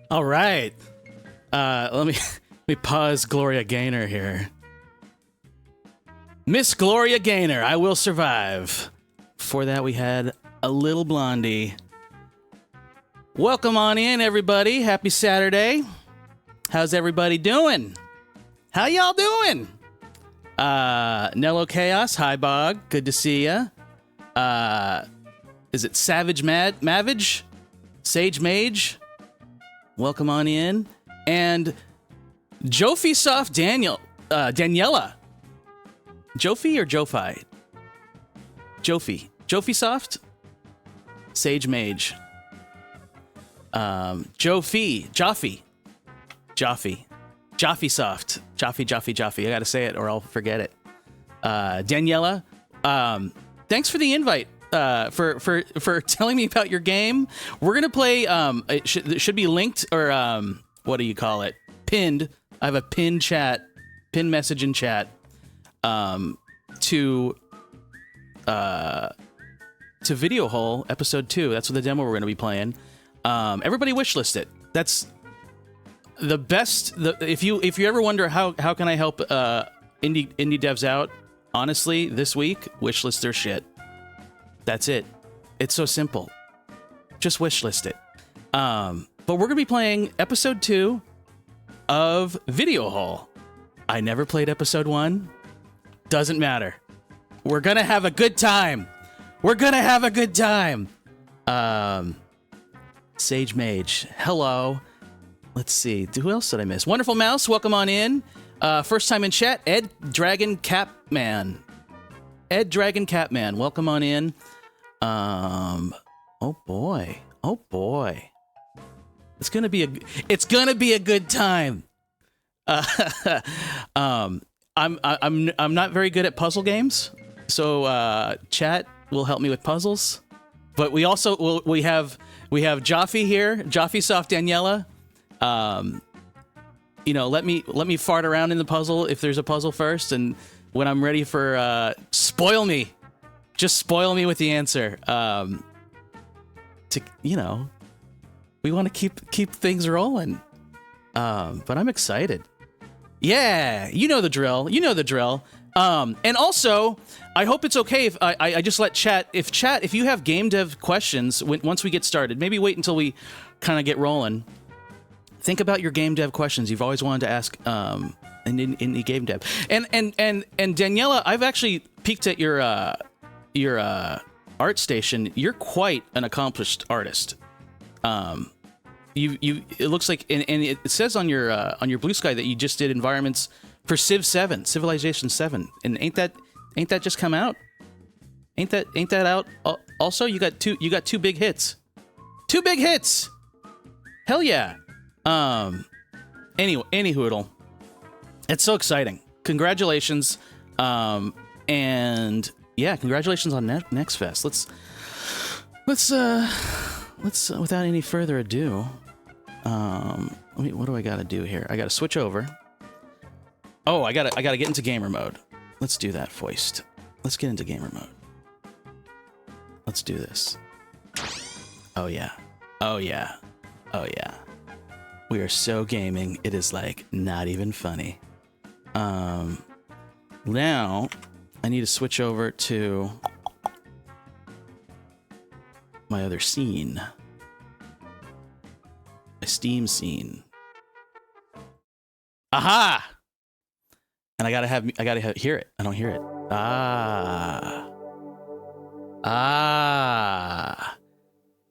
All right. Let me pause Gloria Gaynor here. Miss Gloria Gaynor, I will survive. Before that, we had a little blondie. Welcome on in, everybody. Happy Saturday. How's everybody doing? How y'all doing? Nello Chaos, hi Bog, good to see ya. Is it Savage Mavage? Sage Mage? Welcome on in. And Jofi Soft Daniela. Jofi or Jofi? Jofi Soft? Sage Mage. Joffi Soft. Joffi. I gotta say it or I'll forget it. Daniela, thanks for the invite. For telling me about your game. We're gonna play. It should be linked or what do you call it? Pinned. I have a pinned message in chat. To Video Hole episode 2. That's what the demo we're gonna be playing. Everybody wishlist it. That's the best. If you ever wonder how can I help indie devs out, honestly, this week wishlist their shit. That's it. It's so simple. Just wishlist it. But we're gonna be playing episode 2 of Video Hole. I never played episode 1. Doesn't matter. We're gonna have a good time. Sage Mage, hello. Let's see. Who else did I miss? Wonderful Mouse, welcome on in. First time in chat, Ed Dragon Capman, welcome on in. Oh boy. It's gonna be a good time. I'm not very good at puzzle games, so chat will help me with puzzles. But we also we have Joffi here, Joffi Soft Daniela. Let me fart around in the puzzle if there's a puzzle first, and when I'm ready for spoil me with the answer. We want to keep things rolling. But I'm excited. Yeah, you know the drill. And also, I hope it's okay if I just let chat. If you have game dev questions once we get started, maybe wait until we kind of get rolling. Think about your game dev questions you've always wanted to ask in the game dev. And Daniela, I've actually peeked at your art station. You're quite an accomplished artist. It looks like, and it says on your Blue Sky that you just did environments for Civilization 7, and ain't that just come out? Ain't that out? Also, you got two big hits. Hell yeah. Any hoodle. It's so exciting. Congratulations. And yeah, congratulations on NextFest. Let's without any further ado. What do I gotta do here? I gotta switch over. Oh, I gotta get into gamer mode. Let's do that, Foist. Let's get into gamer mode. Let's do this. Oh yeah. We are so gaming, it is like not even funny. Now I need to switch over to my other scene. My Steam scene. Aha! And I gotta hear it. I don't hear it.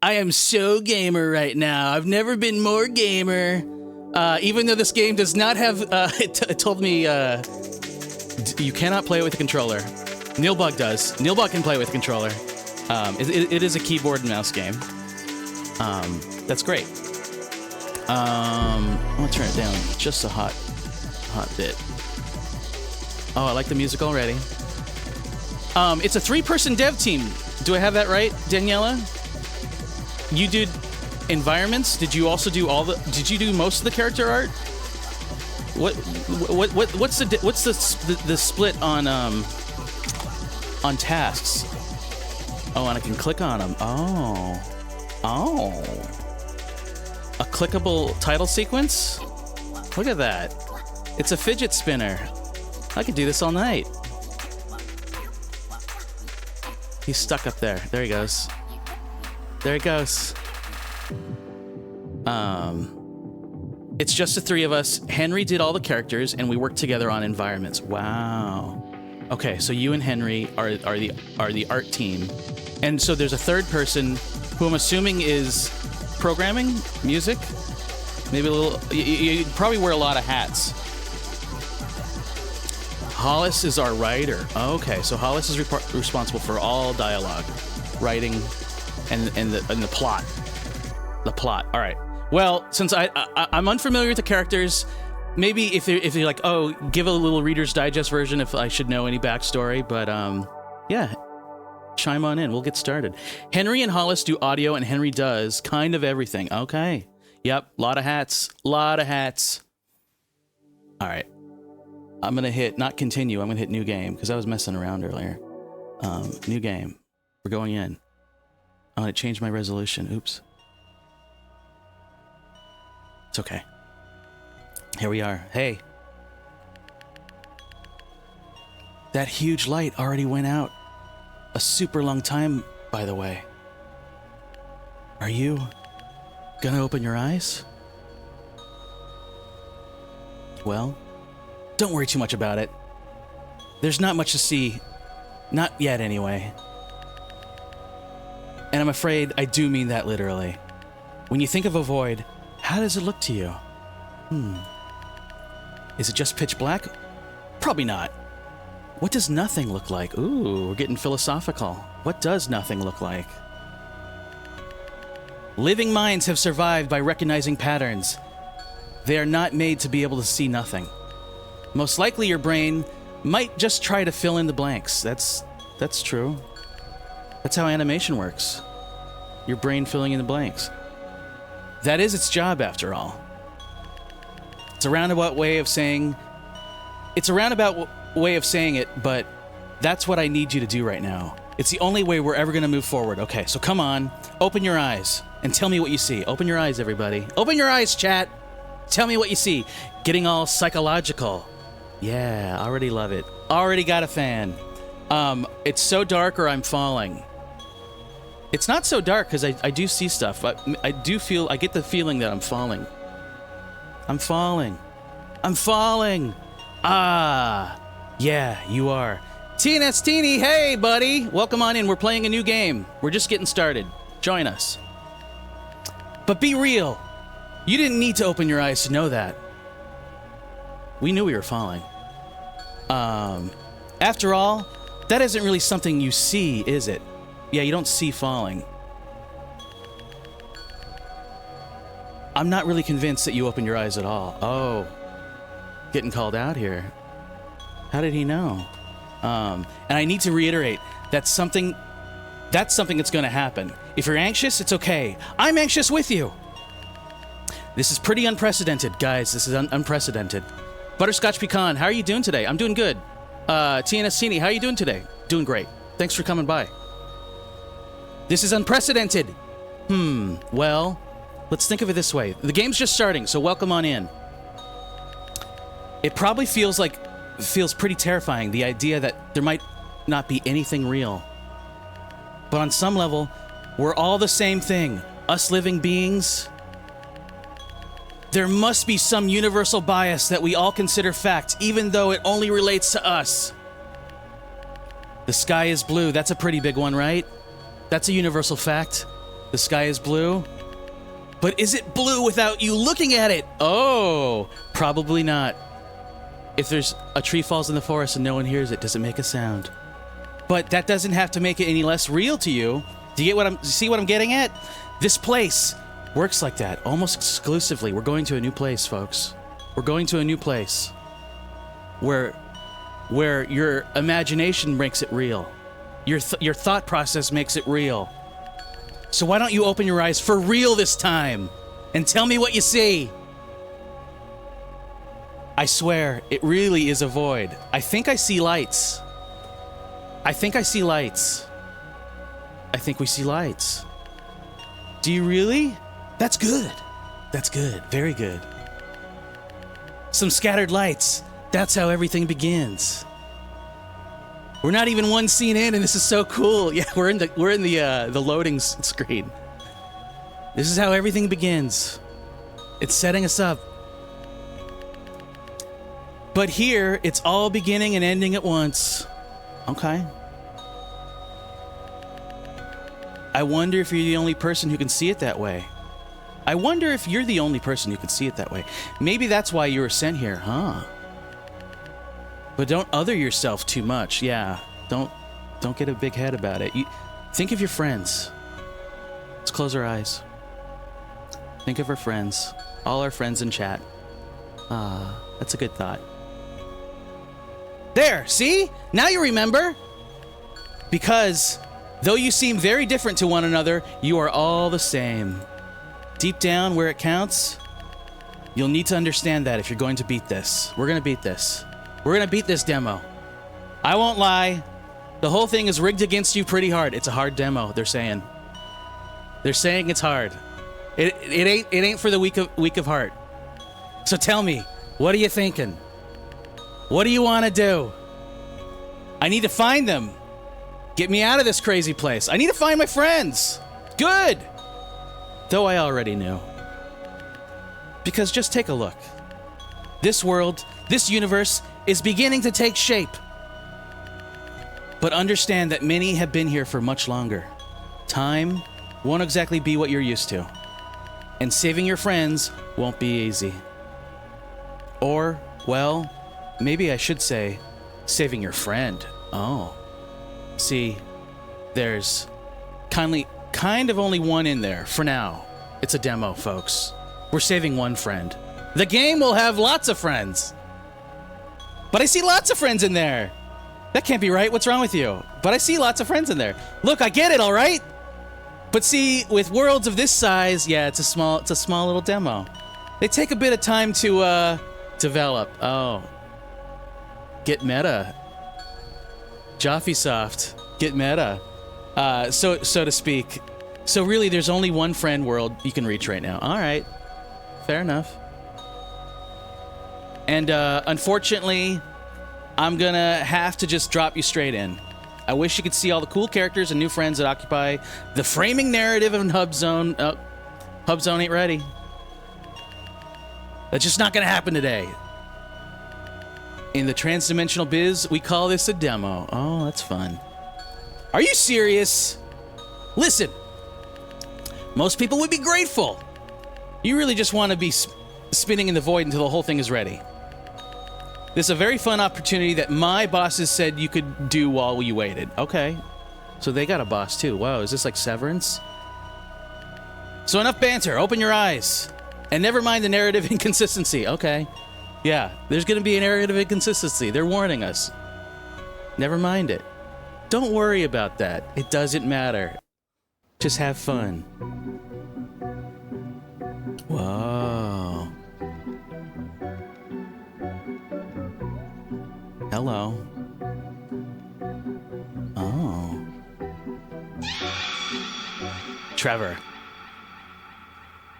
I am so gamer right now. I've never been more gamer. Even though this game does not have, it told me you cannot play it with a controller. Nilbog does. Nilbog can play with a controller. It is a keyboard and mouse game. That's great. I'm gonna turn it down just a hot bit. Oh, I like the music already. It's a 3-person dev team. Do I have that right, Daniela? You did environments. Did you also do Did you do most of the character art? What's the split on tasks? Oh, and I can click on them. Oh. A clickable title sequence? Look at that. It's a fidget spinner. I could do this all night. He's stuck up there. There he goes. There he goes. It's just the three of us. Henry did all the characters, and we worked together on environments. Wow. Okay, so you and Henry are the art team, and so there's a third person who I'm assuming is programming, music, maybe a little. You probably wear a lot of hats. Hollis is our writer. Okay, so Hollis is responsible for all dialogue, writing, and the plot. The plot. All right. Well, since I'm unfamiliar with the characters, maybe if you're like, oh, give a little Reader's Digest version if I should know any backstory. But yeah, chime on in. We'll get started. Henry and Hollis do audio, and Henry does kind of everything. Okay. Yep. Lot of hats. Lot of hats. All right. I'm gonna hit not continue. I'm gonna hit new game because I was messing around earlier. New game. We're going in. I'm gonna change my resolution. Oops. It's okay. Here we are. Hey. That huge light already went out a super long time, by the way. Are you gonna open your eyes? Well, don't worry too much about it. There's not much to see. Not yet, anyway. And I'm afraid I do mean that literally. When you think of a void, how does it look to you? Is it just pitch black? Probably not. What does nothing look like? Ooh, we're getting philosophical. What does nothing look like? Living minds have survived by recognizing patterns. They are not made to be able to see nothing. Most likely your brain might just try to fill in the blanks. That's true. That's how animation works. Your brain filling in the blanks. That is its job, after all. It's a roundabout way of saying it, but that's what I need you to do right now. It's the only way we're ever going to move forward. Okay, so come on, open your eyes and tell me what you see. Open your eyes, everybody. Open your eyes, chat. Tell me what you see. Getting all psychological. Yeah, already love it. Already got a fan. It's so dark or I'm falling. It's not so dark because I do see stuff. I get the feeling that I'm falling. I'm falling. I'm falling. Ah, yeah, you are. TNS Teeny, hey, buddy. Welcome on in. We're playing a new game. We're just getting started. Join us. But be real. You didn't need to open your eyes to know that. We knew we were falling. After all, that isn't really something you see, is it? Yeah, you don't see falling. I'm not really convinced that you opened your eyes at all. Oh, getting called out here. How did he know? And I need to reiterate, that's something that's going to happen. If you're anxious, it's okay. I'm anxious with you. This is pretty unprecedented, guys. This is unprecedented. Butterscotch Pecan, how are you doing today? I'm doing good. TNS Teeny, how are you doing today? Doing great. Thanks for coming by. This is unprecedented. Well, let's think of it this way. The game's just starting, so welcome on in. It probably feels pretty terrifying, the idea that there might not be anything real. But on some level, we're all the same thing. Us living beings. There must be some universal bias that we all consider fact, even though it only relates to us. The sky is blue. That's a pretty big one, right? That's a universal fact. The sky is blue. But is it blue without you looking at it? Oh, probably not. If there's a tree falls in the forest and no one hears it, does it make a sound? But that doesn't have to make it any less real to you. Do you see what I'm getting at? This place works like that, almost exclusively. We're going to a new place, folks. We're going to a new place where your imagination makes it real. Your thought process makes it real. So why don't you open your eyes for real this time and tell me what you see? I swear, it really is a void. I think I see lights. I think we see lights. Do you really? That's good. That's good. Very good. Some scattered lights. That's how everything begins. We're not even one scene in, and this is so cool. Yeah, we're in the loading screen. This is how everything begins. It's setting us up. But here, it's all beginning and ending at once. Okay. I wonder if you're the only person who can see it that way. I wonder if you're the only person who can see it that way. Maybe that's why you were sent here, huh? But don't other yourself too much. Yeah, don't get a big head about it. Think of your friends. Let's close our eyes. Think of our friends. All our friends in chat. That's a good thought. There, see? Now you remember. Because though you seem very different to one another, you are all the same. Deep down, where it counts, you'll need to understand that if you're going to beat this. We're going to beat this. We're going to beat this demo. I won't lie. The whole thing is rigged against you pretty hard. It's a hard demo, they're saying. They're saying it's hard. It ain't for the weak of heart. So tell me, what are you thinking? What do you want to do? I need to find them. Get me out of this crazy place. I need to find my friends. Good. Though I already knew. Because just take a look. This world, this universe, is beginning to take shape. But understand that many have been here for much longer. Time won't exactly be what you're used to. And saving your friends won't be easy. Or, well, maybe I should say, saving your friend. Oh. See, there's kind of only one in there for now. It's a demo, folks. We're saving one friend. The game will have lots of friends. But I see lots of friends in there. That can't be right. What's wrong with you? But I see lots of friends in there. Look, I get it, all right? But see, with worlds of this size, yeah, it's a small little demo. They take a bit of time to develop. Oh. Get meta. Joffysoft. Get meta. So to speak. So really, there's only one friend world you can reach right now. All right. Fair enough. And unfortunately, I'm gonna have to just drop you straight in. I wish you could see all the cool characters and new friends that occupy the framing narrative of Hub Zone. Hub Zone ain't ready. That's just not gonna happen today. In the transdimensional biz, we call this a demo. Oh, that's fun. Are you serious? Listen, most people would be grateful. You really just want to be spinning in the void until the whole thing is ready. This is a very fun opportunity that my bosses said you could do while you waited. Okay. So they got a boss too. Wow, is this like Severance? So enough banter. Open your eyes. And never mind the narrative inconsistency. Okay. Yeah, there's going to be a narrative inconsistency. They're warning us. Never mind it. Don't worry about that. It doesn't matter. Just have fun. Whoa. Hello. Oh. Trevor.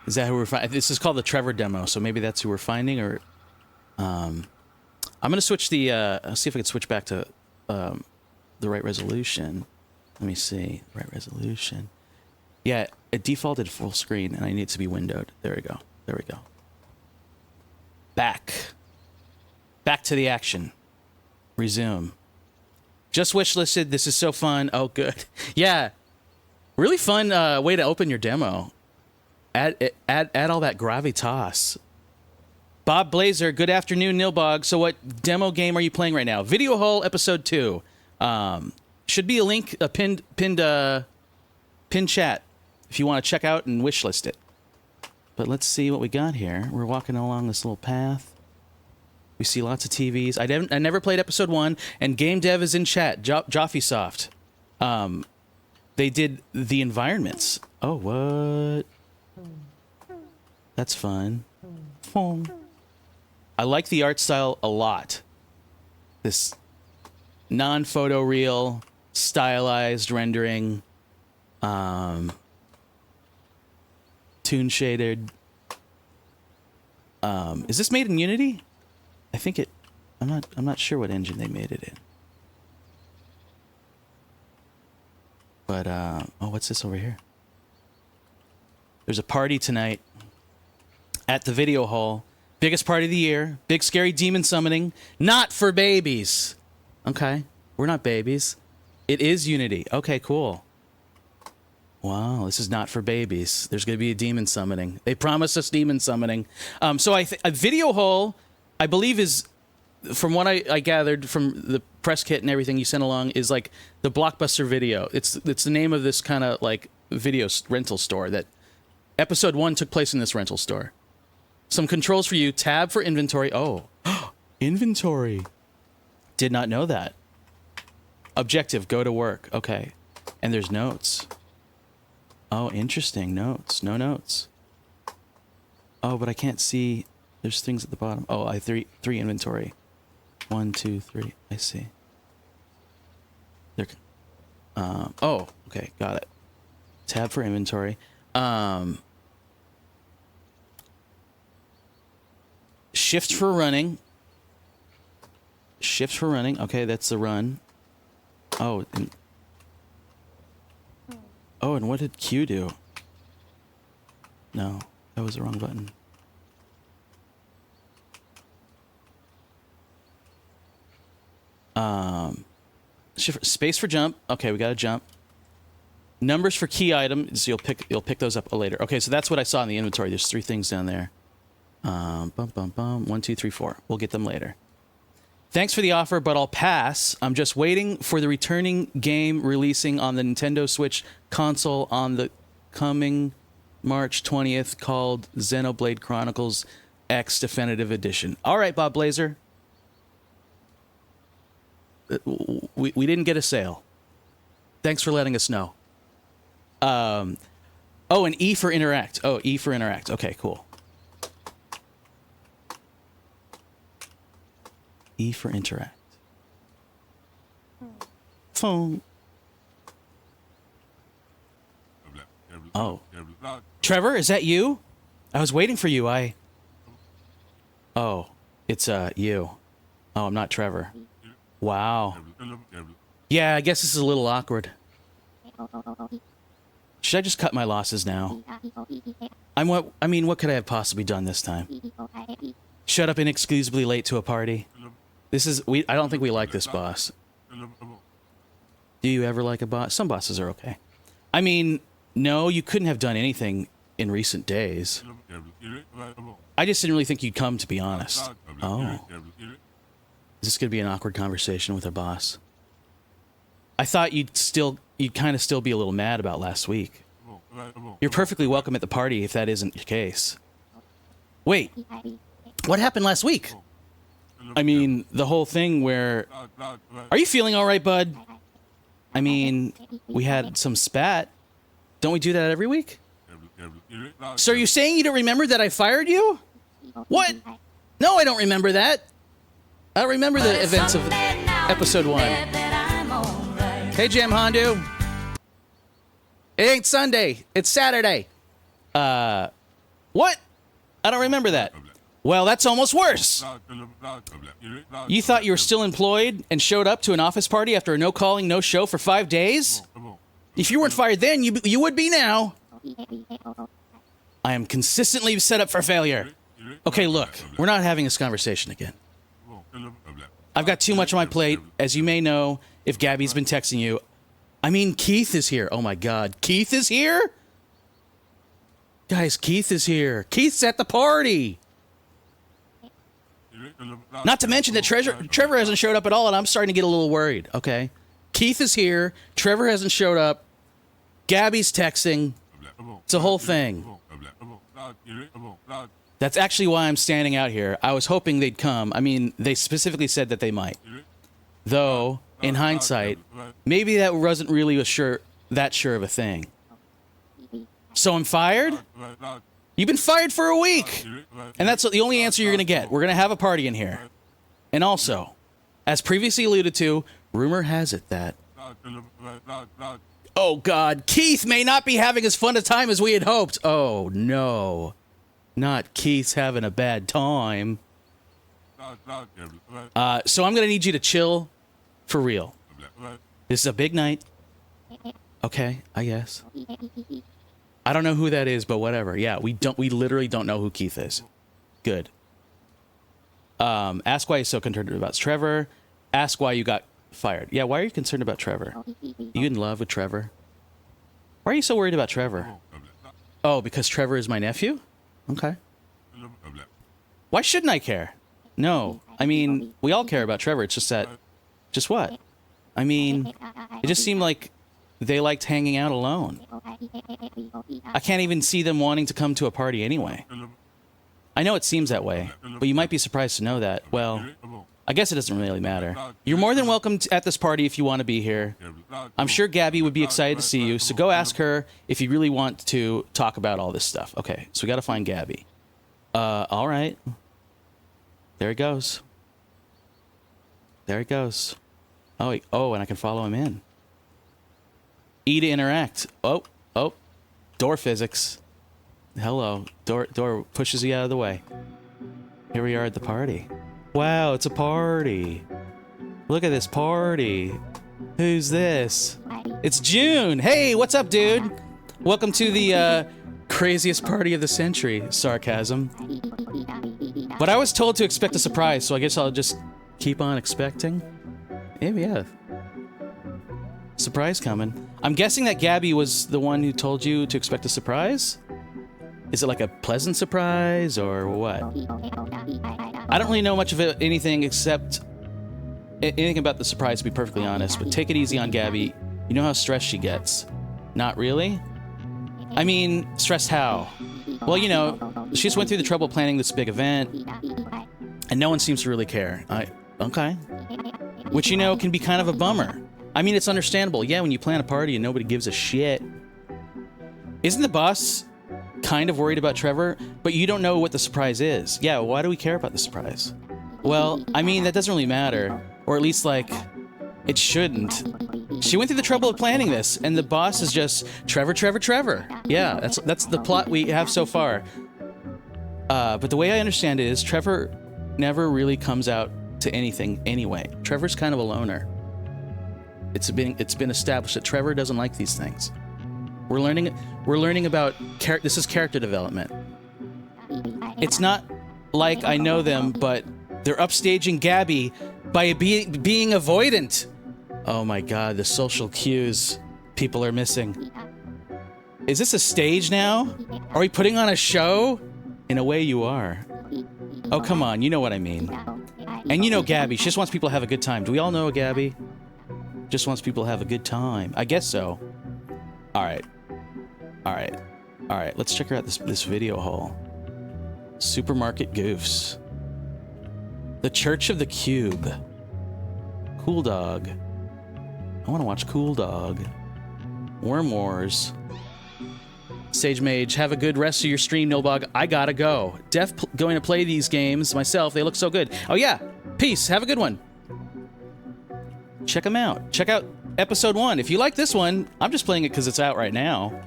Is that who we're finding? This is called the Trevor demo, so maybe that's who we're finding, or... I'm going to switch the... I'll see if I can switch back to the right resolution. Let me see. Right resolution. Yeah, it defaulted full screen, and I need it to be windowed. There we go. There we go. Back. Back to the action. Resume. Just wishlisted. This is so fun. Oh, good. Yeah. Really fun way to open your demo. Add all that gravitas. Bob Blazer, good afternoon, Nilbog. So what demo game are you playing right now? Video Hole Episode 2. Should be a link, a pinned chat if you want to check out and wishlist it. But let's see what we got here. We're walking along this little path. We see lots of TVs. I never played Episode 1, and Gamedev is in chat. Joffysoft. They did the environments. Oh, what? That's fun. I like the art style a lot. This non-photoreal, stylized rendering, toon shaded. Is this made in Unity? I think it. I'm not sure what engine they made it in. But oh, what's this over here? There's a party tonight at the video hall. Biggest party of the year. Big scary demon summoning. Not for babies. Okay, we're not babies. It is Unity. Okay, cool. Wow, this is not for babies. There's going to be a demon summoning. They promised us demon summoning. So a video hall, I believe, is, from what I gathered from the press kit and everything you sent along, is like the Blockbuster Video. It's the name of this kind of like video rental store. That episode 1 took place in this rental store. Some controls for you. Tab for inventory. Oh, inventory. Did not know that. Objective, go to work. Okay. And there's notes. Oh, interesting. Notes. No notes. Oh, but I can't see. There's things at the bottom. Oh, I three inventory. 1, 2, 3. I see. There. Oh, okay. Got it. Tab for inventory. Shift for running. Shift for running. Okay, that's the run. Oh. And what did Q do? No, that was the wrong button. Space for jump. Okay, we got to jump. Numbers for key items. You'll pick those up later. Okay, so that's what I saw in the inventory. There's 3 things down there. 1, 2, 3, 4. We'll get them later. Thanks for the offer, but I'll pass. I'm just waiting for the returning game releasing on the Nintendo Switch console on the coming March 20th, called Xenoblade Chronicles X Definitive Edition. All right, Bob Blazer. We didn't get a sale. Thanks for letting us know. Oh, and E for interact. Oh, E for interact. Okay, cool. E for interact. Phone. Oh. Trevor, is that you? I was waiting for you. Oh, it's you. Oh, I'm not Trevor. Wow. Yeah, I guess this is a little awkward. Should I just cut my losses now? What could I have possibly done this time? Shut up inexcusably late to a party. I don't think we like this boss. Do you ever like a boss? Some bosses are okay. I mean, no, you couldn't have done anything in recent days. I just didn't really think you'd come, to be honest. Oh. Is this going to be an awkward conversation with our boss? I thought you'd kind of still be a little mad about last week. You're perfectly welcome at the party if that isn't the case. Wait, what happened last week? I mean, the whole thing where... Are you feeling all right, bud? I mean, we had some spat. Don't we do that every week? So are you saying you don't remember that I fired you? What? No, I don't remember that. I don't remember the events of episode 1. Hey, Jam Hondu. It ain't Sunday. It's Saturday. What? I don't remember that. Well, that's almost worse. You thought you were still employed and showed up to an office party after a no-calling, no-show for 5 days? If you weren't fired then, you would be now. I am consistently set up for failure. Okay, look, we're not having this conversation again. I've got too much on my plate. As you may know, if Gabby's been texting you. I mean, Keith is here. Oh my God, Keith is here? Guys, Keith is here. Keith's at the party. Not to mention that Trevor hasn't showed up at all, and I'm starting to get a little worried, okay? Keith is here. Trevor hasn't showed up. Gabby's texting. It's a whole thing. That's actually why I'm standing out here. I was hoping they'd come. I mean, they specifically said that they might. Though, in hindsight, maybe that wasn't really that sure of a thing. So I'm fired? You've been fired for a week! And that's the only answer you're going to get. We're going to have a party in here. And also, as previously alluded to, rumor has it that... Oh God, Keith may not be having as fun a time as we had hoped. Oh no. Not Keith's having a bad time. So I'm gonna need you to chill for real. This is a big night. Okay, I guess. I don't know who that is, but whatever. Yeah, we literally don't know who Keith is. Good. Ask why he's so concerned about Trevor. Ask why you got fired. Yeah, why are you concerned about Trevor? You in love with Trevor? Why are you so worried about Trevor? Oh, because Trevor is my nephew? Okay. Why shouldn't I care? No. I mean, we all care about Trevor. It's just that... Just what? I mean, it just seemed like they liked hanging out alone. I can't even see them wanting to come to a party anyway. I know it seems that way, but you might be surprised to know that. Well, I guess it doesn't really matter. You're more than welcome at this party if you want to be here. I'm sure Gabby would be excited to see you, so go ask her if you really want to talk about all this stuff. Okay, so we got to find Gabby. All right. There he goes. There he goes. Oh, and I can follow him in. E to interact. Oh, door physics. Hello. Door pushes you out of the way. Here we are at the party. Wow, it's a party. Look at this party. Who's this? It's June. Hey, what's up, dude? Welcome to the craziest party of the century. Sarcasm. But I was told to expect a surprise, so I guess I'll just keep on expecting. Maybe, yeah. Surprise coming. I'm guessing that Gabby was the one who told you to expect a surprise? Is it like a pleasant surprise or what? I don't really know much of anything except anything about the surprise, to be perfectly honest, but take it easy on Gabby. You know how stressed she gets. Not really? I mean, stressed how? Well, you know, she just went through the trouble of planning this big event, and no one seems to really care. Okay. Which, you know, can be kind of a bummer. I mean, it's understandable. Yeah, when you plan a party and nobody gives a shit. Isn't the boss kind of worried about Trevor, but you don't know what the surprise is? Yeah, why do we care about the surprise? Well, I mean, that doesn't really matter. Or at least, like, it shouldn't. She went through the trouble of planning this, and the boss is just Trevor. Yeah, that's the plot we have so far. But the way I understand it is Trevor never really comes out to anything anyway. Trevor's kind of a loner. It's been established that Trevor doesn't like these things. We're learning about this is character development. It's not like I know them, but they're upstaging Gabby by being avoidant. Oh my god, the social cues people are missing. Is this a stage now? Are we putting on a show? In a way you are. Oh, come on, you know what I mean. And you know Gabby, she just wants people to have a good time. Do we all know Gabby? Just wants people to have a good time. I guess so. Alright, let's check out this video haul. Supermarket Goofs. The Church of the Cube. Cool Dog. I want to watch Cool Dog. Worm Wars. Sage Mage, have a good rest of your stream, Nilbog. I gotta go. Going to play these games myself. They look so good. Oh yeah, peace. Have a good one. Check them out. Check out episode 1. If you like this one, I'm just playing it because it's out right now.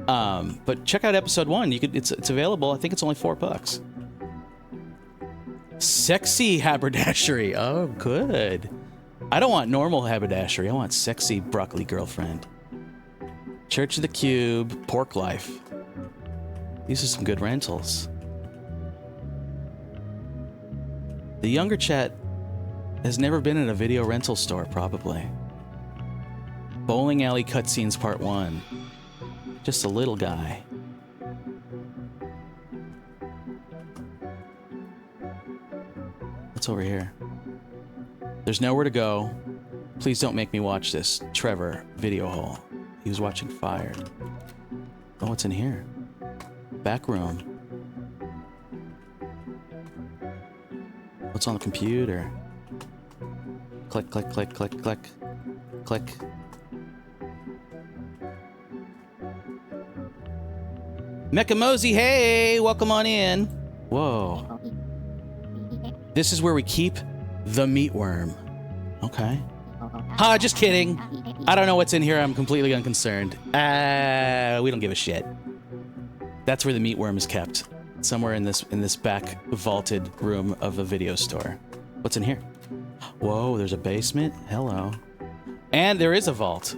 But check out episode 1. It's available. I think it's only $4. Sexy haberdashery. Oh, good. I don't want normal haberdashery. I want sexy broccoli girlfriend. Church of the Cube. Pork Life. These are some good rentals. The younger chat has never been in a video rental store, probably. Bowling Alley Cutscenes Part 1. Just a little guy. What's over here? There's nowhere to go. Please don't make me watch this. Trevor, video haul. He was watching Fire. Oh, what's in here? Back room. What's on the computer? Click, click, click, click, click. Click. Mekamozy, hey! Welcome on in. Whoa. This is where we keep the meatworm. Okay. Ha, just kidding. I don't know what's in here. I'm completely unconcerned. We don't give a shit. That's where the meatworm is kept. somewhere in this back vaulted room of a video store. What's in here? Whoa, there's a basement. Hello. And there is a vault.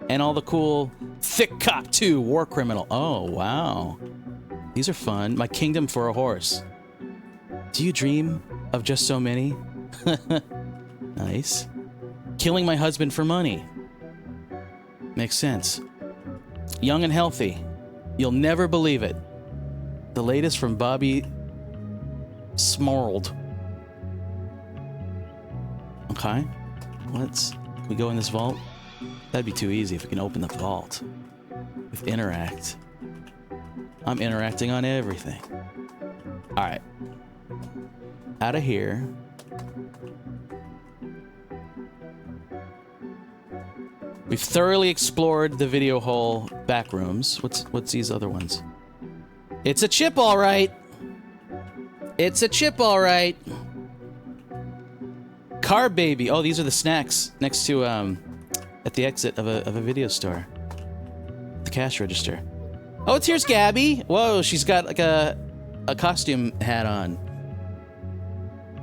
And all the cool Thick Cop 2 War Criminal. Oh, wow. These are fun. My kingdom for a horse. Do you dream of just so many? Nice. Killing my husband for money. Makes sense. Young and healthy. You'll never believe it. The latest from Bobby Smorld. Okay. Can we go in this vault? That'd be too easy if we can open the vault. With interact. I'm interacting on everything. Alright. Out of here. We've thoroughly explored the video hole back rooms. What's these other ones? It's a chip, all right. It's a chip, all right. Car baby. Oh, these are the snacks next to at the exit of a video store. The cash register. Oh, here's Gabby. Whoa, she's got like a costume hat on.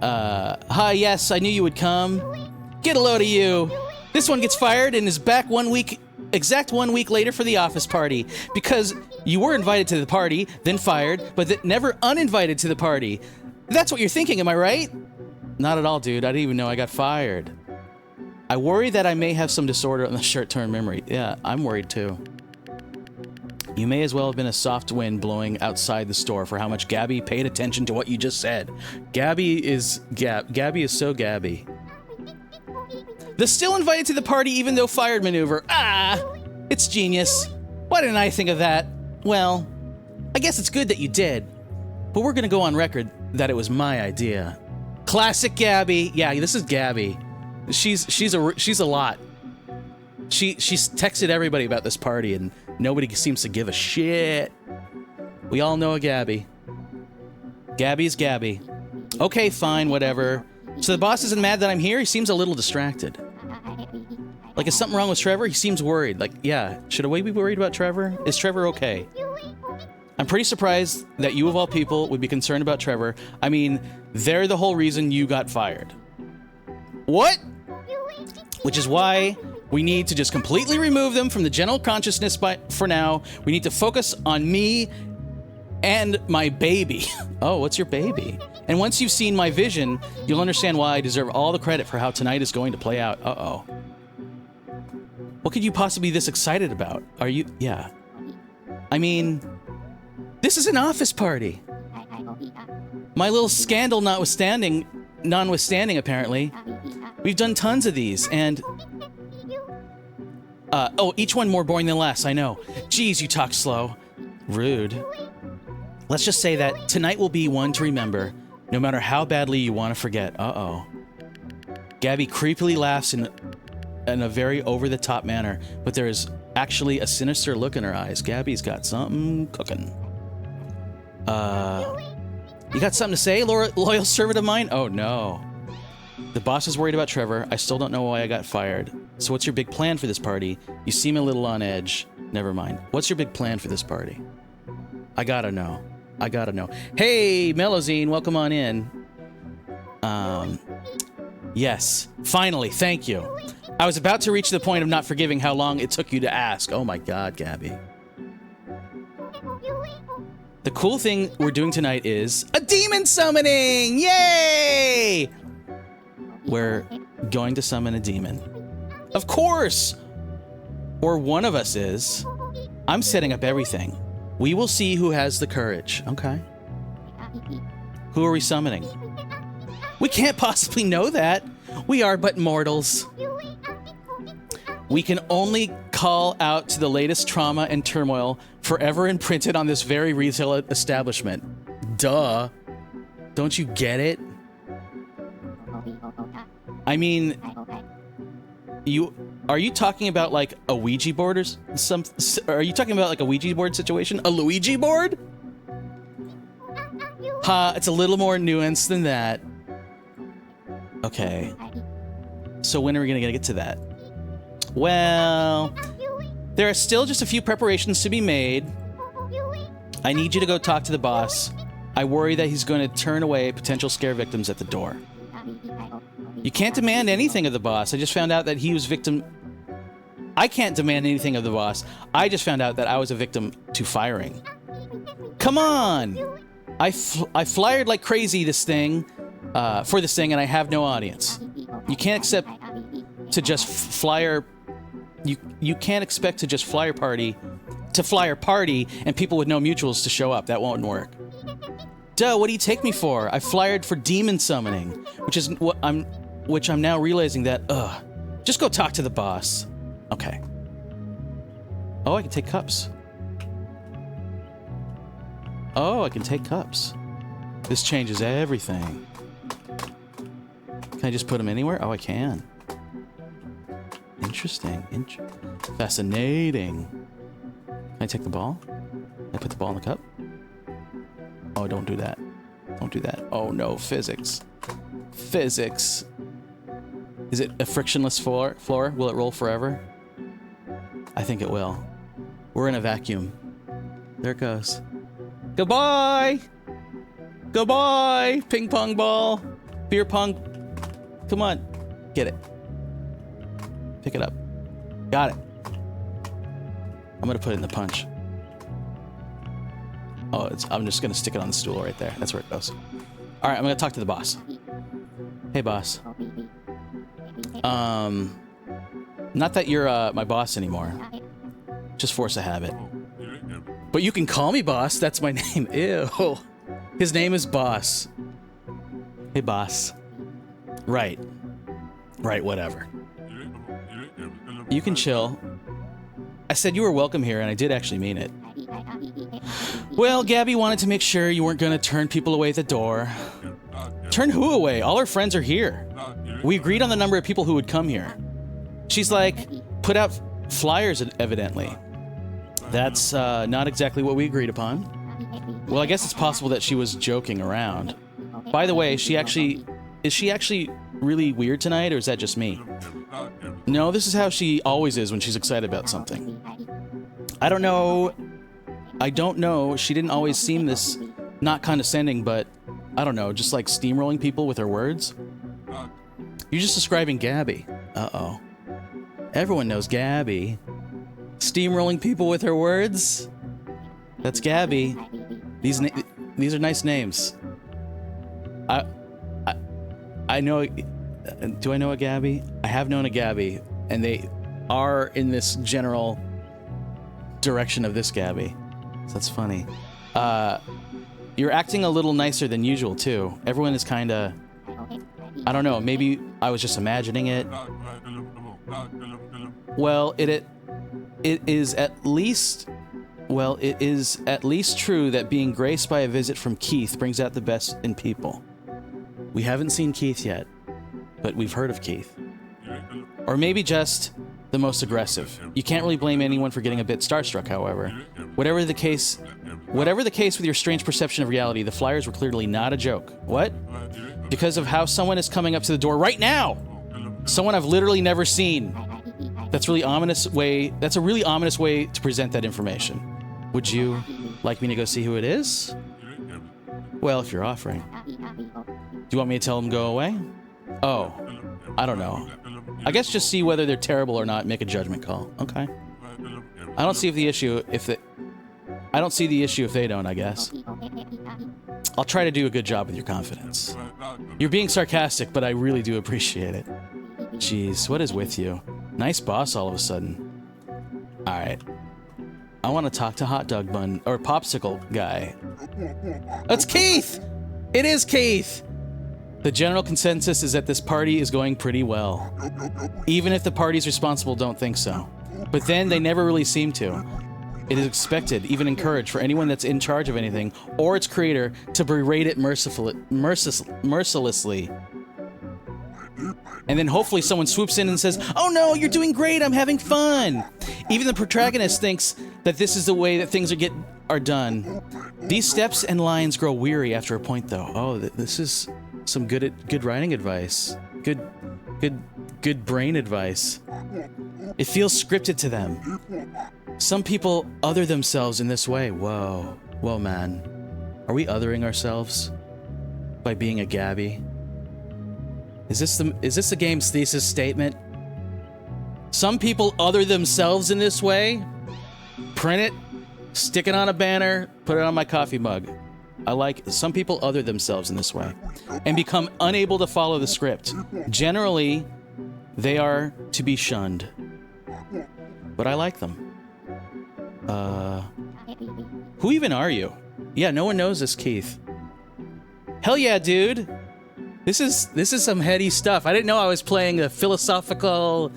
Hi, yes, I knew you would come. Get a load of you. This one gets fired and is back 1 week, exact 1 week later for the office party. Because you were invited to the party, then fired, but never uninvited to the party. That's what you're thinking, am I right? Not at all, dude. I didn't even know I got fired. I worry that I may have some disorder on the short-term memory. Yeah, I'm worried too. You may as well have been a soft wind blowing outside the store for how much Gabby paid attention to what you just said. Gabby is so Gabby. The still invited to the party even though fired maneuver. Ah! It's genius. Why didn't I think of that? Well, I guess it's good that you did. But we're gonna go on record that it was my idea. Classic Gabby. Yeah, this is Gabby. She's a lot. She's texted everybody about this party and nobody seems to give a shit. We all know a Gabby. Gabby's Gabby. Okay, fine, whatever. So the boss isn't mad that I'm here? He seems a little distracted. Like, is something wrong with Trevor? He seems worried. Like, yeah, should we be worried about Trevor? Is Trevor okay? I'm pretty surprised that you of all people would be concerned about Trevor. I mean, they're the whole reason you got fired. What? Which is why we need to just completely remove them from the general consciousness for now. We need to focus on me and my baby. Oh, what's your baby? And once you've seen my vision, you'll understand why I deserve all the credit for how tonight is going to play out. Uh-oh. What could you possibly be this excited about? Are you... Yeah. I mean... This is an office party. My little scandal notwithstanding, apparently. We've done tons of these, and... oh, each one more boring than last, I know. Geez, you talk slow. Rude. Let's just say that tonight will be one to remember, no matter how badly you want to forget. Uh-oh. Gabby creepily laughs in a very over-the-top manner, but there is actually a sinister look in her eyes. Gabby's got something cooking. You got something to say, loyal servant of mine? Oh, no. The boss is worried about Trevor. I still don't know why I got fired. So what's your big plan for this party? You seem a little on edge. Never mind. What's your big plan for this party? I gotta know. I gotta know. Hey, Melozine, welcome on in. Yes. Finally, thank you. I was about to reach the point of not forgiving how long it took you to ask. Oh my god, Gabby. The cool thing we're doing tonight is a demon summoning! Yay! We're going to summon a demon. Of course! Or one of us is. I'm setting up everything. We will see who has the courage. Okay. Who are we summoning? We can't possibly know that. We are but mortals. We can only call out to the latest trauma and turmoil forever imprinted on this very retail establishment. Duh. Don't you get it? I mean, are you talking about like a Ouija board or some? Are you talking about like a Ouija board situation? A Luigi board? Ha, it's a little more nuanced than that. Okay. So when are we gonna get to that? Well, there are still just a few preparations to be made. I need you to go talk to the boss. I worry that he's going to turn away potential scare victims at the door. You can't demand anything of the boss. I just found out that he was victim... I can't demand anything of the boss. I just found out that I was a victim to firing. Come on! I flyered like crazy for this thing, and I have no audience. You can't accept to just flyer... You can't expect to just flyer party and people with no mutuals to show up. That won't work. Duh, what do you take me for? I flyered for demon summoning, which I'm now realizing that, just go talk to the boss. Okay. Oh, I can take cups. Oh, I can take cups. This changes everything. Can I just put them anywhere? Oh, I can. Interesting. Fascinating. Can I take the ball? Can I put the ball in the cup? Oh, don't do that. Don't do that. Oh, no. Physics. Physics. Is it a frictionless floor? Will it roll forever? I think it will. We're in a vacuum. There it goes. Goodbye! Goodbye! Ping pong ball. Beer pong. Come on. Get it. Pick it up. Got it. I'm gonna put it in the punch. Oh, I'm just gonna stick it on the stool right there. That's where it goes. All right, I'm gonna talk to the boss. Hey, boss. Not that you're my boss anymore. Just force a habit. But you can call me boss. That's my name. Ew. His name is Boss. Hey, boss. Right. Right, whatever. You can chill. I said you were welcome here, and I did actually mean it. Well, Gabby wanted to make sure you weren't going to turn people away at the door. Turn who away? All our friends are here. We agreed on the number of people who would come here. She's like, put out flyers, evidently. That's not exactly what we agreed upon. Well, I guess it's possible that she was joking around. By the way, is she actually really weird tonight, or is that just me? No, this is how she always is when she's excited about something. I don't know. She didn't always seem this not condescending, but I don't know, just like steamrolling people with her words. You're just describing Gabby. Uh-oh. Everyone knows Gabby. Steamrolling people with her words? That's Gabby. These are nice names. I know... Do I know a Gabby? I have known a Gabby, and they are in this general direction of this Gabby. So that's funny. You're acting a little nicer than usual, too. Everyone is kind of... I don't know, maybe I was just imagining it. Well, it is at least true that being graced by a visit from Keith brings out the best in people. We haven't seen Keith yet, but we've heard of Keith. Or maybe just the most aggressive. You can't really blame anyone for getting a bit starstruck, however. Whatever the case with your strange perception of reality, the flyers were clearly not a joke. What? Because of how someone is coming up to the door right now! Someone I've literally never seen. That's a really ominous way to present that information. Would you like me to go see who it is? Well, if you're offering. Do you want me to tell them to go away? Oh, I don't know. I guess just see whether they're terrible or not, make a judgment call. Okay. I don't see the issue if they don't, I guess. I'll try to do a good job with your confidence. You're being sarcastic, but I really do appreciate it. Jeez, what is with you? Nice boss all of a sudden. Alright. I want to talk to Hot Dog Bun, or Popsicle Guy. That's Keith! It is Keith! The general consensus is that this party is going pretty well. Even if the parties responsible don't think so. But then they never really seem to. It is expected, even encouraged, for anyone that's in charge of anything, or its creator, to berate it mercilessly. And then hopefully someone swoops in and says, "Oh no, you're doing great, I'm having fun!" Even the protagonist thinks that this is the way that things are done. These steps and lines grow weary after a point, though. Oh, this is some good writing advice. Good brain advice. It feels scripted to them. Some people other themselves in this way. Whoa. Whoa, man. Are we othering ourselves by being a Gabby? Is this the game's thesis statement? Some people other themselves in this way. Print it, stick it on a banner, put it on my coffee mug. I like some people other themselves in this way and become unable to follow the script. Generally, they are to be shunned. But I like them. Who even are you? Yeah, no one knows this, Keith. Hell yeah, dude. This is some heady stuff. I didn't know I was playing a philosophical,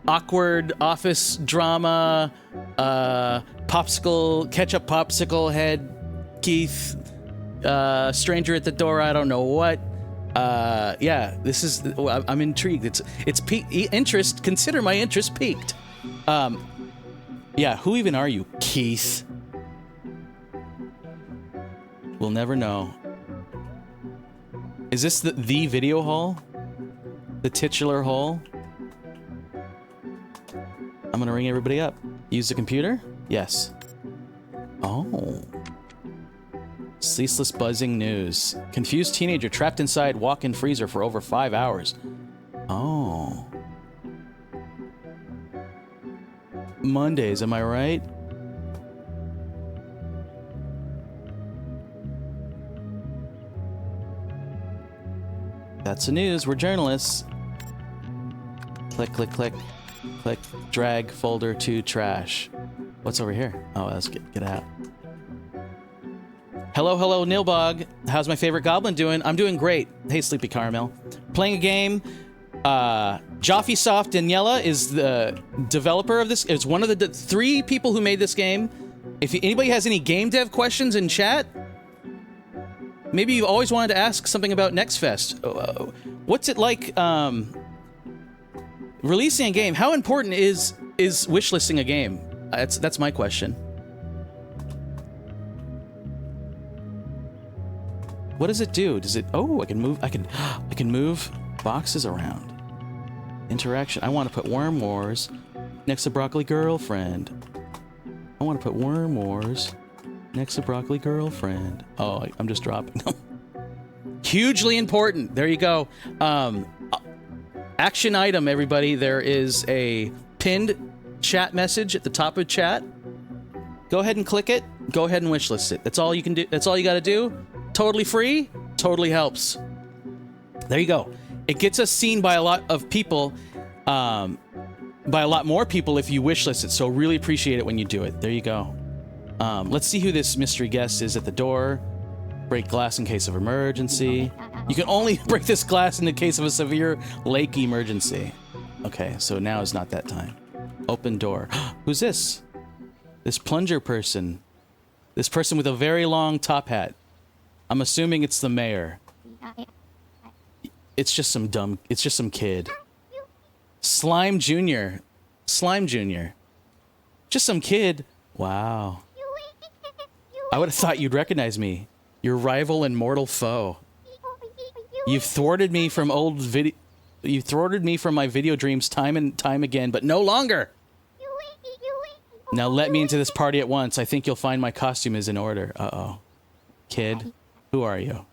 awkward office drama, ketchup popsicle head, Keith, stranger at the door, I don't know what. Yeah, this is, I'm intrigued. It's interest, consider my interest peaked. Yeah, who even are you, Keith? We'll never know. Is this the video hall? The titular hall? I'm gonna ring everybody up. Use the computer? Yes. Oh. Ceaseless buzzing news. Confused teenager trapped inside walk-in freezer for over 5 hours. Oh. Mondays, am I right? That's the news. We're journalists. Click, click, click. Click. Drag folder to trash. What's over here? Oh, let's get out. Hello, hello, Nilbog. How's my favorite goblin doing? I'm doing great. Hey, Sleepy Caramel. Playing a game. Joffysoft Daniela is the developer of this. It's one of the 3 people who made this game. If anybody has any game dev questions in chat, maybe you've always wanted to ask something about NextFest. What's it like releasing a game? How important is wishlisting a game? That's my question. What does it do? Does it? Oh, I can move. I can move boxes around. Interaction. I want to put Worm Wars next to Broccoli Girlfriend. I want to put Worm Wars next to Broccoli Girlfriend. Oh, I'm just dropping them. Hugely important. There you go. Action item, everybody. There is a pinned chat message at the top of chat. Go ahead and click it. Go ahead and wishlist it. That's all you can do. That's all you got to do. Totally free. Totally helps. There you go. It gets us seen by a lot of people, by a lot more people if you wishlist it. So really appreciate it when you do it. There you go. Let's see who this mystery guest is at the door. Break glass in case of emergency. You can only break this glass in the case of a severe lake emergency. Okay, so now is not that time. Open door. Who's this? This plunger person. This person with a very long top hat. I'm assuming it's the mayor. It's just some kid. Slime Jr. Slime Jr. Just some kid. Wow. I would have thought you'd recognize me. Your rival and mortal foe. You've thwarted me from You've thwarted me from my video dreams time and time again, but no longer. Now let me into this party at once. I think you'll find my costume is in order. Uh-oh. Kid, who are you?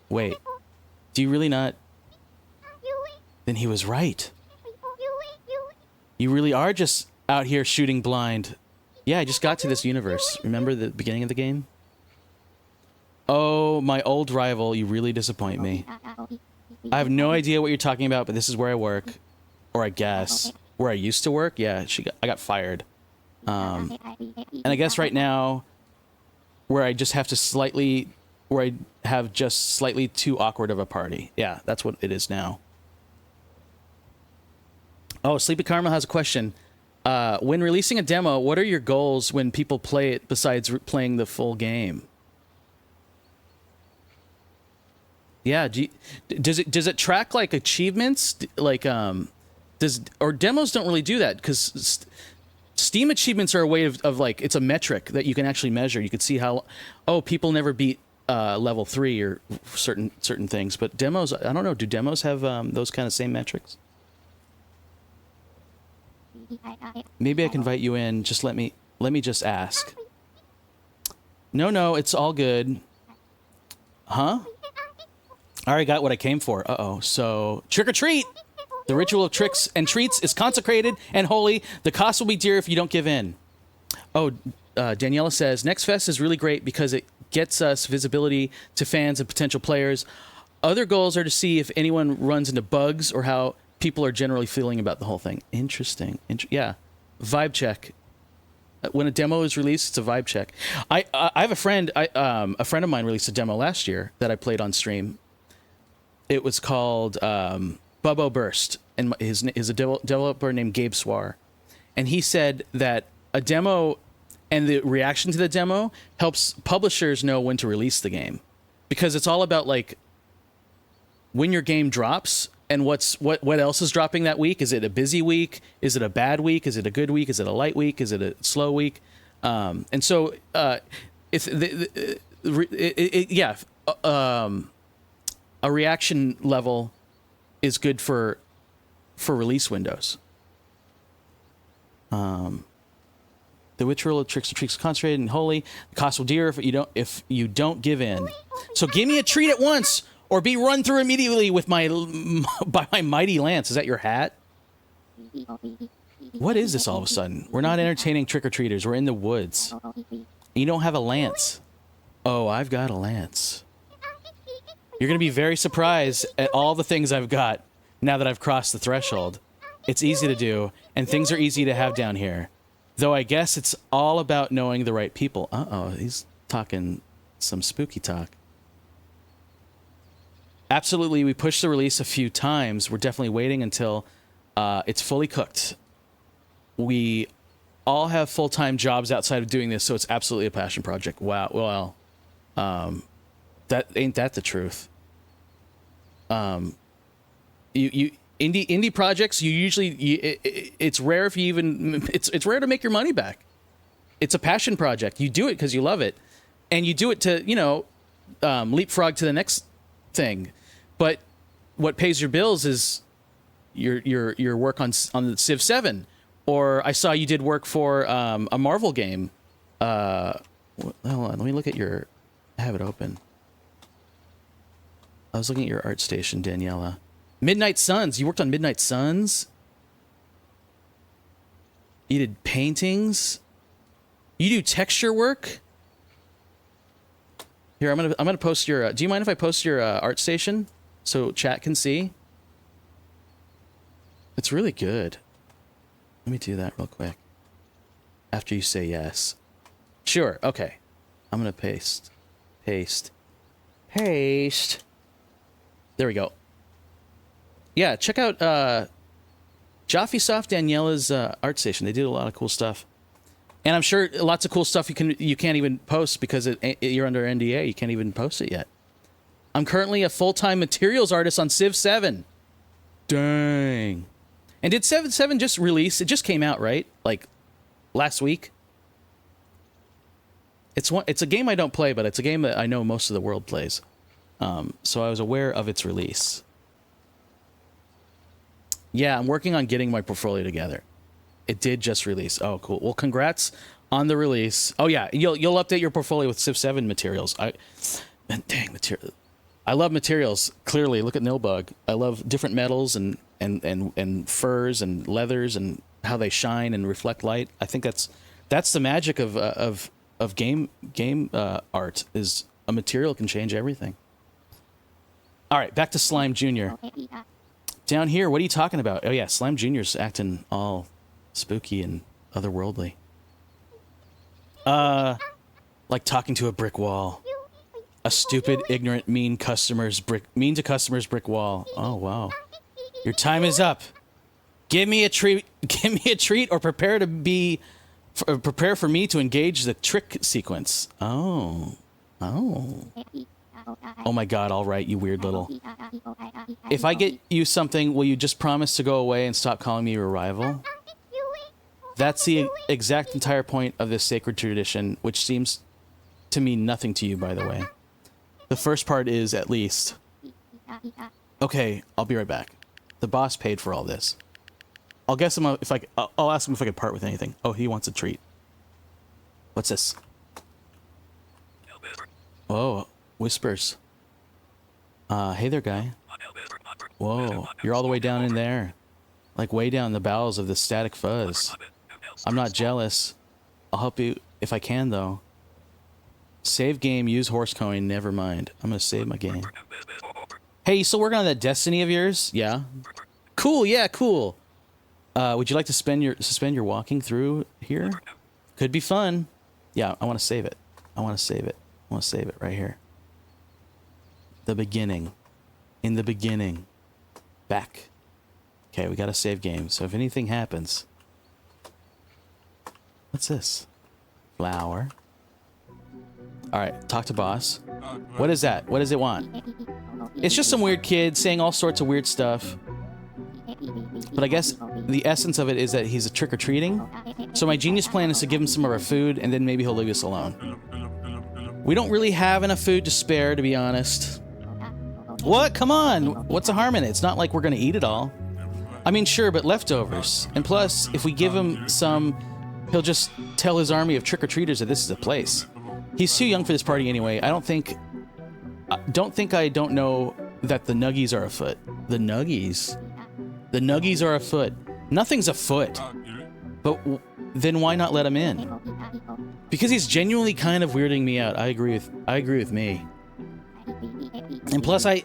Wait. Do you really not? Then he was right. You really are just out here shooting blind. Yeah, I just got to this universe. Remember the beginning of the game? Oh, my old rival, you really disappoint me. I have no idea what you're talking about, but this is where I work. Or I guess. Where I used to work? Yeah, I got fired. And I guess right now, where I have just slightly too awkward of a party. Yeah, that's what it is now. Oh, Sleepy Karma has a question. When releasing a demo, what are your goals when people play it besides playing the full game? Yeah, does it track like achievements? Like or demos don't really do that because Steam achievements are a way of like it's a metric that you can actually measure. You can see how people never beat level 3 or certain things, but demos, I don't know. Do demos have those kind of same metrics? Maybe I can invite you in. Just let me just ask. No, it's all good. Huh? I already got what I came for. Uh-oh. So, trick or treat! The ritual of tricks and treats is consecrated and holy. The cost will be dear if you don't give in. Oh, Daniela says, NextFest is really great because it gets us visibility to fans and potential players. Other goals are to see if anyone runs into bugs or how people are generally feeling about the whole thing. Interesting. Yeah. Vibe check. When a demo is released, it's a vibe check. I have a friend. A friend of mine released a demo last year that I played on stream. It was called Bubbo Burst, and is a developer named Gabe Swar, and he said that a demo and the reaction to the demo helps publishers know when to release the game, because it's all about like when your game drops and what else is dropping that week. Is it a busy week? Is it a bad week? Is it a good week? Is it a light week? Is it a slow week? And so if a reaction level is good for release windows. The ritual of tricks and treats concentrated and holy. The cost will dear if you don't give in. So give me a treat at once, or be run through immediately with by my mighty lance. Is that your hat? What is this all of a sudden? We're not entertaining trick-or-treaters. We're in the woods. You don't have a lance. Oh, I've got a lance. You're going to be very surprised at all the things I've got now that I've crossed the threshold. It's easy to do, and things are easy to have down here. Though I guess it's all about knowing the right people. Uh-oh, he's talking some spooky talk. Absolutely, we pushed the release a few times. We're definitely waiting until it's fully cooked. We all have full-time jobs outside of doing this, so it's absolutely a passion project. Wow, well, that ain't that the truth. Indie projects, you usually it's rare if you even it's rare to make your money back. It's a passion project. You do it because you love it, and you do it to leapfrog to the next thing. But what pays your bills is your work on the Civ 7, or I saw you did work for a Marvel game. Hold on, let me look at your. I have it open. I was looking at your art station, Daniela. Midnight Suns. You worked on Midnight Suns? You did paintings? You do texture work? Here, I'm gonna post your. Do you mind if I post your art station so chat can see? It's really good. Let me do that real quick. After you say yes. Sure. Okay. I'm gonna paste. There we go. Yeah, check out Jaffe Soft Daniela's art station. They did a lot of cool stuff, and I'm sure lots of cool stuff you can't even post because you're under NDA. You can't even post it yet. I'm currently a full-time materials artist on Civ 7. Dang. And did Civ 7 just release? It just came out, right? Like last week. It's a game I don't play, but it's a game that I know most of the world plays. So I was aware of its release. Yeah, I'm working on getting my portfolio together. It did just release. Oh, cool. Well, congrats on the release. Oh yeah, you'll update your portfolio with Civ 7 materials. Dang material. I love materials. Clearly, look at Nilbog. I love different metals and furs and leathers and how they shine and reflect light. I think that's the magic of game art, is a material can change everything. All right, back to Slime Jr. Down here, what are you talking about? Oh yeah, Slime Jr.'s acting all spooky and otherworldly. Like talking to a brick wall. A stupid, ignorant, mean to customers brick wall. Oh wow. Your time is up. Give me a treat or prepare for me to engage the trick sequence. Oh my god, all right, you weird little. If I get you something, will you just promise to go away and stop calling me your rival? That's the exact entire point of this sacred tradition, which seems to mean nothing to you, by the way. The first part is, at least. Okay, I'll be right back. The boss paid for all this. I'll ask him if I could part with anything. Oh, he wants a treat. What's this? Whoa, whispers. Hey there, guy. Whoa, you're all the way down in there. Like way down in the bowels of the static fuzz. I'm not jealous. I'll help you if I can, though. Save game, use horse coin, never mind. I'm gonna save my game. Hey, you still working on that Destiny of yours? Yeah. Cool, yeah, cool. Would you like to suspend your walking through here? Could be fun. Yeah, I want to save it. I want to save it. I want to save it right here. The beginning. In the beginning. Back. Okay, we got to save game. So if anything happens... What's this? Flower. Alright, talk to boss. What is that? What does it want? It's just some weird kid saying all sorts of weird stuff. But I guess the essence of it is that he's a trick-or-treating. So my genius plan is to give him some of our food, and then maybe he'll leave us alone. We don't really have enough food to spare, to be honest. What? Come on! What's the harm in it? It's not like we're gonna eat it all. I mean, sure, but leftovers. And plus, if we give him some, he'll just tell his army of trick-or-treaters that this is a place. He's too young for this party anyway. I don't think I don't know that the nuggies are afoot. The nuggies? The nuggies are afoot. Nothing's afoot. But then why not let him in? Because he's genuinely kind of weirding me out. I agree with me. And plus I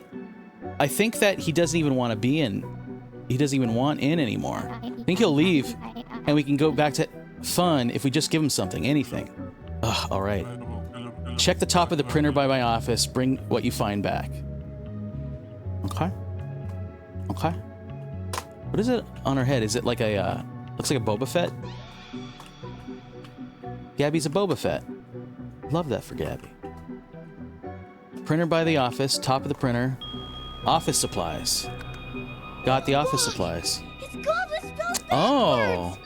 think that he doesn't even want to be in. He doesn't even want in anymore. I think he'll leave and we can go back to fun if we just give him something, anything. Ugh, all right. Check the top of the printer by my office. Bring what you find back. Okay. Okay. What is it on her head? Is it like a, looks like a Boba Fett? Gabby's a Boba Fett. Love that for Gabby. Printer by the office, top of the printer. Office supplies. Got the office supplies. Oh.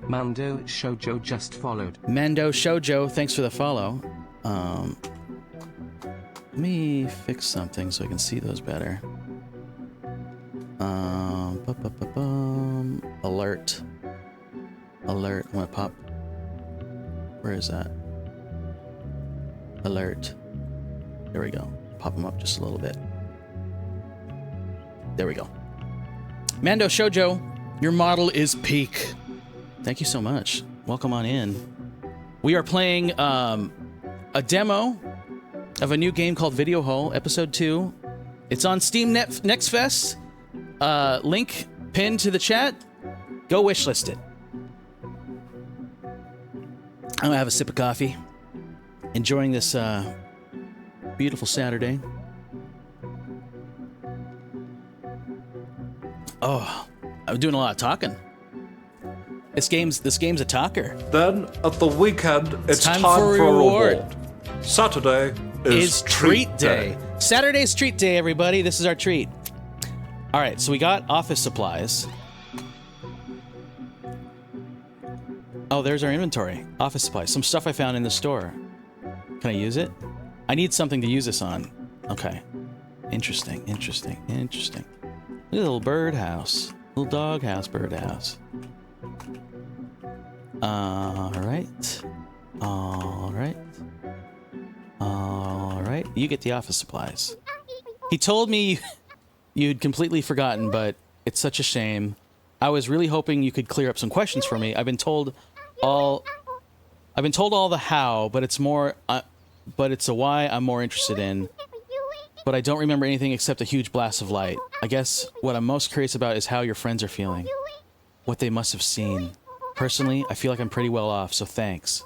Mando Shoujo just followed. Mando Shoujo, thanks for the follow. Let me fix something so I can see those better. Alert. Alert. I'm gonna pop. Where is that? Alert. There we go. Pop them up just a little bit. There we go. Mando Shoujo, your model is peak. Thank you so much. Welcome on in. We are playing a demo of a new game called Video Hole, Episode 2. It's on Steam NextFest. Link pinned to the chat. Go wishlist it. I'm gonna have a sip of coffee. Enjoying this beautiful Saturday. Oh, I'm doing a lot of talking. This game's a talker. Then at the weekend, it's time for a reward. Saturday is treat day. Saturday's treat day, everybody. This is our treat. All right, so we got office supplies. Oh, there's our inventory. Office supplies. Some stuff I found in the store. Can I use it? I need something to use this on. Okay. Interesting, interesting, interesting. Look at the little birdhouse. Little doghouse, birdhouse. Alright. Alright. Alright. You get the office supplies. He told me you'd completely forgotten, but it's such a shame. I was really hoping you could clear up some questions for me. I've been told all the how, but it's more, but it's a why I'm more interested in. But I don't remember anything except a huge blast of light. I guess what I'm most curious about is how your friends are feeling. What they must have seen. Personally, I feel like I'm pretty well off, so thanks.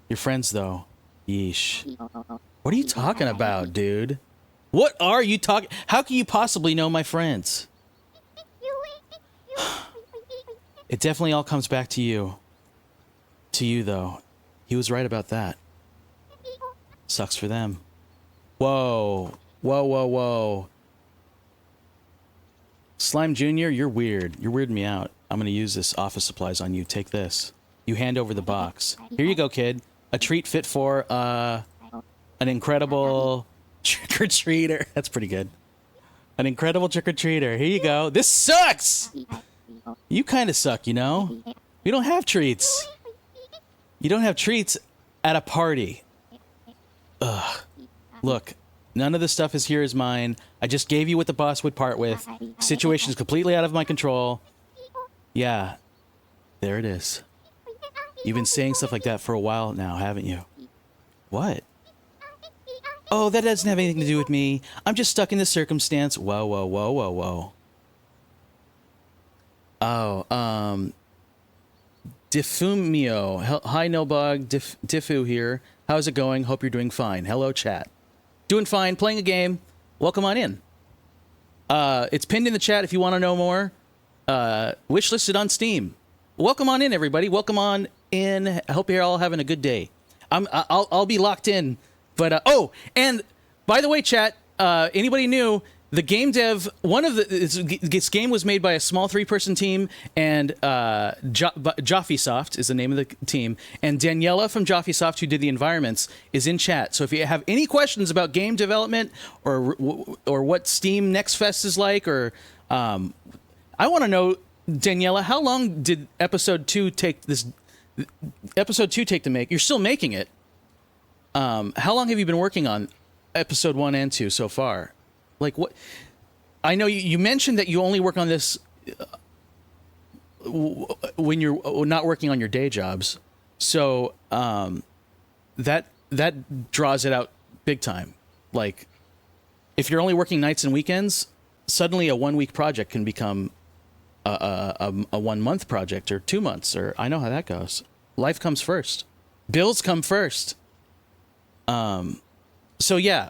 Your friends, though. Yeesh. What are you talking about, dude? What are you talking? How can you possibly know my friends? It definitely all comes back to you. To you, though. He was right about that. Sucks for them. Whoa. Whoa, whoa, whoa. Slime Jr., you're weird. You're weirding me out. I'm going to use this office supplies on you. Take this. You hand over the box. Here you go, kid. A treat fit for, an incredible trick-or-treater. That's pretty good. An incredible trick-or-treater. Here you go. This sucks! You kind of suck, you know? We don't have treats. You don't have treats at a party. Look, none of this stuff is here is mine. I just gave you what the boss would part with. Situation is completely out of my control. Yeah, there it is. You've been saying stuff like that for a while now, haven't you? What? Oh, that doesn't have anything to do with me. I'm just stuck in this circumstance. Whoa, whoa, whoa, whoa, whoa. Oh, Diffumio. Hi, Nilbog. Diffu here. How's it going? Hope you're doing fine. Hello, chat. Doing fine. Playing a game. Welcome on in. It's pinned in the chat if you want to know more. Wishlisted on Steam. Welcome on in, everybody. Welcome on in. I hope you're all having a good day. I'll be locked in. But oh, and by the way, chat. Anybody new? The Gamedev, this game was made by a small 3-person team, and Joffysoft is the name of the team, and Daniela from Joffysoft, who did the environments, is in chat. So if you have any questions about game development or what Steam NextFest is like, or I want to know, Daniela, how long did episode 2 take to make? You're still making it. How long have you been working on episode 1 and 2 so far? Like what? I know you mentioned that you only work on this when you're not working on your day jobs. So that draws it out big time. Like if you're only working nights and weekends, suddenly a 1-week project can become a 1-month project or 2 months. Or I know how that goes. Life comes first. Bills come first. So yeah.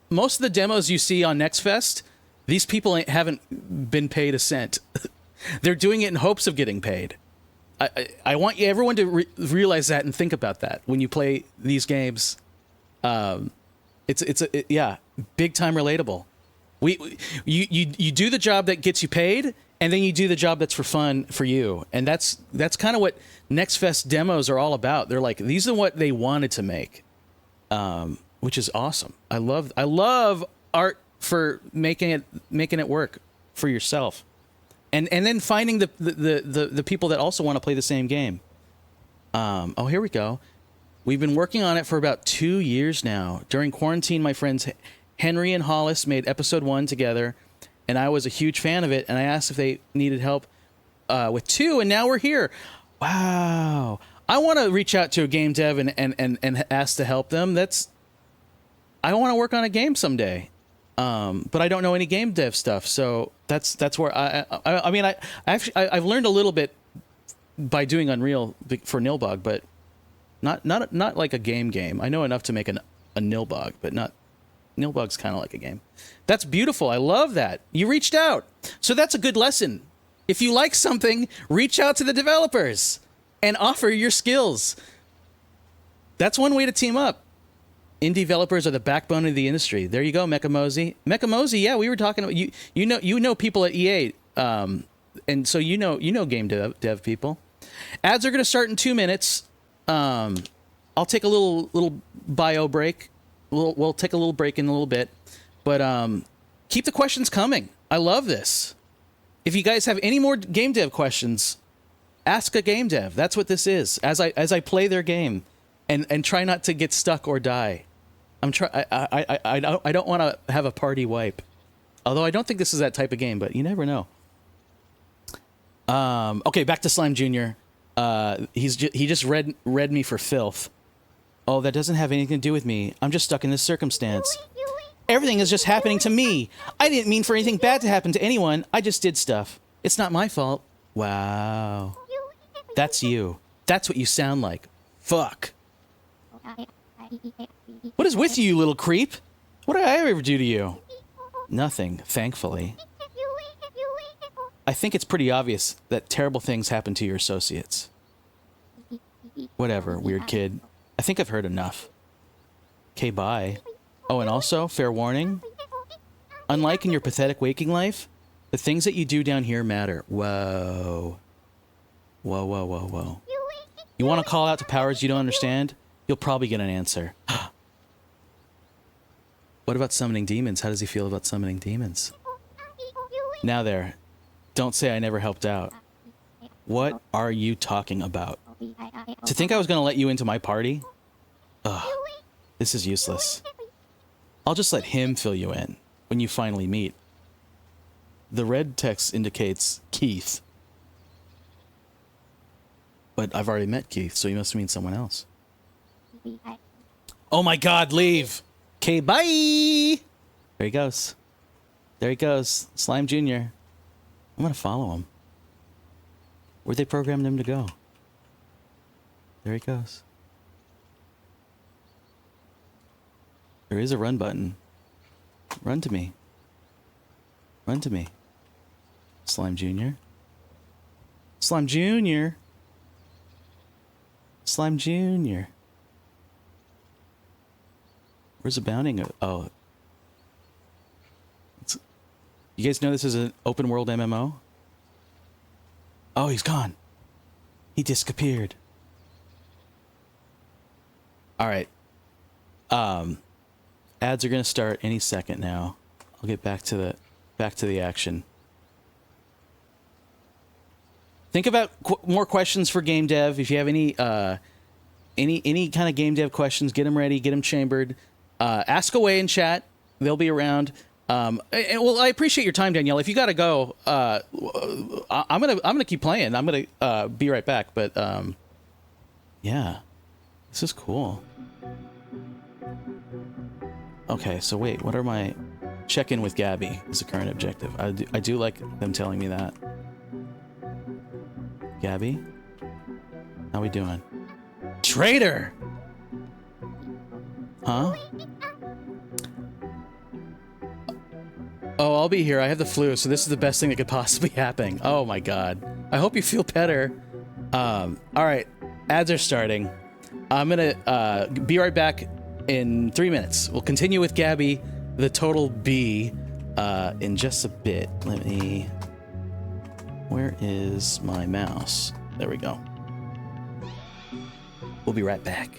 Most of the demos you see on NextFest, these people haven't been paid a cent. They're doing it in hopes of getting paid. I want everyone to realize that and think about that when you play these games. It's big time relatable. You do the job that gets you paid, and then you do the job that's for fun for you, and that's kind of what NextFest demos are all about. They're like, these are what they wanted to make. Which is awesome. I love art for making it work for yourself, and then finding the people that also want to play the same game. Oh, here we go. We've been working on it for about 2 years now. During quarantine, my friends Henry and Hollis made episode 1 together, and I was a huge fan of it. And I asked if they needed help with 2, and now we're here. Wow. I want to reach out to a game dev and ask to help them. I want to work on a game someday, but I don't know any game dev stuff. So that's where I've learned a little bit by doing Unreal for Nilbog, but not like a game. I know enough to make a Nilbog, but not Nilbog's kind of like a game. That's beautiful. I love that you reached out. So that's a good lesson. If you like something, reach out to the developers and offer your skills. That's one way to team up. Indie developers are the backbone of the industry. There you go, Mechamozy. Mechamozy, yeah, we were talking about you know people at EA, and so you know game dev people. Ads are going to start in 2 minutes. I'll take a little bio break. We'll take a little break in a little bit, but keep the questions coming. I love this. If you guys have any more game dev questions, ask a game dev. That's what this is. As I play their game, and try not to get stuck or die. I don't want to have a party wipe. Although I don't think this is that type of game, but you never know. Okay, back to Slime Jr. He just read me for filth. Oh, that doesn't have anything to do with me. I'm just stuck in this circumstance. Everything is just happening to me. I didn't mean for anything bad to happen to anyone. I just did stuff. It's not my fault. Wow. That's you. That's what you sound like. Fuck. What is with you, little creep? What did I ever do to you? Nothing, thankfully. I think it's pretty obvious that terrible things happen to your associates. Whatever, weird kid. I think I've heard enough. Okay, bye. Oh, and also, fair warning. Unlike in your pathetic waking life, the things that you do down here matter. Whoa. Whoa, whoa, whoa, whoa. You want to call out to powers you don't understand? You'll probably get an answer. What about summoning demons? How does he feel about summoning demons? Now there. Don't say I never helped out. What are you talking about? To think I was going to let you into my party? Ugh. This is useless. I'll just let him fill you in when you finally meet. The red text indicates Keith. But I've already met Keith, so you must mean someone else. Oh my god, leave! Okay, bye! There he goes. There he goes. Slime Jr. I'm gonna follow him. Where'd they program him to go? There he goes. There is a run button. Run to me. Run to me. Slime Jr. Slime Jr. Slime Jr. Where's the bounding? Oh. You guys know this is an open world MMO? Oh, he's gone. He disappeared. All right. Ads are going to start any second now. I'll get back to the action. Think about more questions for game dev. If you have any kind of game dev questions, get them ready, get them chambered. Ask away in chat. They'll be around. Well, I appreciate your time, Danielle. If you got to go, I'm gonna keep playing. I'm gonna be right back. But yeah, this is cool. Okay, so wait, what are my check-in with Gabby is the current objective. I do like them telling me that. Gabby, how we doing? Traitor! Huh? Oh, I'll be here. I have the flu, so this is the best thing that could possibly happen. Oh my god. I hope you feel better. Alright. Ads are starting. I'm gonna be right back in 3 minutes. We'll continue with Gabby, the total B, in just a bit. Let me... Where is my mouse? There we go. We'll be right back.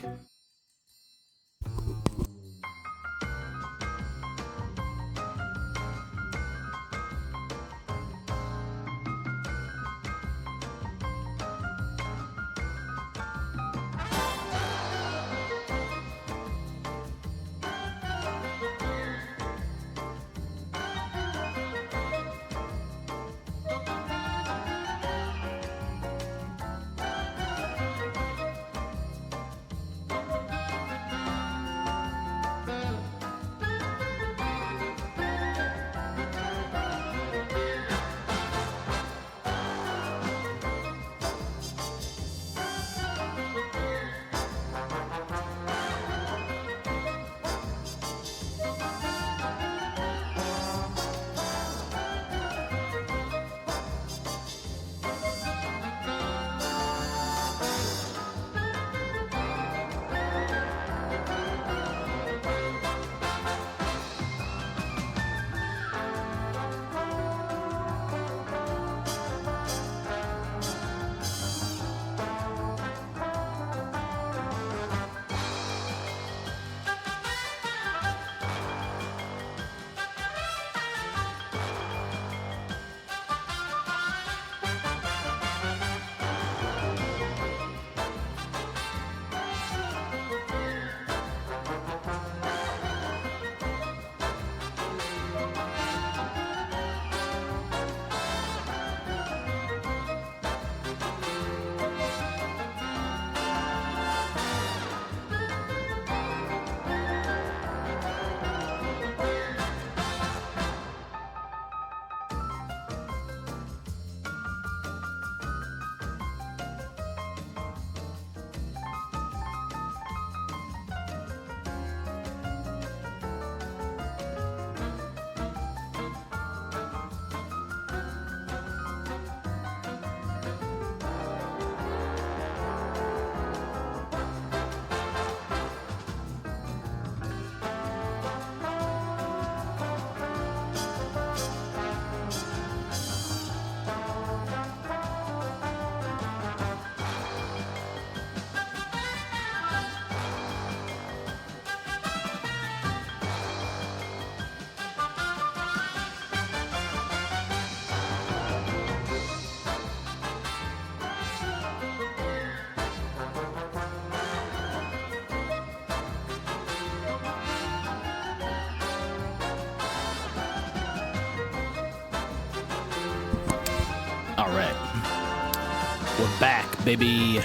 baby.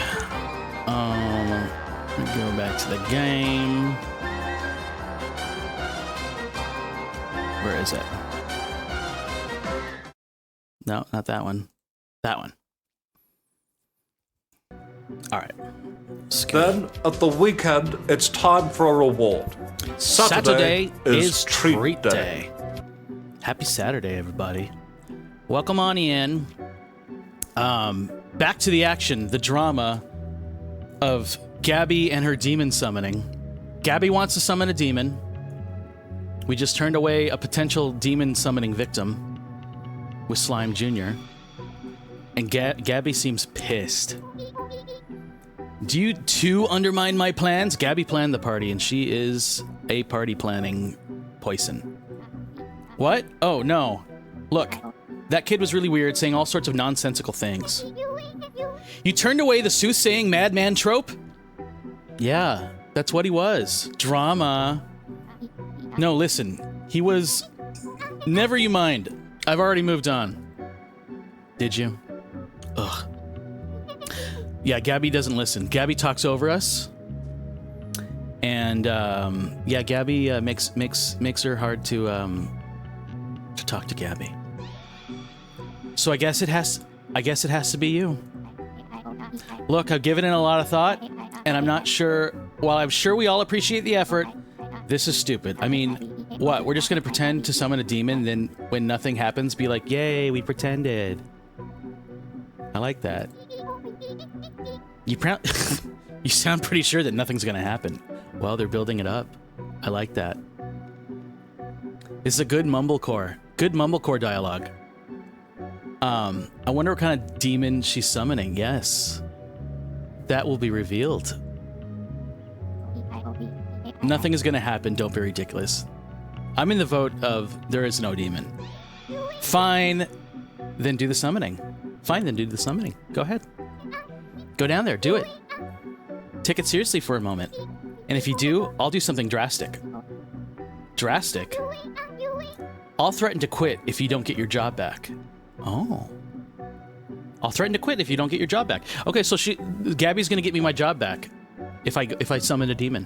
Let me go back to the game. Where is it? No, not that one. That one. All right. Then, at the weekend, it's time for a reward. Saturday is treat day. Happy Saturday, everybody. Welcome on in. Back to the action, the drama of Gabby and her demon summoning. Gabby wants to summon a demon. We just turned away a potential demon summoning victim with Slime Jr. And Gabby seems pissed. Do you too undermine my plans? Gabby planned the party, and she is a party planning poison. What? Oh, no. Look, that kid was really weird, saying all sorts of nonsensical things. You turned away the soothsaying madman trope? Yeah, that's what he was. Drama. No, listen. He was... Never you mind. I've already moved on. Did you? Ugh. Yeah, Gabby doesn't listen. Gabby talks over us. And, yeah, Gabby makes her hard to talk to Gabby. So I guess it has to be you. Look, I've given it a lot of thought, and I'm not sure... While I'm sure we all appreciate the effort, this is stupid. I mean, what? We're just gonna pretend to summon a demon, then when nothing happens, be like, yay, we pretended. I like that. You sound pretty sure that nothing's gonna happen. Well, they're building it up. I like that. This is a good mumblecore. Good mumblecore dialogue. I wonder what kind of demon she's summoning. Yes. That will be revealed. Nothing is gonna happen. Don't be ridiculous. I'm in the vote of there is no demon. Fine. Then do the summoning. Fine, then do the summoning. Go ahead. Go down there. Do it. Take it seriously for a moment. And if you do, I'll do something drastic. Drastic? I'll threaten to quit if you don't get your job back. Oh. I'll threaten to quit if you don't get your job back. Okay, so Gabby's gonna get me my job back if I summon a demon.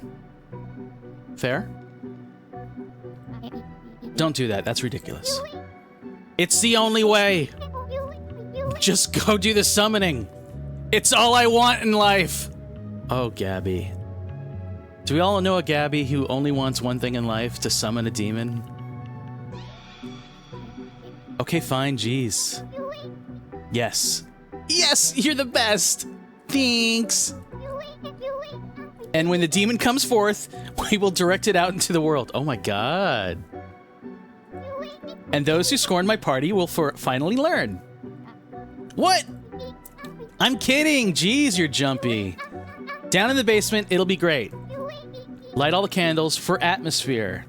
Fair? Don't do that. That's ridiculous. It's the only way. Just go do the summoning. It's all I want in life. Oh, Gabby. Do we all know a Gabby who only wants one thing in life? To summon a demon? Okay, fine, jeez. Yes. Yes, you're the best! Thanks! And when the demon comes forth, we will direct it out into the world. Oh my god. And those who scorn my party will finally learn. What? I'm kidding! Jeez, you're jumpy. Down in the basement, it'll be great. Light all the candles for atmosphere.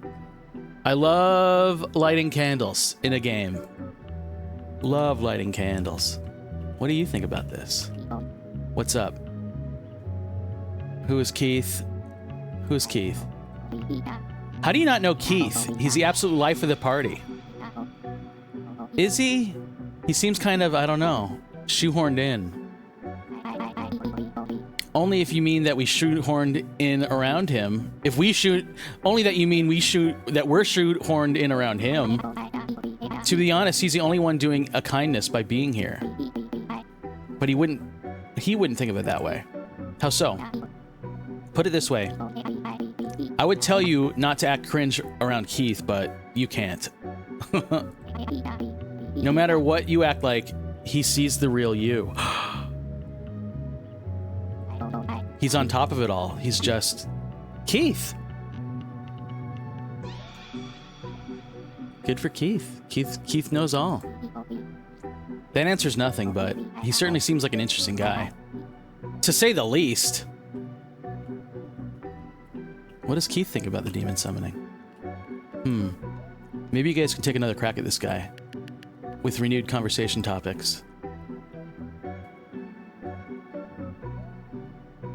I love lighting candles in a game. Love lighting candles. What do you think about this? What's up? Who is Keith? Who is Keith? How do you not know Keith? He's the absolute life of the party. Is he? He seems kind of, I don't know, shoehorned in. Only if you mean that we shoehorned in around him. If we shoot, only that you mean we're shoehorned in around him. To be honest, he's the only one doing a kindness by being here. But he wouldn't think of it that way. How so? Put it this way. I would tell you not to act cringe around Keith, but you can't. No matter what you act like, he sees the real you. He's on top of it all. He's just... Keith! Good for Keith. Keith knows all. That answers nothing, but he certainly seems like an interesting guy. To say the least. What does Keith think about the demon summoning? Maybe you guys can take another crack at this guy. With renewed conversation topics.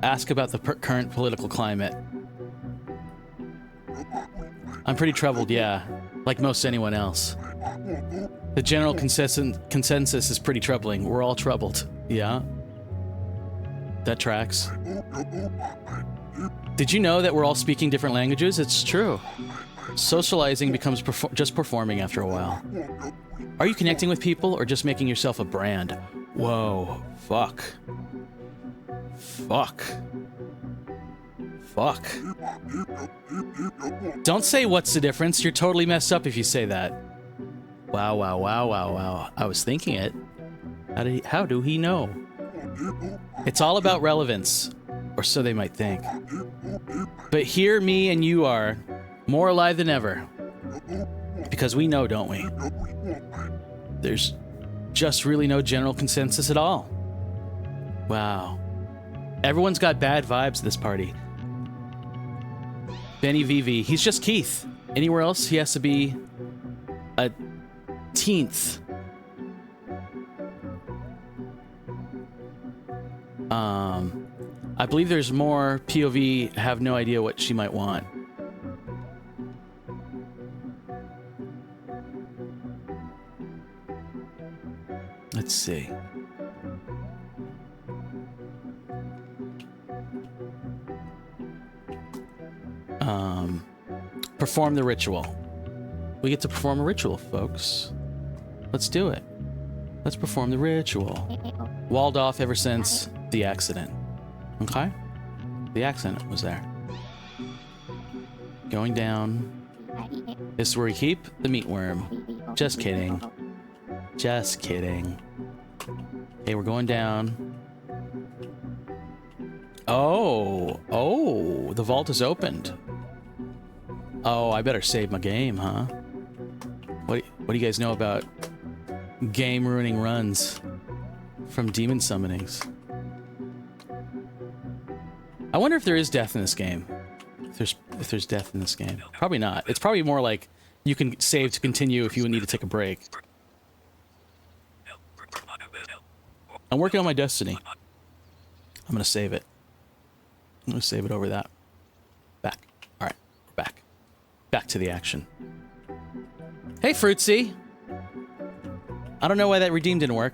Ask about the current political climate. I'm pretty troubled, yeah. Like most anyone else. The general consensus is pretty troubling. We're all troubled. Yeah? That tracks. Did you know that we're all speaking different languages? It's true. Socializing becomes just performing after a while. Are you connecting with people or just making yourself a brand? Whoa. Fuck. Fuck. Fuck. Don't say what's the difference. You're totally messed up if you say that. Wow, wow, wow, wow, wow. I was thinking it. How do he know? It's all about relevance. Or so they might think. But here me and you are, more alive than ever. Because we know, don't we? There's just really no general consensus at all. Wow. Everyone's got bad vibes at this party. Benny VV, he's just Keith. Anywhere else, he has to be a teenth. I believe there's more POV have no idea what she might want. Let's see. Perform the ritual. We get to perform a ritual, folks. Let's do it. Let's perform the ritual. Walled off ever since the accident. Okay? The accident was there. Going down. This is where we keep the meatworm. Just kidding. Just kidding. Okay, we're going down. Oh. Oh, the vault is opened. Oh, I better save my game, huh? What do you guys know about game-ruining runs from demon summonings? I wonder if there is death in this game. If there's death in this game. Probably not. It's probably more like you can save to continue if you need to take a break. I'm working on my destiny. I'm gonna save it. I'm gonna save it over that. Back. Alright, we're back. Back to the action. Hey, Fruitsy! I don't know why that redeem didn't work.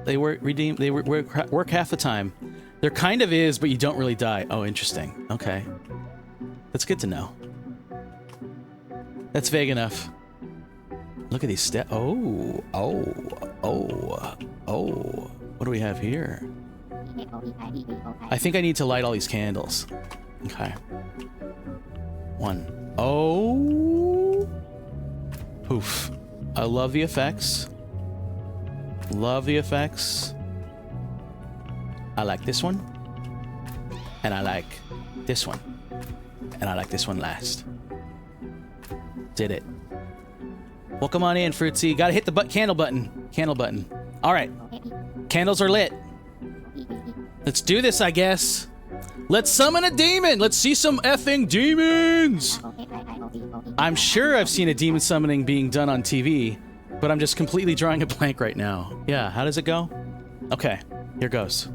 They work half the time. There kind of is, but you don't really die. Oh, interesting. Okay. That's good to know. That's vague enough. Look at these steps. Oh. What do we have here? I think I need to light all these candles. Okay. One. Oh. Poof. I love the effects. Love the effects. I like this one. And I like this one. And I like this one last. Did it. Well, come on in, Fruitsy. Gotta hit the candle button. Candle button. Alright. Candles are lit. Let's do this, I guess. Let's summon a demon! Let's see some effing demons! I'm sure I've seen a demon summoning being done on TV, but I'm just completely drawing a blank right now. Yeah, how does it go? Okay, here goes.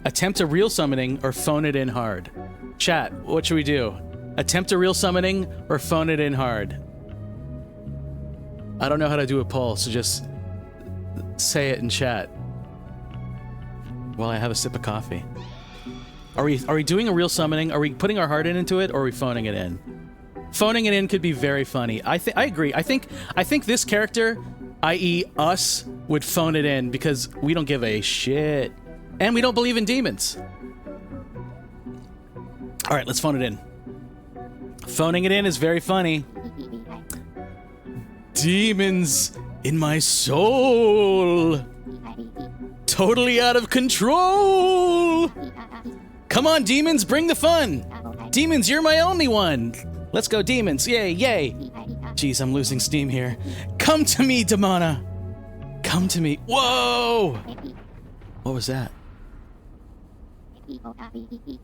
Attempt a real summoning or phone it in hard. Chat, what should we do? Attempt a real summoning or phone it in hard? I don't know how to do a poll, so just say it in chat while I have a sip of coffee. Are we doing a real summoning? Are we putting our heart into it, or are we phoning it in? Phoning it in could be very funny. I agree. I think this character, i.e. us, would phone it in because we don't give a shit. And we don't believe in demons. Alright, let's phone it in. Phoning it in is very funny. Demons in my soul. Totally out of control. Come on, demons, bring the fun. Demons, you're my only one. Let's go, demons. Yay, yay. Jeez, I'm losing steam here. Come to me, Demona. Come to me. Whoa! What was that?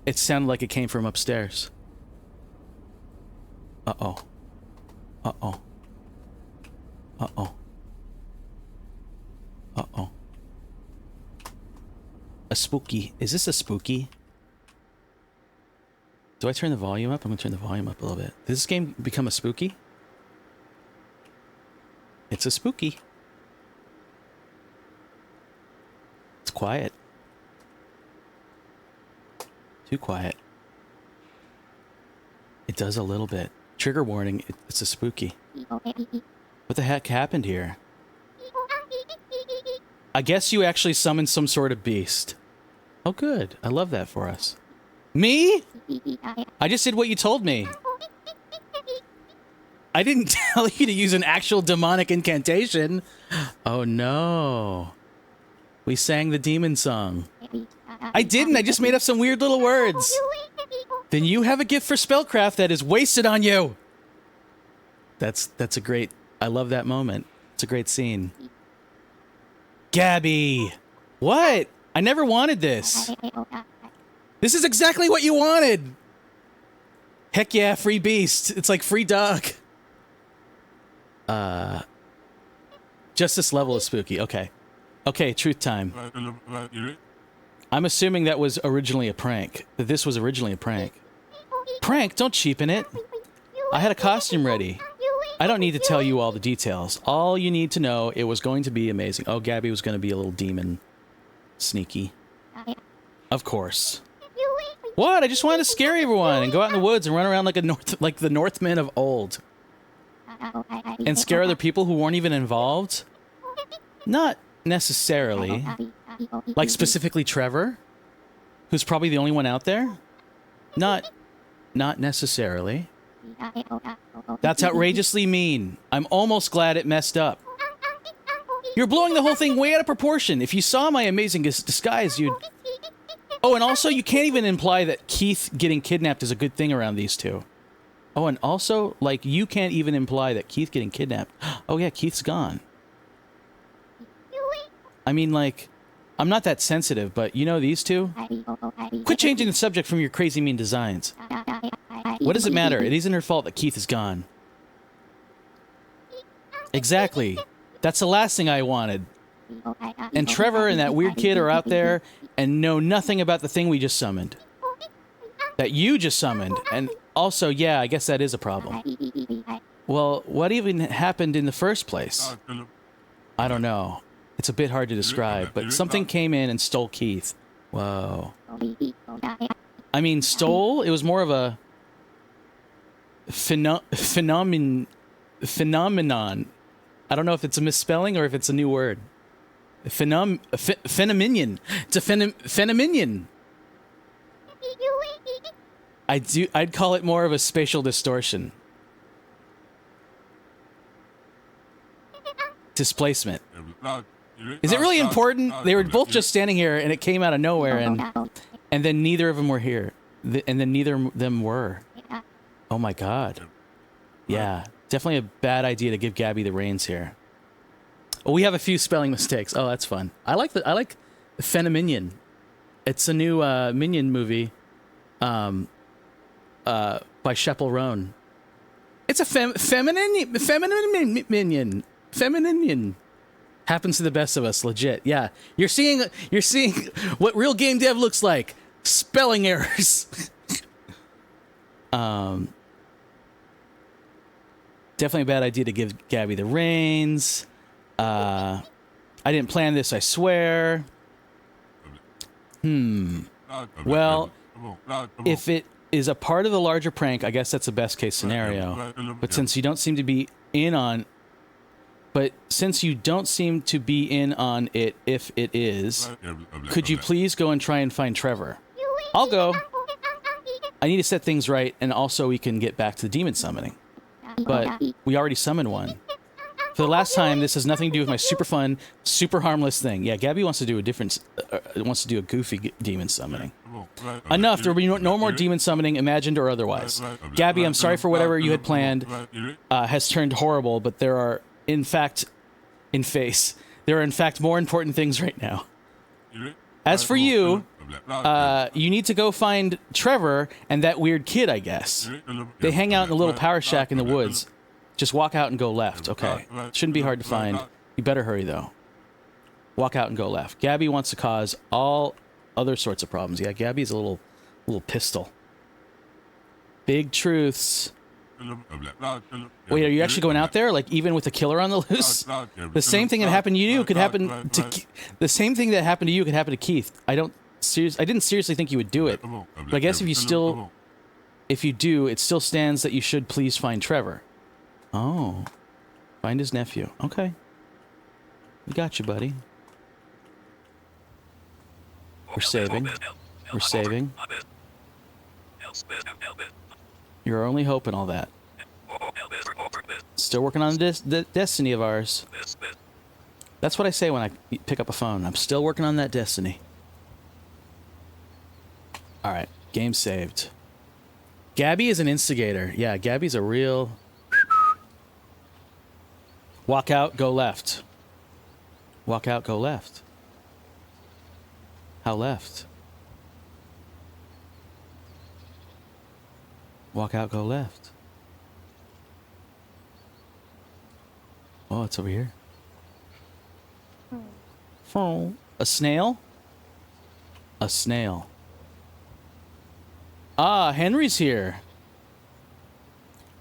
It sounded like it came from upstairs. Uh-oh. Uh-oh. Uh-oh. Uh-oh. A spooky. Is this a spooky? Do I turn the volume up? I'm gonna turn the volume up a little bit. Does this game become a spooky? It's a spooky. It's quiet. Too quiet. It does a little bit. Trigger warning, it's a spooky. What the heck happened here? I guess you actually summoned some sort of beast. Oh, good. I love that for us. Me? I just did what you told me. I didn't tell you to use an actual demonic incantation. Oh, no. We sang the demon song. I didn't. I just made up some weird little words. Then you have a gift for spellcraft that is wasted on you. That's a great... I love that moment. It's a great scene. Gabby! What? I never wanted this. This is exactly what you wanted! Heck yeah, free beast. It's like free dog. Just this level is spooky. Okay. Okay, truth time. I'm assuming that was originally a prank. That this was originally a prank. Prank? Don't cheapen it. I had a costume ready. I don't need to tell you all the details. All you need to know, it was going to be amazing. Oh, Gabby was going to be a little demon. Sneaky. Of course. What? I just wanted to scare everyone and go out in the woods and run around like the Northmen of old. And scare other people who weren't even involved? Not necessarily. Like specifically Trevor? Who's probably the only one out there? Not necessarily. That's outrageously mean. I'm almost glad it messed up. You're blowing the whole thing way out of proportion. If you saw my amazing disguise, you'd... Oh, and also, you can't even imply that Keith getting kidnapped is a good thing around these two. Oh, and also, like, you can't even imply that Keith getting kidnapped... Oh, yeah, Keith's gone. I mean, like, I'm not that sensitive, but you know these two? Quit changing the subject from your crazy mean designs. What does it matter? It isn't her fault that Keith is gone. Exactly. That's the last thing I wanted. And Trevor and that weird kid are out there and know nothing about the thing we just summoned. That you just summoned. And also, yeah, I guess that is a problem. Well, what even happened in the first place? I don't know. It's a bit hard to describe, but something came in and stole Keith. Whoa. I mean, stole? It was more of a phenomenon. I don't know if it's a misspelling or if it's a new word. Phenomenon. It's a phenomenon. I'd call it more of a spatial distortion. Displacement. Is it really important? They were both just standing here and it came out of nowhere and then neither of them were here. And then neither of them were. Oh my god. Yeah, definitely a bad idea to give Gabby the reins here. Oh, we have a few spelling mistakes. Oh, that's fun. I like the Phenomenon. It's a new Minion movie by Sheppel Roan. It's a feminine minion. Feminine. Happens to the best of us, legit. Yeah. You're seeing what real game dev looks like. Spelling errors. Definitely a bad idea to give Gabby the reins. I didn't plan this, I swear. Well, if it is a part of the larger prank, I guess that's the best case scenario. But since you don't seem to be in on it, if it is, could you please go and try and find Trevor? I'll go. I need to set things right, and also we can get back to the demon summoning. But we already summoned one. For the last time, this has nothing to do with my super fun, super harmless thing. Yeah, Gabby wants to do a goofy demon summoning. Enough. There will be no more demon summoning, imagined or otherwise. Gabby, I'm sorry for whatever you had planned has turned horrible, but there are, in fact, there are in fact more important things right now. As for you, you need to go find Trevor and that weird kid, I guess. They hang out in the little power shack in the woods. Just walk out and go left. Okay. Shouldn't be hard to find. You better hurry, though. Walk out and go left. Gabby wants to cause all other sorts of problems. Yeah, Gabby's a little pistol. Big truths. Wait, are you actually going out there? Like, even with a killer on the loose? The same thing that happened to you could happen to... The same thing that happened to you could happen to Keith. I don't I didn't seriously think you would do it. But I guess if you do, it still stands that you should please find Trevor. Oh. Find his nephew. Okay. We got you, buddy. We're saving. We're saving. You're only hoping all that. Still working on the destiny of ours. That's what I say when I pick up a phone. I'm still working on that destiny. Alright. Game saved. Gabby is an instigator. Yeah, Gabby's a real... Walk out, go left. Walk out, go left. How left? Walk out, go left. Oh, it's over here. A snail? A snail. Ah, Henry's here.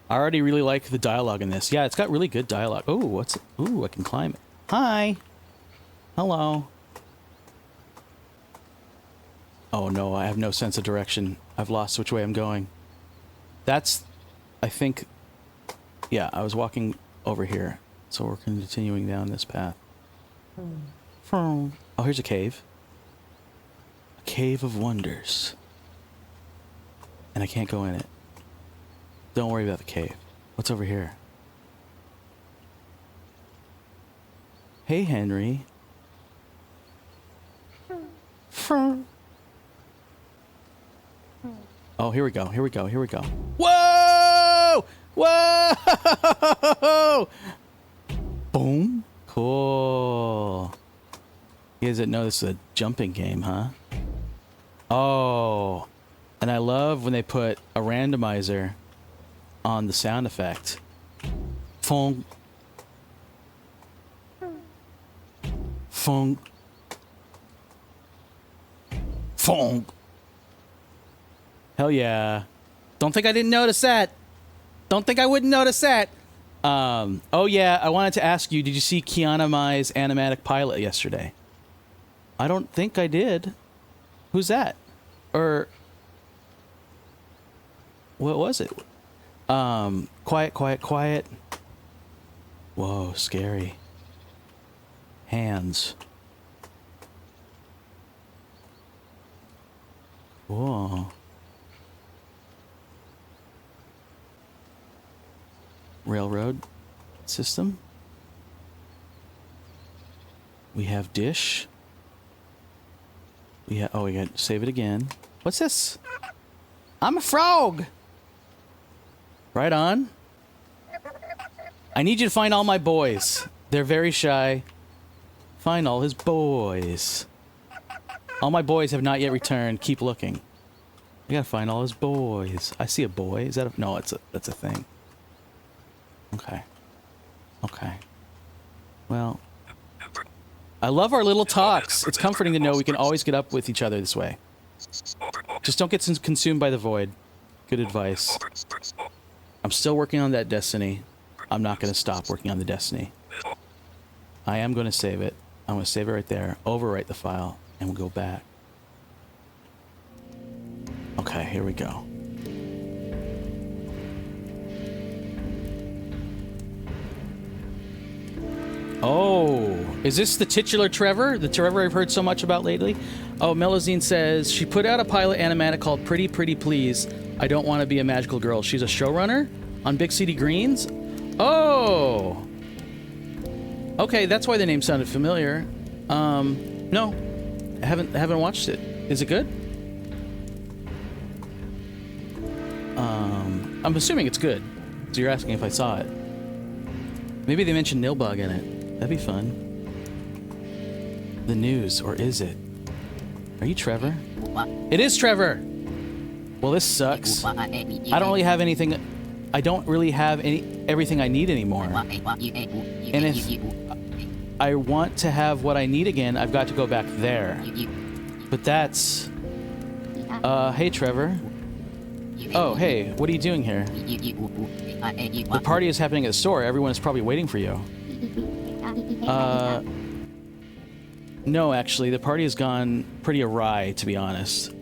I already really like the dialogue in this. Yeah, it's got really good dialogue. Oh, what's it? Ooh, I can climb it. Hi. Hello. Oh no, I have no sense of direction. I've lost which way I'm going. That's, I think, yeah, I was walking over here. So we're continuing down this path. Oh, here's a cave. A cave of wonders. And I can't go in it. Don't worry about the cave. What's over here? Hey, Henry. Oh, here we go. Here we go. Here we go. Whoa! Whoa! Boom. Cool. You guys didn't know this is a jumping game, huh? Oh. And I love when they put a randomizer on the sound effect. Fong. Fong. Fong. Hell yeah. Don't think I didn't notice that. Don't think I wouldn't notice that. Oh yeah, I wanted to ask you, did you see Kiana Mai's animatic pilot yesterday? I don't think I did. Who's that? Or... what was it? Quiet, quiet, quiet. Whoa, scary. Hands. Whoa. Railroad system. We have dish. We have, oh, we got to save it again. What's this? I'm a frog. Right on. I need you to find all my boys. They're very shy. Find all his boys. All my boys have not yet returned. Keep looking. We gotta find all his boys. I see a boy. Is that a... no, that's a thing. Okay. Okay. Well... I love our little talks. It's comforting to know we can always get up with each other this way. Just don't get consumed by the void. Good advice. I'm still working on that destiny. I'm not going to stop working on the destiny. I am going to save it. I'm going to save it right there. Overwrite the file. And we'll go back. Okay, here we go. Oh, is this the titular Trevor? The Trevor I've heard so much about lately? Oh, Melazine says, she put out a pilot animatic called Pretty Pretty Please. I Don't Want to Be a Magical Girl. She's a showrunner on Big City Greens? Oh. Okay, that's why the name sounded familiar. No. I haven't watched it. Is it good? I'm assuming it's good. So you're asking if I saw it. Maybe they mentioned Nilbog in it. That'd be fun. The news, or is it? Are you Trevor? It is Trevor! Well, this sucks. I don't really have anything... I don't really have everything I need anymore. And if I want to have what I need again, I've got to go back there. But that's... hey, Trevor. Oh, hey, what are you doing here? The party is happening at the store. Everyone is probably waiting for you. No, actually, the party has gone pretty awry, to be honest.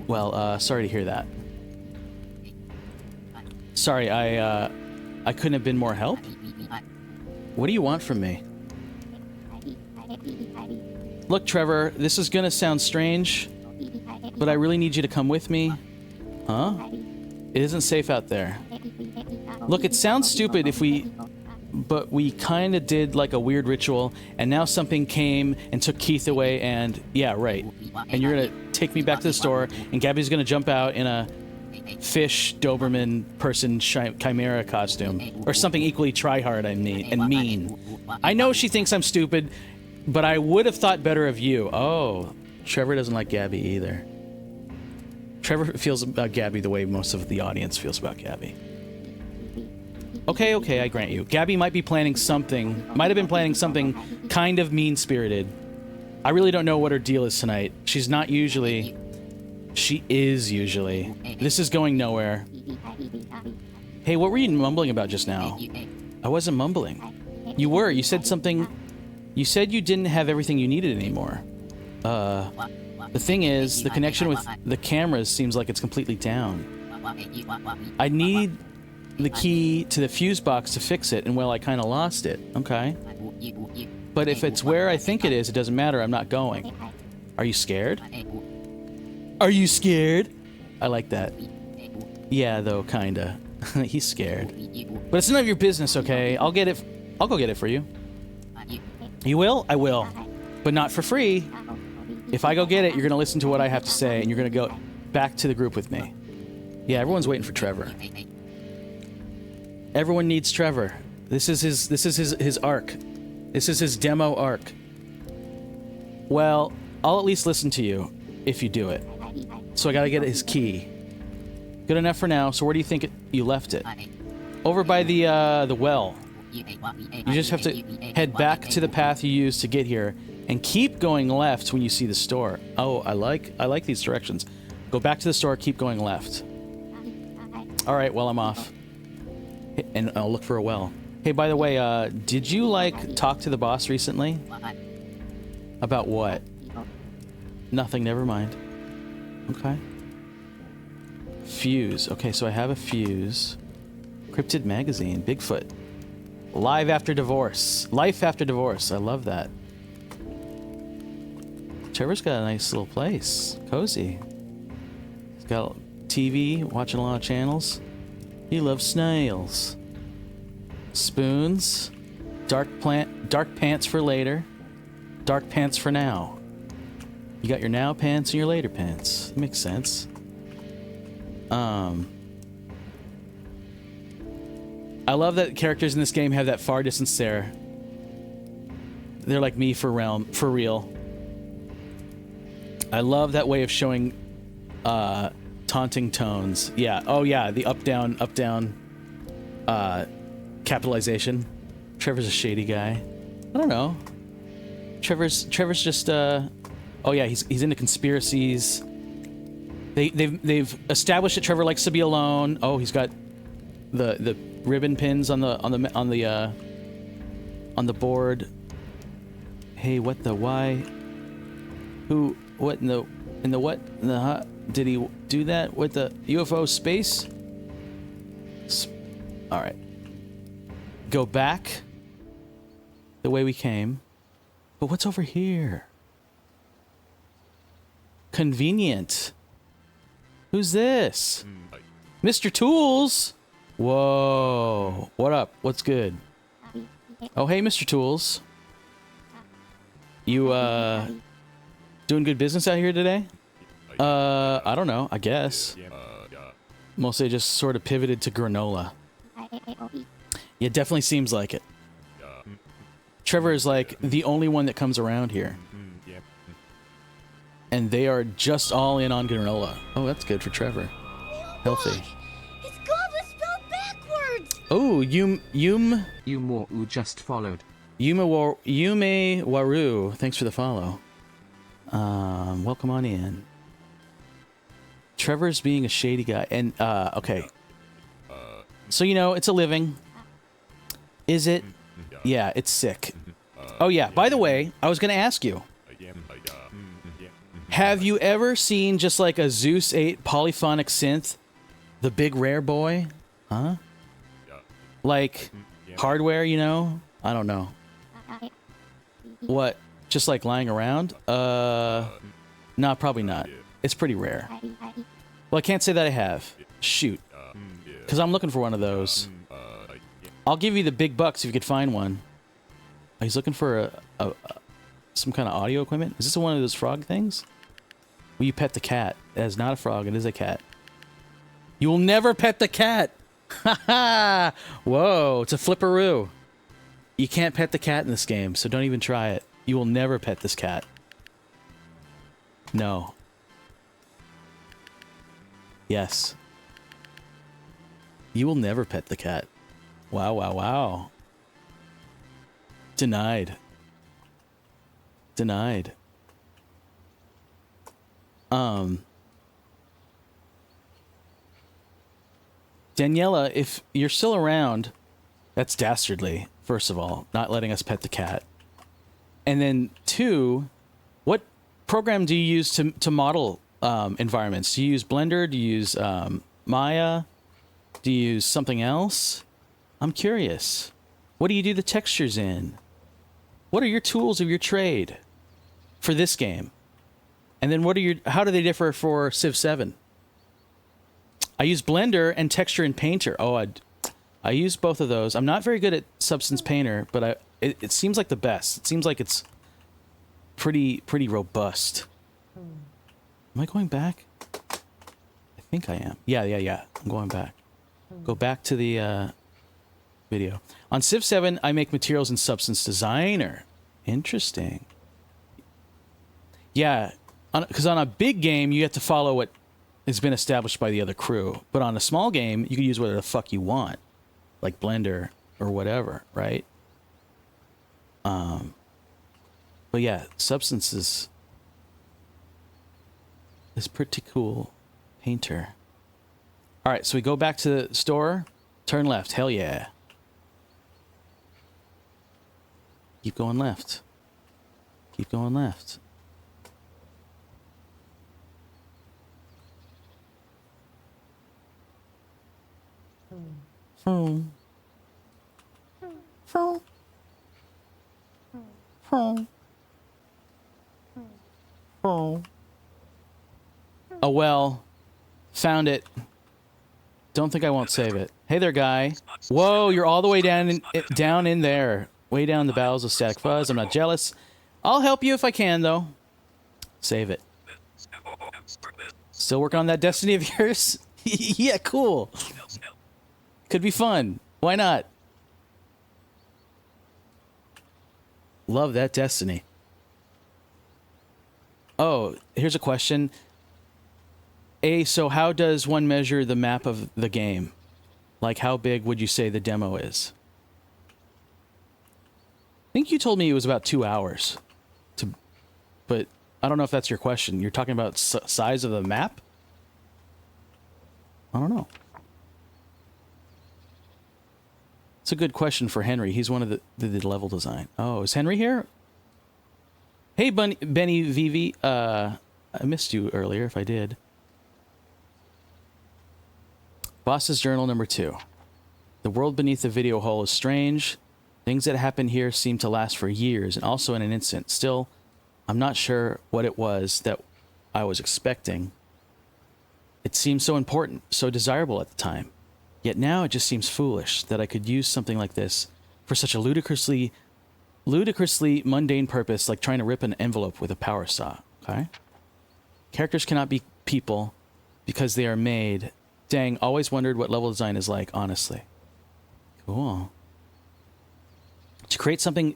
Well, sorry to hear that. Sorry, I couldn't have been more help? What do you want from me? Look, Trevor, this is gonna sound strange, but I really need you to come with me. Huh? It isn't safe out there. Look, it sounds stupid but we kind of did like a weird ritual, and now something came and took Keith away, and yeah, right. And you're gonna take me back to the store, and Gabby's gonna jump out in a fish Doberman person chimera costume, or something equally try-hard and mean. I know she thinks I'm stupid, but I would have thought better of you. Oh, Trevor doesn't like Gabby either. Trevor feels about Gabby the way most of the audience feels about Gabby. Okay, I grant you. Gabby might have been planning something kind of mean-spirited. I really don't know what her deal is tonight. She is usually. This is going nowhere. Hey, what were you mumbling about just now? I wasn't mumbling. You were. You said something. You said you didn't have everything you needed anymore. The thing is, the connection with the cameras seems like it's completely down. I need the key to the fuse box to fix it, and well, I kind of lost it. Okay. But if it's where I think it is, it doesn't matter. I'm not going. Are you scared? Are you scared? I like that. Yeah, though, kinda. He's scared. But it's none of your business, okay? I'll go get it for you. You will? I will. But not for free. If I go get it, you're gonna listen to what I have to say, and you're gonna go back to the group with me. Yeah, everyone's waiting for Trevor. Everyone needs Trevor. This is his arc. This is his demo arc. Well, I'll at least listen to you if you do it. So I gotta get his key. Good enough for now. So where do you think you left it? Over by the well. You just have to head back to the path you used to get here, and keep going left when you see the store. Oh, I like these directions. Go back to the store. Keep going left. All right. Well, I'm off. And I'll look for a well. Hey, by the way, did you, talk to the boss recently? About what? Nothing, never mind. Okay. Fuse. Okay, so I have a fuse. Cryptid Magazine. Bigfoot. Life after divorce. I love that. Trevor's got a nice little place. Cozy. He's got TV, watching a lot of channels. He loves snails. Spoons. Dark pants for later. Dark pants for now. You got your now pants and your later pants. That makes sense. I love that characters in this game have that far distance stare. They're like me for real. I love that way of showing taunting tones. Yeah. Oh yeah, the up down capitalization. Trevor's a shady guy. I don't know. Trevor's just oh yeah, he's into conspiracies. They've established that Trevor likes to be alone. Oh, he's got the ribbon pins on the board. Hey, what the why? Who? What in the what? In the hot? Did he do that with the UFO space? All right. Go back the way we came. But what's over here? Convenient. Who's this? Mr. Tools? Whoa. What up? What's good? Oh, hey, Mr. Tools. You, doing good business out here today? I don't know. I guess. Mostly just sort of pivoted to granola. Yeah, it definitely seems like it. Trevor is like the only one that comes around here. And they are just all in on granola. Oh, that's good for Trevor. Healthy. It's goblet spelled backwards! Oh, Yumo just followed. Yume Waru. Thanks for the follow. Welcome on in. Trevor's being a shady guy. And, okay. So, it's a living. Is it? Yeah, it's sick. Oh yeah, by the way, I was going to ask you. Have you ever seen just like a Zeus 8 polyphonic synth? The big rare boy? Huh? Like hardware, you know? I don't know. What? Just like lying around? No, probably not. It's pretty rare. Well, I can't say that I have. Shoot. Because I'm looking for one of those. I'll give you the big bucks if you could find one. Oh, he's looking for some kind of audio equipment. Is this one of those frog things? Will you pet the cat? It is not a frog. It is a cat. You will never pet the cat. Ha ha! Whoa, it's a flipperoo. You can't pet the cat in this game, so don't even try it. You will never pet this cat. No. Yes. You will never pet the cat. Wow, wow, wow. Denied. Denied. Daniela, if you're still around, that's dastardly, first of all, not letting us pet the cat. And then, two, what program do you use to model environments? Do you use Blender? Do you use Maya? Do you use something else? I'm curious. What do you do the textures in? What are your tools of your trade for this game? And then how do they differ for Civ 7? I use Blender and Texture and Painter. Oh, I use both of those. I'm not very good at Substance Painter, but it seems like the best. It seems like it's pretty robust. Am I going back? I think I am. Yeah. I'm going back. Go back to the video. On Civ 7, I make materials in Substance Designer. Interesting. Yeah, because on a big game, you have to follow what has been established by the other crew. But on a small game, you can use whatever the fuck you want, like Blender or whatever, right? But yeah, Substance is pretty cool. Painter. All right, so we go back to the store. Turn left. Hell yeah. Keep going left. Keep going left. Oh well, found it. Don't think I won't save it. Hey there, guy. Whoa, you're all the way down in there. Way down the bowels of Static Fuzz. I'm not jealous. I'll help you if I can, though. Save it. Still working on that Destiny of yours? Yeah, cool. Could be fun. Why not? Love that Destiny. Oh, here's a question. So how does one measure the map of the game? Like, how big would you say the demo is? I think you told me it was about 2 hours. But I don't know if that's your question. You're talking about size of the map? I don't know. It's a good question for Henry. He's one of the level design. Oh, is Henry here? Hey, Benny Vivi. I missed you earlier, if I did. Boss's Journal number 2. The world beneath the video hole is strange. Things that happen here seem to last for years, and also in an instant. Still, I'm not sure what it was that I was expecting. It seemed so important, so desirable at the time. Yet now it just seems foolish that I could use something like this for such a ludicrously mundane purpose, like trying to rip an envelope with a power saw. Okay? Characters cannot be people because they are made. Dang, always wondered what level design is like, honestly. Cool. To create something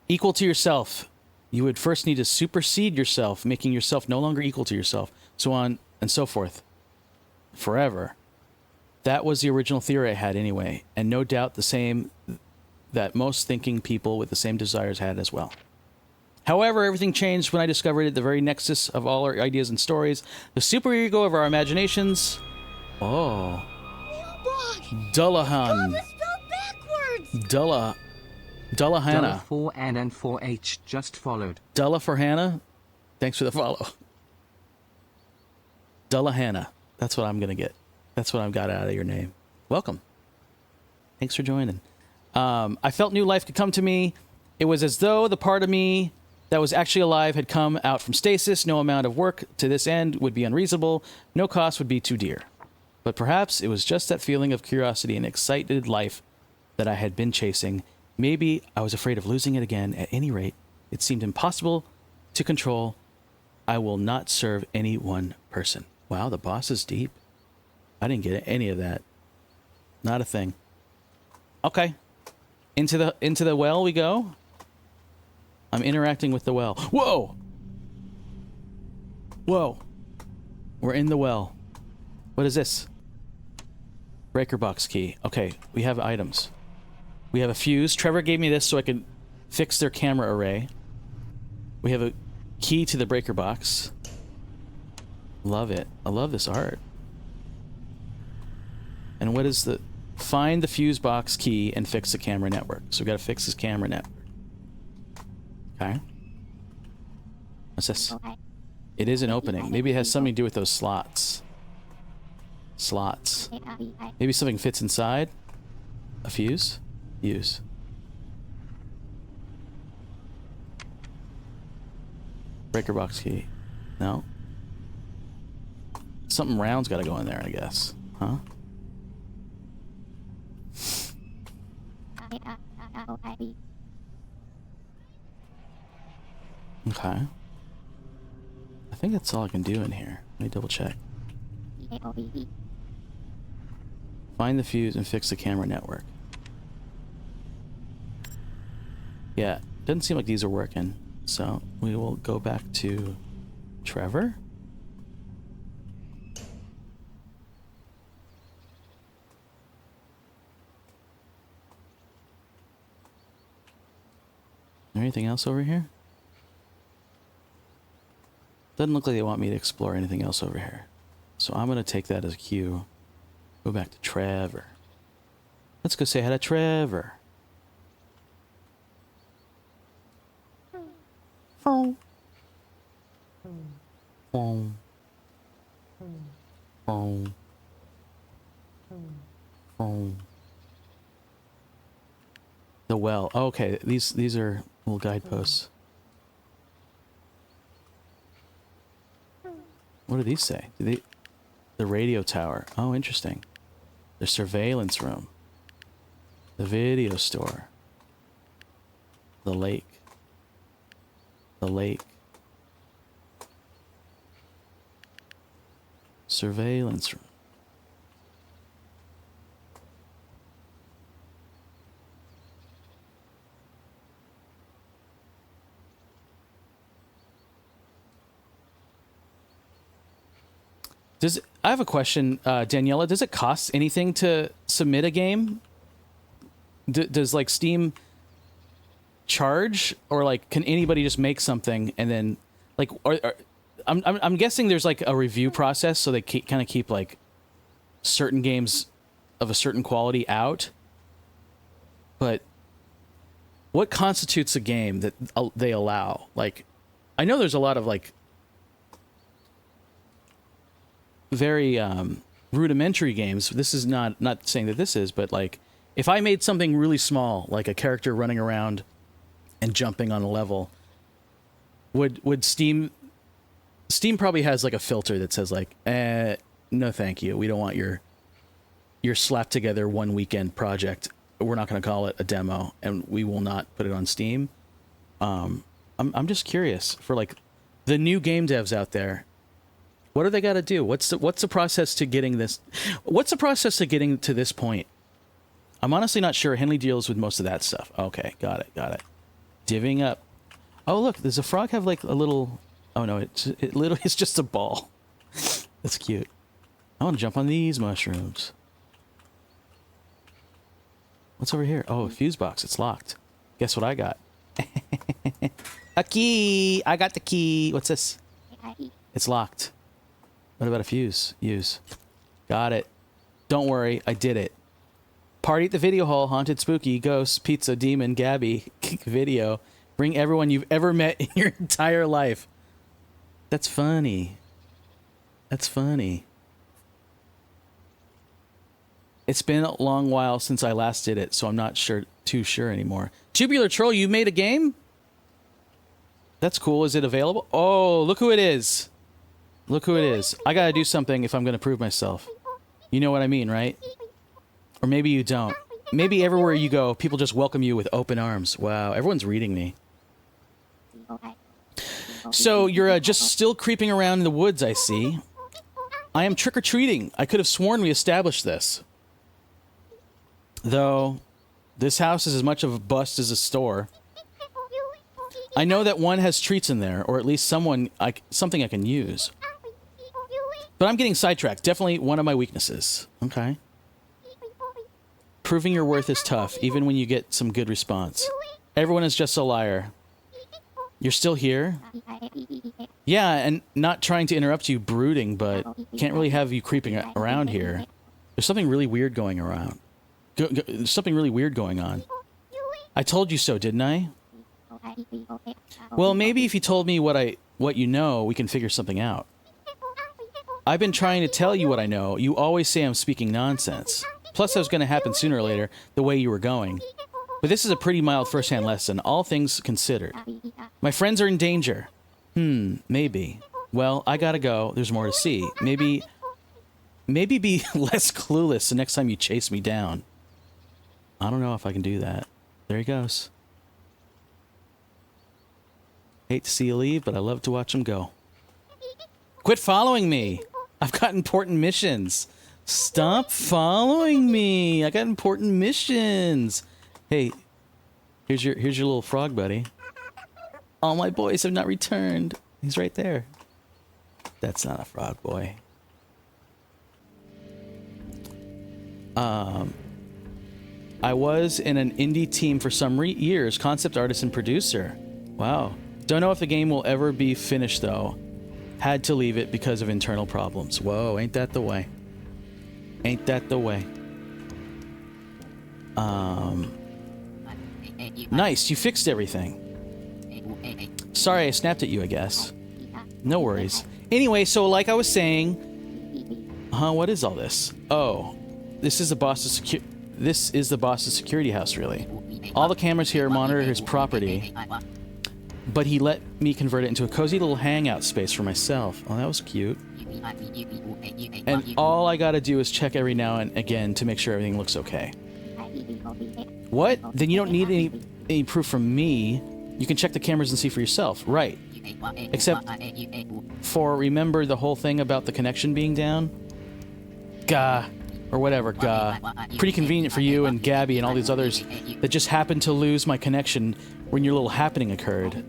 equal to yourself, you would first need to supersede yourself, making yourself no longer equal to yourself, so on and so forth. Forever. That was the original theory I had anyway, and no doubt the same that most thinking people with the same desires had as well. However, everything changed when I discovered at the very nexus of all our ideas and stories, the superego of our imaginations. Oh. Nilbog! Dullahan. God, it's spelled backwards! Dulla Hannah. $4N and 4H just followed. Dulla for Hannah. Thanks for the follow. Dulla Hannah. That's what I'm going to get. That's what I've got out of your name. Welcome. Thanks for joining. I felt new life could come to me. It was as though the part of me that was actually alive had come out from stasis. No amount of work to this end would be unreasonable. No cost would be too dear. But perhaps it was just that feeling of curiosity and excited life that I had been chasing. Maybe I was afraid of losing it again. At any rate, it seemed impossible to control. I will not serve any one person. Wow, the boss is deep. I didn't get any of that. Not a thing. Okay. Into the well we go. I'm interacting with the well. Whoa! Whoa. We're in the well. What is this? Breaker box key. Okay, we have items. We have a fuse. Trevor gave me this so I could fix their camera array. We have a key to the breaker box. Love it. I love this art. And what is the... Find the fuse box key and fix the camera network. So we got to fix this camera network. Okay. What's this? It is an opening. Maybe it has something to do with those slots. Slots. Maybe something fits inside. A fuse? Fuse. Breaker box key. No. Something round's got to go in there, I guess. Huh? Okay. I think that's all I can do in here. Let me double check. Find the fuse and fix the camera network. Yeah, doesn't seem like these are working. So we will go back to Trevor. Anything else over here? Doesn't look like they want me to explore anything else over here. So I'm going to take that as a cue. Go back to Trevor. Let's go say hi to Trevor. Phone. Phone. Phone. Phone. The well. Oh, okay, these are little guideposts. What do these say? Do they? The radio tower. Oh, interesting. The surveillance room. The video store. The lake. The lake. Surveillance room. I have a question, Daniela. Does it cost anything to submit a game? Does like Steam charge, or like can anybody just make something and then like? I'm guessing there's like a review process, so they kind of keep like certain games of a certain quality out. But what constitutes a game that they allow? Like, I know there's a lot of like very rudimentary games. This is not saying that this is, but like if I made something really small, like a character running around and jumping on a level, would Steam probably has like a filter that says like, no thank you, we don't want your slapped together one weekend project, we're not going to call it a demo and we will not put it on Steam. I'm just curious for like the new game devs out there. What do they got to do? What's the process to getting this? What's the process to getting to this point? I'm honestly not sure. Henley deals with most of that stuff. Okay, got it. Divvying up. Oh, look, does a frog have like a little... Oh, no, it literally is just a ball. That's cute. I want to jump on these mushrooms. What's over here? Oh, a fuse box. It's locked. Guess what I got? A key. I got the key. What's this? It's locked. What about a fuse? Use. Got it. Don't worry. I did it. Party at the Video Hall, Haunted Spooky, Ghost, Pizza, Demon, Gabby, Video. Bring everyone you've ever met in your entire life. That's funny. That's funny. It's been a long while since I last did it, so I'm not too sure anymore. Tubular Troll, you made a game? That's cool. Is it available? Oh, look who it is. Look who it is. I gotta do something if I'm gonna prove myself. You know what I mean, right? Or maybe you don't. Maybe everywhere you go, people just welcome you with open arms. Wow, everyone's reading me. So you're just still creeping around in the woods, I see. I am trick-or-treating. I could have sworn we established this. Though, this house is as much of a bust as a store. I know that one has treats in there, or at least something I can use. But I'm getting sidetracked. Definitely one of my weaknesses. Okay. Proving your worth is tough, even when you get some good response. Everyone is just a liar. You're still here? Yeah, and not trying to interrupt you brooding, but can't really have you creeping around here. There's something really weird going around. There's something really weird going on. I told you so, didn't I? Well, maybe if you told me what you know, we can figure something out. I've been trying to tell you what I know. You always say I'm speaking nonsense. Plus, that was going to happen sooner or later, the way you were going. But this is a pretty mild first-hand lesson, all things considered. My friends are in danger. Maybe. Well, I gotta go. There's more to see. Maybe be less clueless the next time you chase me down. I don't know if I can do that. There he goes. Hate to see you leave, but I love to watch him go. Quit following me! I've got important missions. Stop following me! I got important missions. Hey, here's your little frog buddy. All my boys have not returned. He's right there. That's not a frog boy. I was in an indie team for some years, concept artist and producer. Wow. Don't know if the game will ever be finished though. Had to leave it because of internal problems. Whoa, ain't that the way? Ain't that the way? Nice, you fixed everything. Sorry I snapped at you, I guess. No worries. Anyway, so like I was saying... what is all this? Oh, this is the boss's security house, really. All the cameras here monitor his property. But he let me convert it into a cozy little hangout space for myself. Oh, that was cute. And all I gotta do is check every now and again to make sure everything looks okay. What? Then you don't need any proof from me. You can check the cameras and see for yourself. Right. Except for, remember the whole thing about the connection being down? Gah. Or whatever, gah. Pretty convenient for you and Gabby and all these others that just happened to lose my connection when your little happening occurred.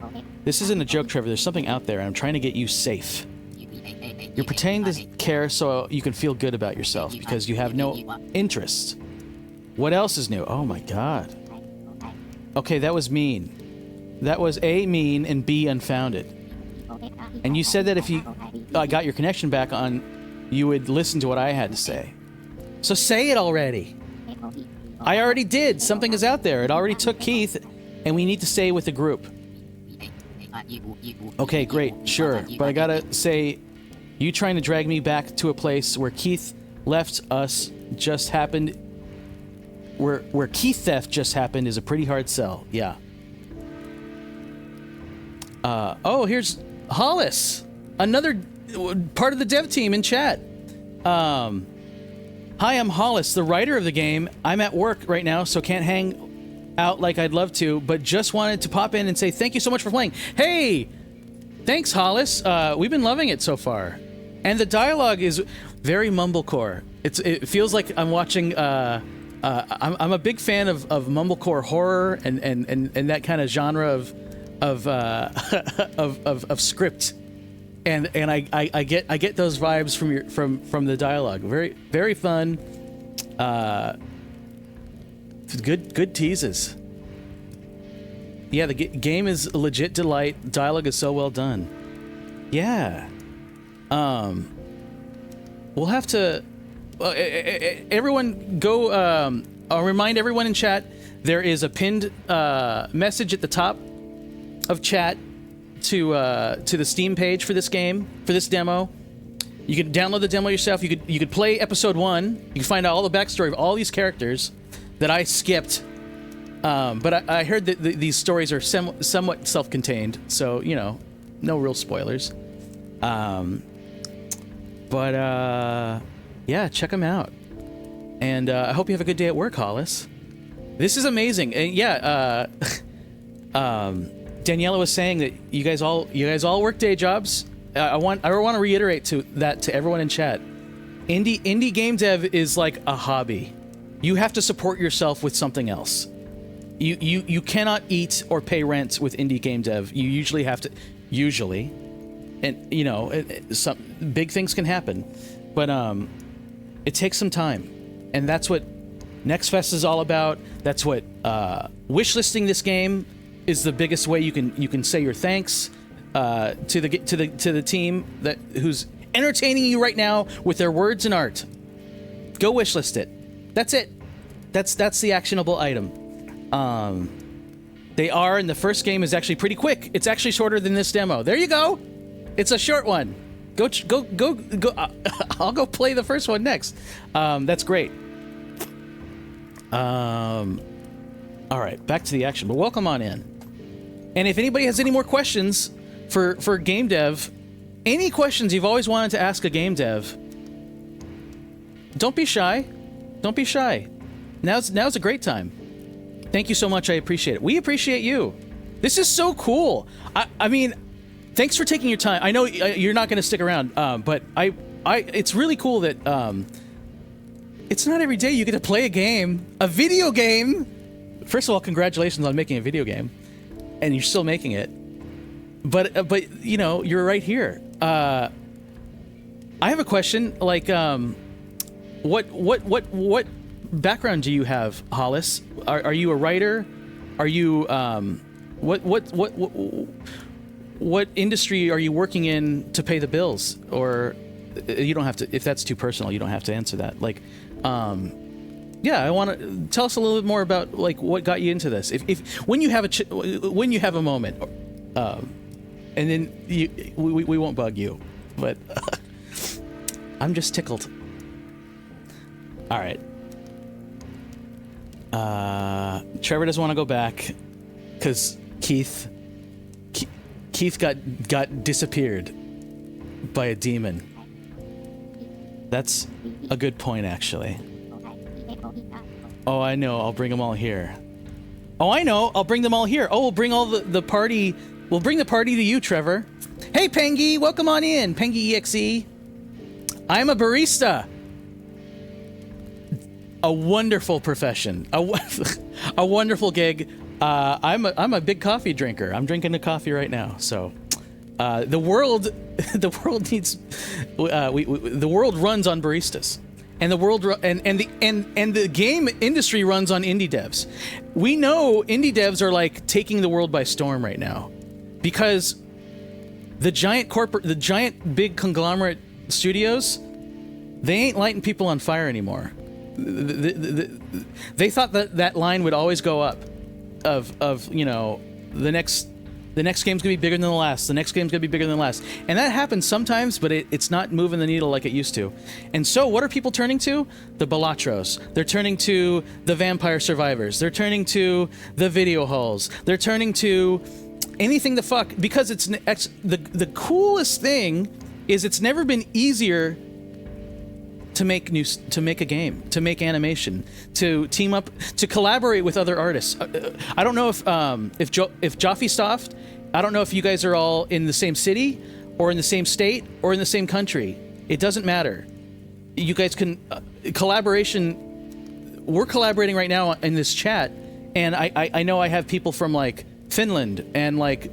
This isn't a joke, Trevor. There's something out there, and I'm trying to get you safe. You're pretending to care so you can feel good about yourself because you have no interest. What else is new? Oh my god. Okay, that was mean. That was A, mean, and B, unfounded. And you said that if you got your connection back on, you would listen to what I had to say. So say it already. I already did. Something is out there. It already took Keith, and we need to stay with the group. Okay, great, sure. But I gotta say, you trying to drag me back to a place where Keith left us just happened... Where Keith theft just happened is a pretty hard sell. Yeah. Oh, here's Hollis. Another part of the dev team in chat. Hi, I'm Hollis, the writer of the game. I'm at work right now, so can't hang out like I'd love to, but just wanted to pop in and say thank you so much for playing. Hey! Thanks, Hollis. We've been loving it so far. And the dialogue is very mumblecore. It feels like I'm watching... I'm a big fan of mumblecore horror and that kind of genre of script. And I get those vibes from the dialogue. Very very fun. Good teases. Yeah, the game is a legit delight. Dialogue is so well done. Yeah. We'll have to. Everyone go I'll remind everyone in chat, there is a pinned message at the top of chat to the Steam page for this game, for this demo. You can download the demo yourself. You could play episode 1. You can find out all the backstory of all these characters that I skipped. But I heard that these stories are somewhat self-contained, so no real spoilers. Yeah, check them out. And I hope you have a good day at work, Hollis. This is amazing. And yeah, Daniela was saying that you guys all work day jobs. I want to reiterate to everyone in chat. Indie game dev is like a hobby. You have to support yourself with something else. You cannot eat or pay rent with indie game dev. You usually have to, and some big things can happen, but it takes some time, and that's what NextFest is all about. That's what wishlisting this game is. The biggest way you can say your thanks to the team who's entertaining you right now with their words and art. Go wishlist it. That's it. That's the actionable item. They are, and the first game is actually pretty quick. It's actually shorter than this demo. There you go. It's a short one. Go. I'll go play the first one next. That's great. All right, back to the action. But welcome on in. And if anybody has any more questions for game dev, any questions you've always wanted to ask a game dev, don't be shy. Don't be shy. Now's a great time. Thank you so much. I appreciate it. We appreciate you. This is so cool. I mean, thanks for taking your time. I know you're not going to stick around, but it's really cool that it's not every day you get to play a video game. First of all, congratulations on making a video game, and you're still making it. But you're right here. I have a question. Like, what background do you have, Hollis? Are you a writer? Are you what industry are you working in to pay the bills? Or you don't have to, if that's too personal, you don't have to answer that. Like, yeah, I want to tell us a little bit more about like what got you into this. If when you have a moment, and then we won't bug you, but I'm just tickled. All right. Trevor doesn't want to go back because Keith got disappeared by a demon. That's a good point, actually. Oh, I know. I'll bring them all here. Oh, I know. I'll bring them all here. Oh, we'll bring all the party. We'll bring the party to you, Trevor. Hey, Pengy, welcome on in. Pengy EXE. I'm a barista. A wonderful profession. A wonderful gig. I'm a big coffee drinker. I'm drinking a coffee right now. So, the world needs. The world runs on baristas, and the game industry runs on indie devs. We know indie devs are like taking the world by storm right now, because the giant big conglomerate studios, they ain't lighting people on fire anymore. They thought that line would always go up, of the next game's gonna be bigger than the last. The next game's gonna be bigger than the last, and that happens sometimes, but it's not moving the needle like it used to. And so, what are people turning to? The Balatros. They're turning to the Vampire Survivors. They're turning to the Video Hulls. They're turning to anything the fuck, because the coolest thing is it's never been easier to make a game, to make animation, to team up, to collaborate with other artists. I don't know if Joffe Soft, I don't know if you guys are all in the same city or in the same state or in the same country. It doesn't matter. You guys can collaboration. We're collaborating right now in this chat, and I know I have people from like Finland and like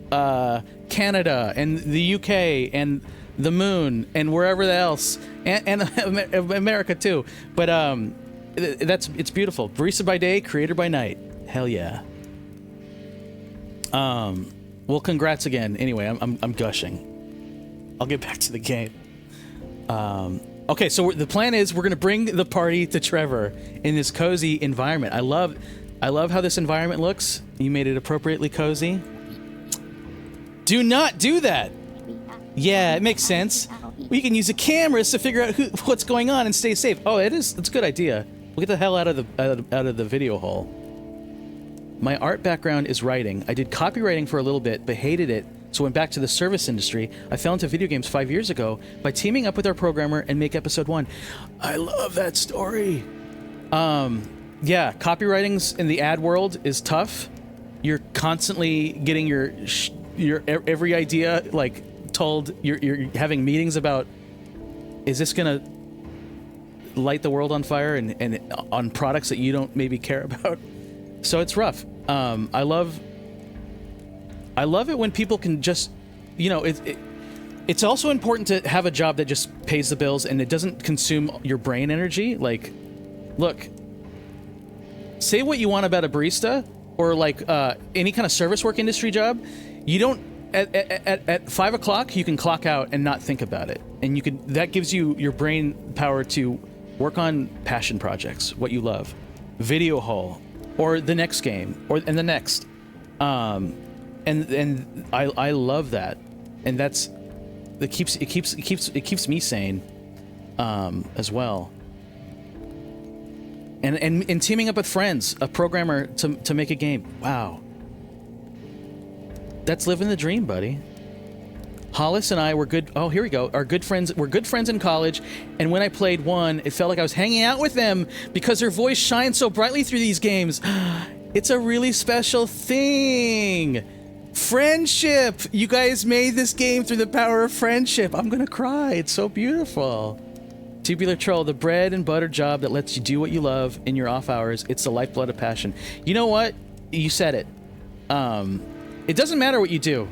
Canada and the UK and the moon and wherever else, and America too. But it's beautiful. Barista by day, creator by night. Hell yeah. Well, congrats again. Anyway, I'm gushing. I'll get back to the game. Okay, so the plan is we're gonna bring the party to Trevor in this cozy environment. I love how this environment looks. You made it appropriately cozy. Do not do that. Yeah, it makes sense. We can use the cameras to figure out what's going on and stay safe. Oh, it's a good idea. We'll get the hell out of the video hole. My art background is writing. I did copywriting for a little bit, but hated it, so went back to the service industry. I fell into video games 5 years ago by teaming up with our programmer and make episode 1. I love that story. Yeah, copywriting's in the ad world is tough. You're constantly getting your every idea like told. You're having meetings about, is this gonna light the world on fire and on products that you don't maybe care about? So it's rough. I love it when people can just, you know, it's also important to have a job that just pays the bills and it doesn't consume your brain energy. Like, look, say what you want about a barista or like any kind of service work industry job. You don't at 5 o'clock you can clock out and not think about it, and that gives you your brain power to work on passion projects, what you love, video haul, or the next game, and the next. And I love that, and it keeps me sane, as well. And teaming up with friends, a programmer to make a game. Wow. That's living the dream, buddy. Hollis and I were good. Oh, here we go. We're good friends in college, and when I played 1, it felt like I was hanging out with them because their voice shines so brightly through these games. It's a really special thing. Friendship. You guys made this game through the power of friendship. I'm gonna cry. It's so beautiful. Tubular Troll, the bread and butter job that lets you do what you love in your off hours. It's the lifeblood of passion. You know what? You said it. It doesn't matter what you do.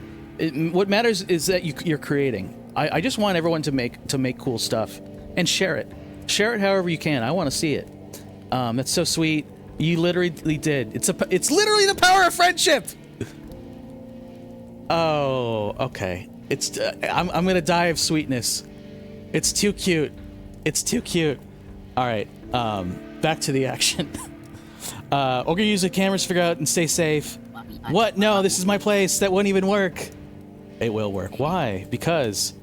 What matters is that you're creating. I just want everyone to make cool stuff and share it. Share it however you can. I want to see it. That's so sweet. You literally did. It's literally the power of friendship. Oh, okay. I'm gonna die of sweetness. It's too cute. It's too cute. All right. Back to the action. We're gonna use the cameras to figure out and stay safe. What? No, this is my place. That wouldn't even work. It will work. Why? Because,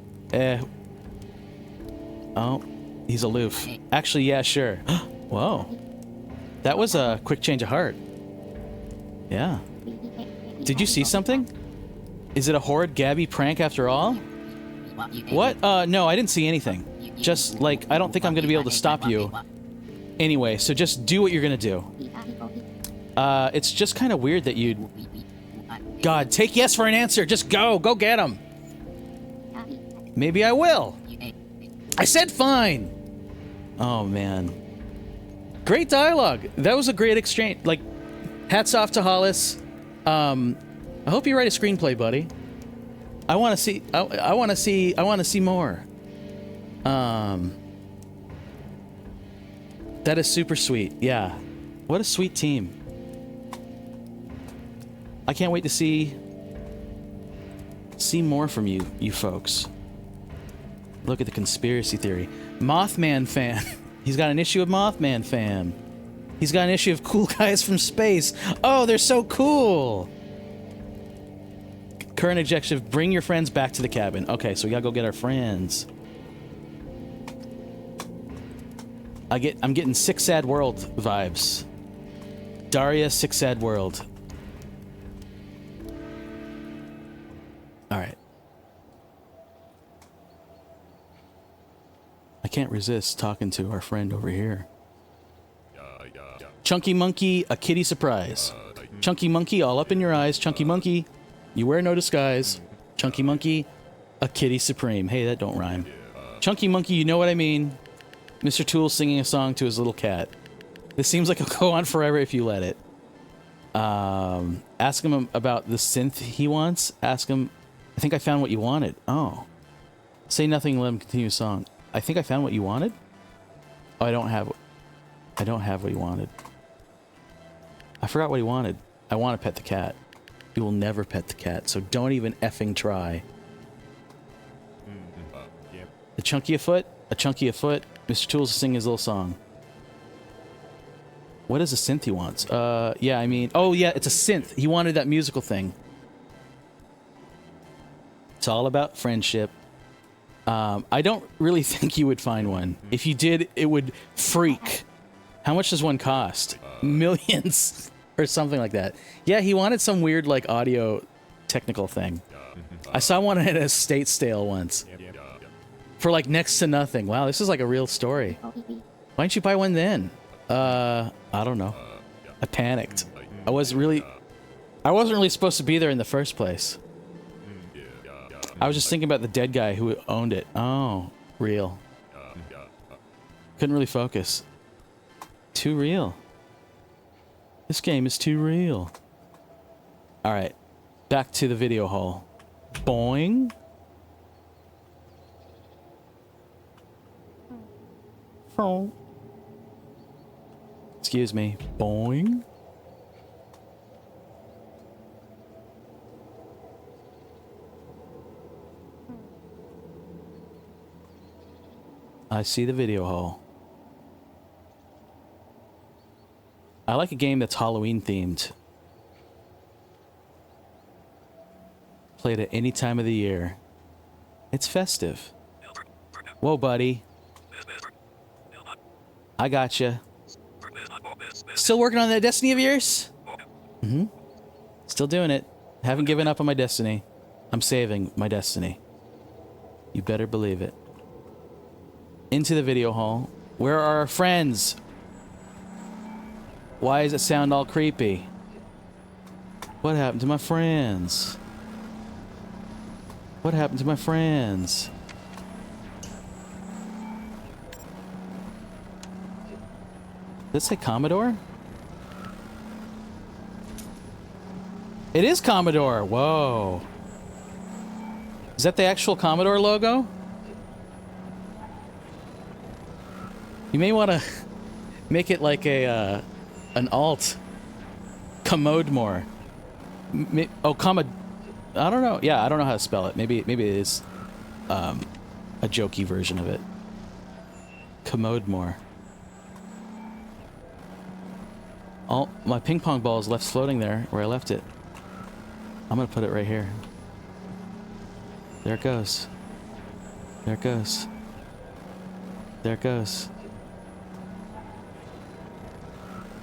oh, he's aloof. Actually, yeah, sure. Whoa. That was a quick change of heart. Yeah. Did you see something? Is it a horrid Gabby prank after all? What? No, I didn't see anything. Just, like, I don't think I'm gonna be able to stop you. Anyway, so just do what you're gonna do. It's just kind of weird that you'd... God, take yes for an answer. Just go. Go get him. Maybe I will. I said fine. Oh, man. Great dialogue. That was a great exchange. Like, hats off to Hollis. I hope you write a screenplay, buddy. I want to see... I want to see more. That is super sweet. Yeah. What a sweet team. I can't wait to see more from you folks. Look at the conspiracy theory. Mothman fan. He's got an issue of Mothman fan. He's got an issue of cool guys from space. Oh, they're so cool. Current objective, bring your friends back to the cabin. Okay, so we gotta go get our friends. I'm getting Sick Sad World vibes. Daria, Sick Sad World. All right. I can't resist talking to our friend over here. Chunky Monkey, a kitty surprise. Chunky Monkey, all up in your eyes. Chunky Monkey, you wear no disguise. Chunky Monkey, a kitty supreme. Hey, that don't rhyme. Chunky Monkey, you know what I mean. Mr. Tool singing a song to his little cat. This seems like it'll go on forever if you let it. Ask him about the synth he wants. Ask him... I think I found what you wanted. Oh. Say nothing, let him continue his song. I think I found what you wanted? Oh, I don't have what he wanted. I forgot what he wanted. I want to pet the cat. He will never pet the cat, so don't even effing try. The chunky a foot? A chunky afoot. Mr. Tools is singing his little song. What is a synth he wants? Yeah, I mean... Oh, yeah, it's a synth. He wanted that musical thing. It's all about friendship. I don't really think you would find one. If you did, it would freak. How much does one cost? Millions or something like that. Yeah, he wanted some weird, like, audio technical thing. I saw one at a estate sale once. For, like, next to nothing. Wow, this is like a real story. Why didn't you buy one then? I don't know. I panicked. I wasn't really supposed to be there in the first place. I was just thinking about the dead guy who owned it. Oh, real. Couldn't really focus. Too real. This game is too real. Alright. Back to the video hall. Boing. Excuse me. Boing. I see the video hall. I like a game that's Halloween themed. Played at any time of the year. It's festive. Whoa, buddy. I gotcha. Still working on that Destiny of yours? Mm-hmm. Still doing it. Haven't given up on my Destiny. I'm saving my Destiny. You better believe it. Into the video hall. Where are our friends? Why does it sound all creepy? What happened to my friends? What happened to my friends? Does it say Commodore? It is Commodore! Whoa. Is that the actual Commodore logo? You may want to make it like a an alt. Commode more. Oh, I don't know. Yeah, I don't know how to spell it. Maybe it is a jokey version of it. Commode more. Oh, my ping pong ball is left floating there where I left it. I'm gonna put it right here. There it goes. There it goes. There it goes.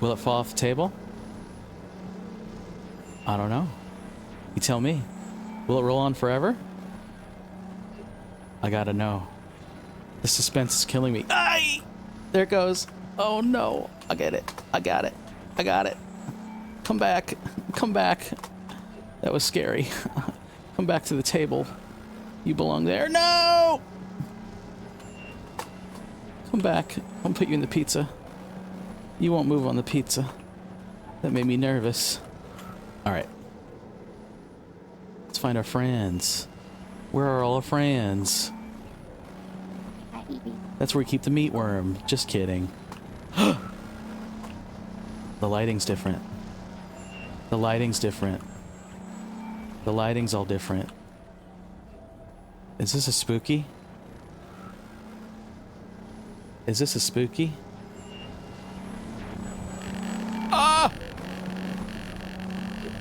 Will it fall off the table? I don't know. You tell me. Will it roll on forever? I gotta know. The suspense is killing me. Aye! There it goes. Oh no. I get it. I got it. I got it. Come back. Come back. That was scary. Come back to the table. You belong there. No! Come back. I'll put you in the pizza. You won't move on the pizza. That made me nervous. Alright. Let's find our friends. Where are all our friends? That's where we keep the meatworm. Just kidding. The lighting's different. The lighting's different. The lighting's all different. Is this a spooky? Is this a spooky? Ah!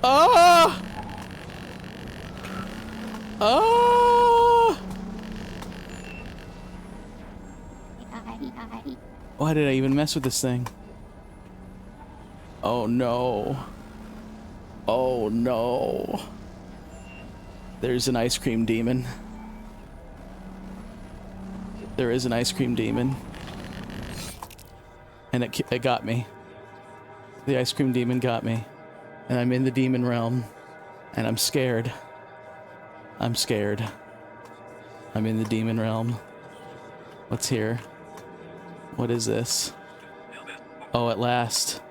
Ah! Ah! Why did I even mess with this thing? Oh no. Oh no. There's an ice cream demon. There is an ice cream demon. And it got me. The ice cream demon got me. And I'm in the demon realm. And I'm scared. I'm scared. I'm in the demon realm. What's here? What is this? Oh, at last.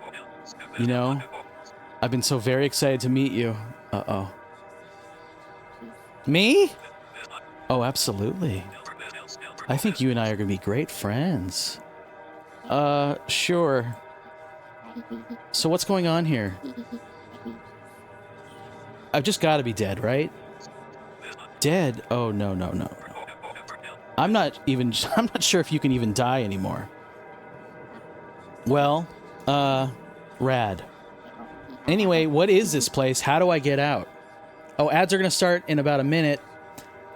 You know, I've been so very excited to meet you. Uh-oh. Me? Oh, absolutely. I think you and I are gonna be great friends. Sure. So what's going on here? I've just gotta be dead, right? Dead? Oh, no, no, no. I'm not sure if you can even die anymore. Well, rad. Anyway, what is this place? How do I get out? Oh, ads are going to start in about a minute.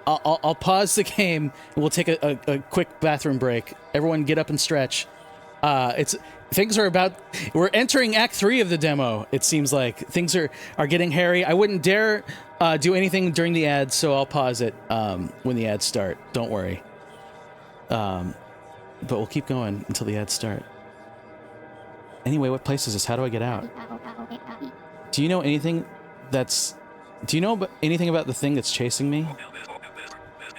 I'll pause the game and we'll take a quick bathroom break. Everyone get up and stretch. We're entering Act 3 of the demo. It seems like things are getting hairy. I wouldn't dare do anything during the ads, so I'll pause it when the ads start. Don't worry. But we'll keep going until the ads start. Anyway, what place is this? How do I get out? Do you know anything about the thing that's chasing me?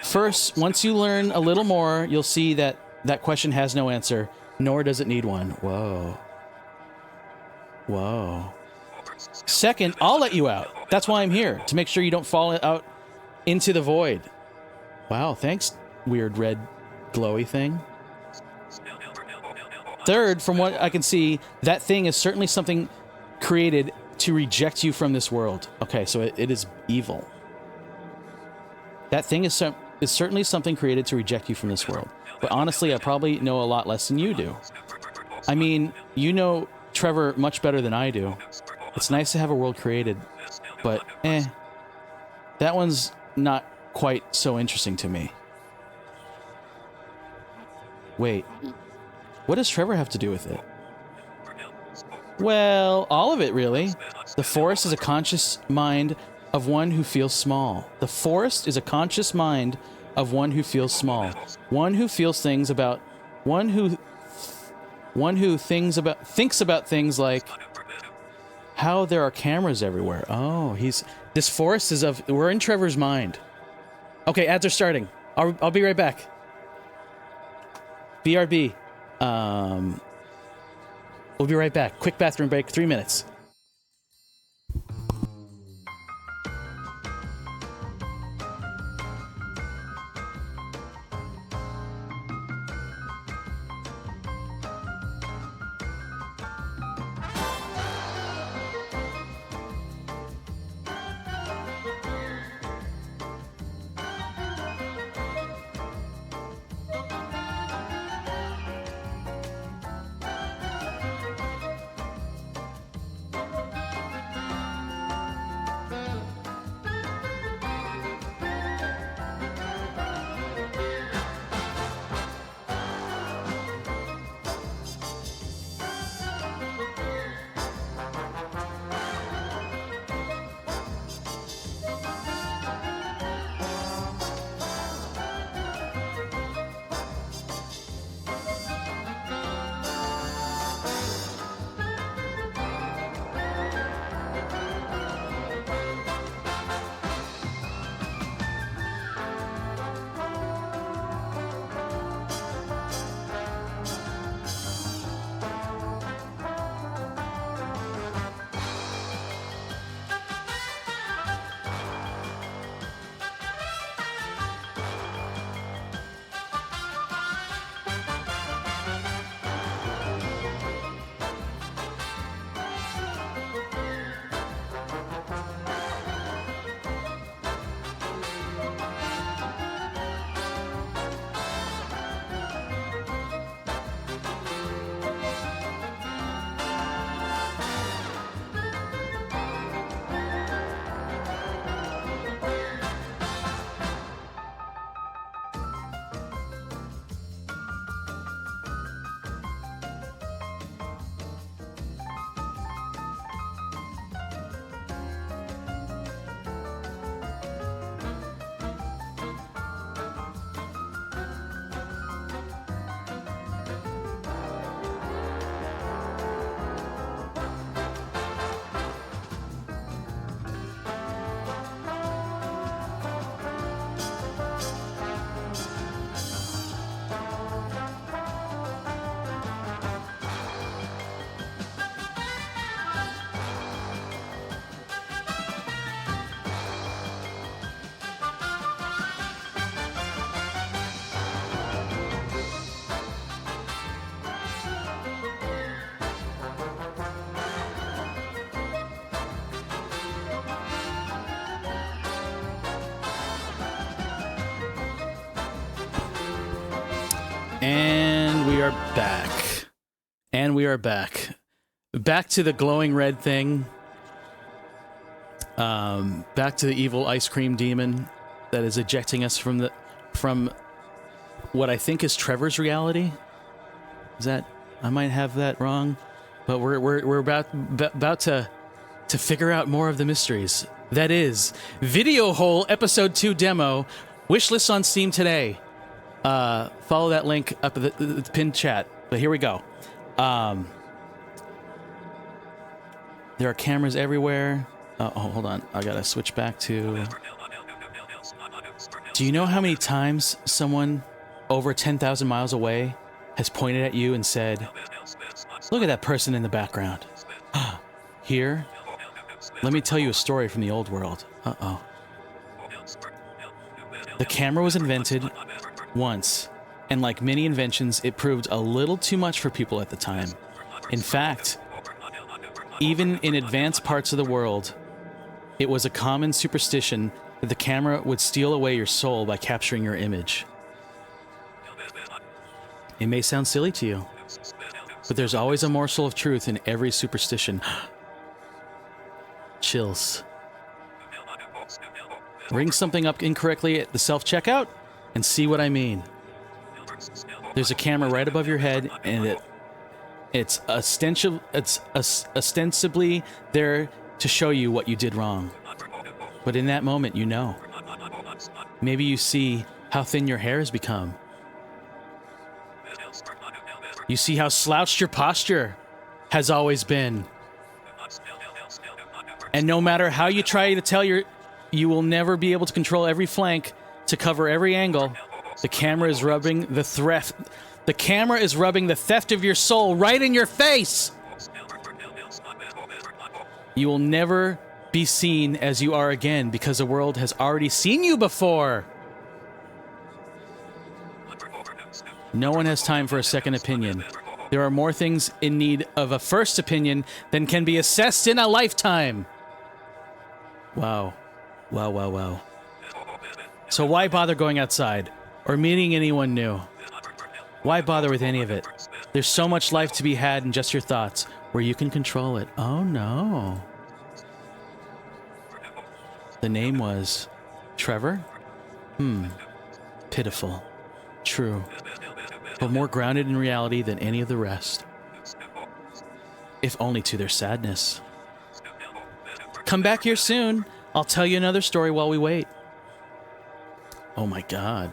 First, once you learn a little more, you'll see that that question has no answer, nor does it need one. Whoa. Whoa. Second, I'll let you out. That's why I'm here, to make sure you don't fall out into the void. Wow, thanks, weird red glowy thing. Third, from what I can see, that thing is certainly something created to reject you from this world. Okay, so it is evil. That thing is certainly something created to reject you from this world. But honestly, I probably know a lot less than you do. I mean, you know Trevor much better than I do. It's nice to have a world created, but that one's not quite so interesting to me. Wait, what does Trevor have to do with it? Well, all of it, really. The forest is a conscious mind of one who feels small. The forest is a conscious mind of one who feels small. One who feels things about... One who thinks about things like how there are cameras everywhere. Oh, this forest is of... We're in Trevor's mind. Okay, ads are starting. I'll be right back. BRB. We'll be right back. Quick bathroom break, 3 minutes. And we are back. And we are back. Back to the glowing red thing. Back to the evil ice cream demon that is ejecting us from what I think is Trevor's reality. Is that, I might have that wrong, but we're about to figure out more of the mysteries. That is Video Hole Episode 2 Demo. Wishlist on Steam today. Follow that link up at the pinned chat. But here we go. There are cameras everywhere. Oh, hold on. I gotta switch back to... Do you know how many times someone over 10,000 miles away has pointed at you and said, "Look at that person in the background"? Here, let me tell you a story from the old world. Uh-oh. The camera was invented once, and like many inventions, it proved a little too much for people at the time. In fact, even in advanced parts of the world, it was a common superstition that the camera would steal away your soul by capturing your image. It may sound silly to you, but there's always a morsel of truth in every superstition. Chills. Ring something up incorrectly at the self-checkout and see what I mean. There's a camera right above your head, and it's ostensibly there to show you what you did wrong. But in that moment, you know. Maybe you see how thin your hair has become. You see how slouched your posture has always been. And no matter how you try to tell you will never be able to control every flank to cover every angle. The camera is rubbing the theft. The camera is rubbing the theft of your soul right in your face. You will never be seen as you are again because the world has already seen you before. No one has time for a second opinion. There are more things in need of a first opinion than can be assessed in a lifetime. Wow. Wow, wow, wow. So why bother going outside or meeting anyone new? Why bother with any of it? There's so much life to be had in just your thoughts, where you can control it. Oh no. The name was Trevor? Pitiful. True. But more grounded in reality than any of the rest. If only to their sadness. Come back here soon. I'll tell you another story while we wait. Oh my god.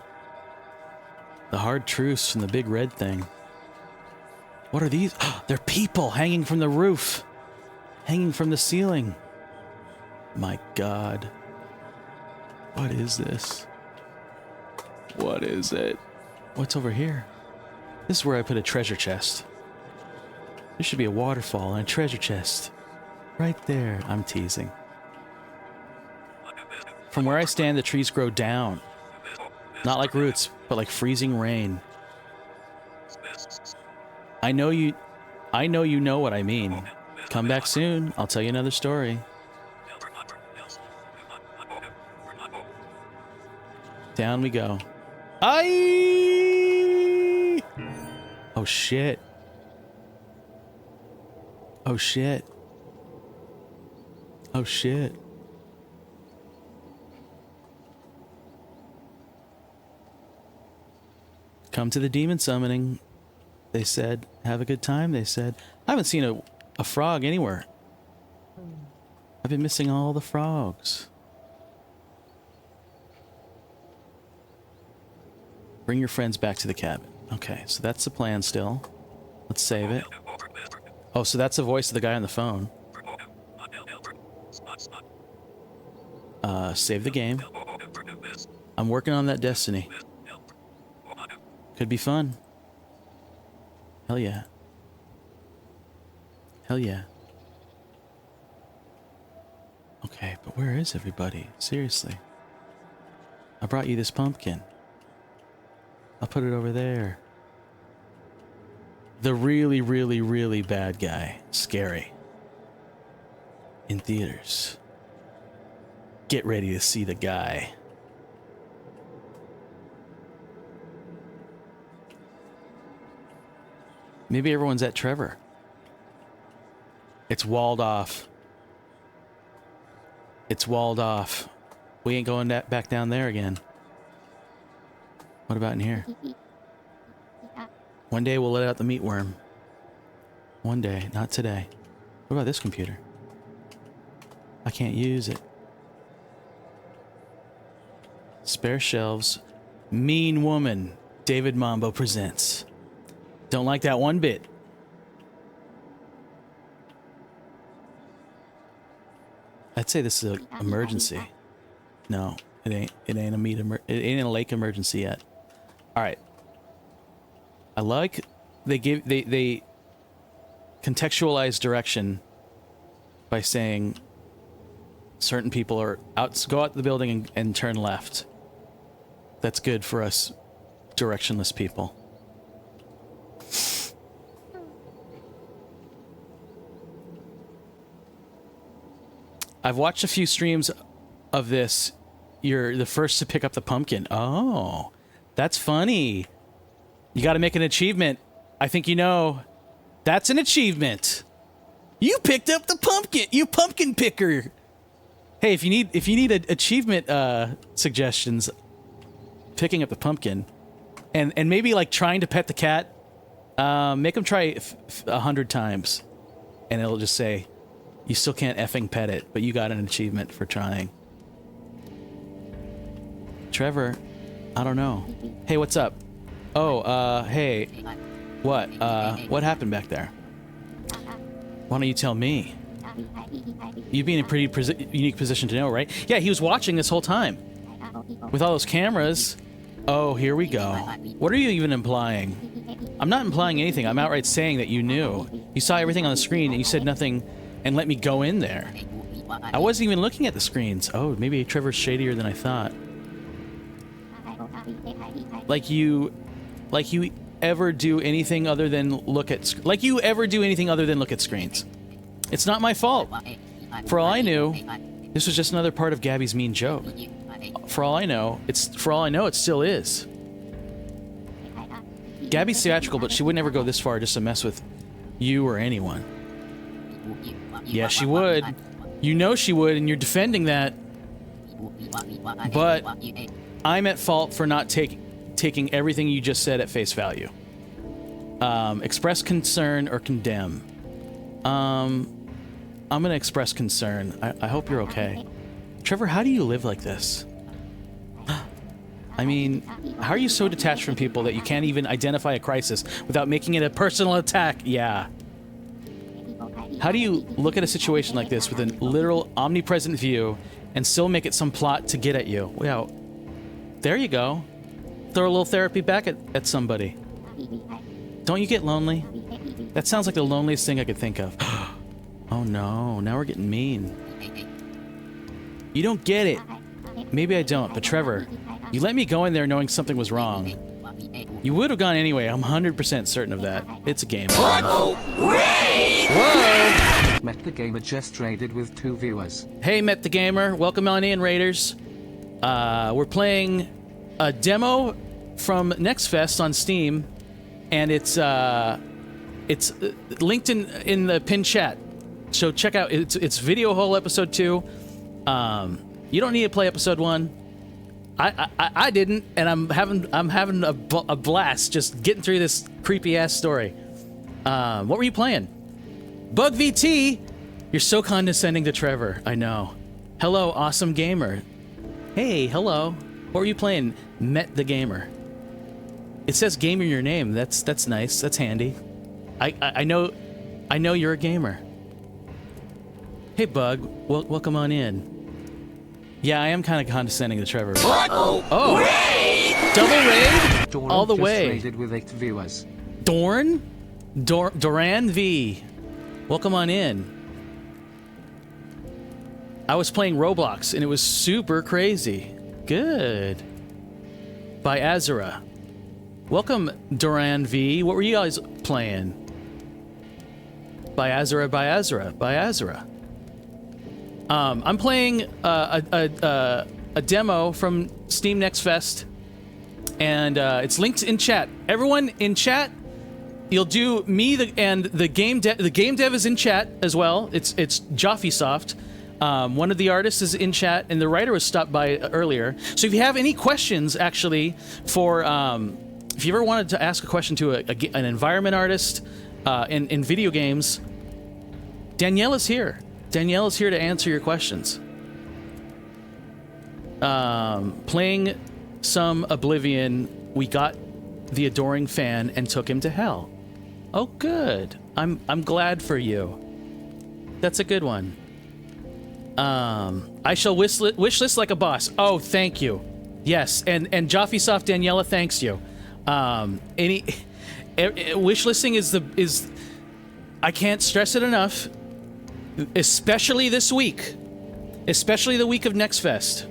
The hard truths from the big red thing. What are these? They're people hanging from the roof. Hanging from the ceiling. My god. What is this? What is it? What's over here? This is where I put a treasure chest. There should be a waterfall and a treasure chest. Right there. I'm teasing. From where I stand, the trees grow down. Not like roots, but like freezing rain. I know you know what I mean. Come back soon. I'll tell you another story. Down we go. Aye! Oh shit. Oh shit. Oh shit. Come to the demon summoning, they said. Have a good time, they said. I haven't seen a frog anywhere. I've been missing all the frogs. Bring your friends back to the cabin. Okay, so that's the plan still. Let's save it. Oh, so that's the voice of the guy on the phone. Save the game. I'm working on that destiny. Could be fun. Hell yeah. Hell yeah. Okay, but where is everybody? Seriously. I brought you this pumpkin. I'll put it over there. The really, really, really bad guy. Scary. In theaters. Get ready to see the guy. Maybe everyone's at Trevor. It's walled off. It's walled off. We ain't going back down there again. What about in here? One day we'll let out the meatworm. One day, not today. What about this computer? I can't use it. Spare shelves. Mean Woman. David Mambo presents. Don't like that one bit. I'd say this is an emergency. No, it ain't. It ain't it ain't a lake emergency yet. All right. I like they contextualize direction by saying certain people are out. Go out the building and turn left. That's good for us directionless people. I've watched a few streams of this. You're the first to pick up the pumpkin. Oh, that's funny. You got to make an achievement. I think you know. That's an achievement. You picked up the pumpkin. You pumpkin picker. Hey, if you need achievement suggestions, picking up the pumpkin, and maybe like trying to pet the cat, make them try 100 times, and it'll just say, you still can't effing pet it, but you got an achievement for trying. Trevor, I don't know. Hey, what's up? Oh, hey. What? What happened back there? Why don't you tell me? You'd be in a pretty unique position to know, right? Yeah, he was watching this whole time. With all those cameras. Oh, here we go. What are you even implying? I'm not implying anything. I'm outright saying that you knew. You saw everything on the screen and you said nothing and let me go in there. I wasn't even looking at the screens. Oh, maybe Trevor's shadier than I thought. Like you ever do anything other than look at screens. It's not my fault. For all I knew, this was just another part of Gabby's mean joke. For all I know, it still is. Gabby's theatrical, but she would never go this far just to mess with you or anyone. Yeah, she would. You know she would, and you're defending that. But I'm at fault for not taking everything you just said at face value. Express concern or condemn. I'm gonna express concern. I hope you're okay. Trevor, how do you live like this? I mean, how are you so detached from people that you can't even identify a crisis without making it a personal attack? Yeah. How do you look at a situation like this with a literal omnipresent view and still make it some plot to get at you? Well, there you go. Throw a little therapy back at somebody. Don't you get lonely? That sounds like the loneliest thing I could think of. Oh no, now we're getting mean. You don't get it. Maybe I don't, but Trevor, you let me go in there knowing something was wrong. You would have gone anyway, I'm 100% certain of that. It's a game. Whoa! Met the Gamer just raided with 2 viewers. Hey, Met the Gamer. Welcome on in, Raiders. We're playing a demo from NextFest on Steam, and it's linked in the pinned chat. So check out it's Video Hole episode 2. You don't need to play episode 1. I didn't, and I'm having a blast just getting through this creepy ass story. What were you playing? Bug VT. You're so condescending to Trevor. I know. Hello, awesome gamer. Hey, hello. What were you playing? Met the Gamer. It says gamer in your name. That's nice. That's handy. I know you're a gamer. Hey, Bug. Welcome on in. Yeah, I am kind of condescending to Trevor. Oh! Raid! Double raid? Doran all the just way. Raided with 8 viewers. Doran V. Welcome on in. I was playing Roblox and it was super crazy. Good. By Azura. Welcome, Doran V. What were you guys playing? By Azura. I'm playing a demo from Steam Next Fest, and it's linked in chat. Everyone in chat, you'll do me and the game dev. The game dev is in chat as well. It's JoffySoft. One of the artists is in chat, and the writer was stopped by earlier. So if you have any questions, actually, for if you ever wanted to ask a question to an environment artist in video games, Danielle is here. Danielle is here to answer your questions. Playing some Oblivion, we got the adoring fan and took him to hell. Oh, good. I'm glad for you. That's a good one. I shall wish list like a boss. Oh, thank you. Yes, and JoffySoft Daniela thanks you. Wish listing is I can't stress it enough, especially this week, especially the week of NextFest.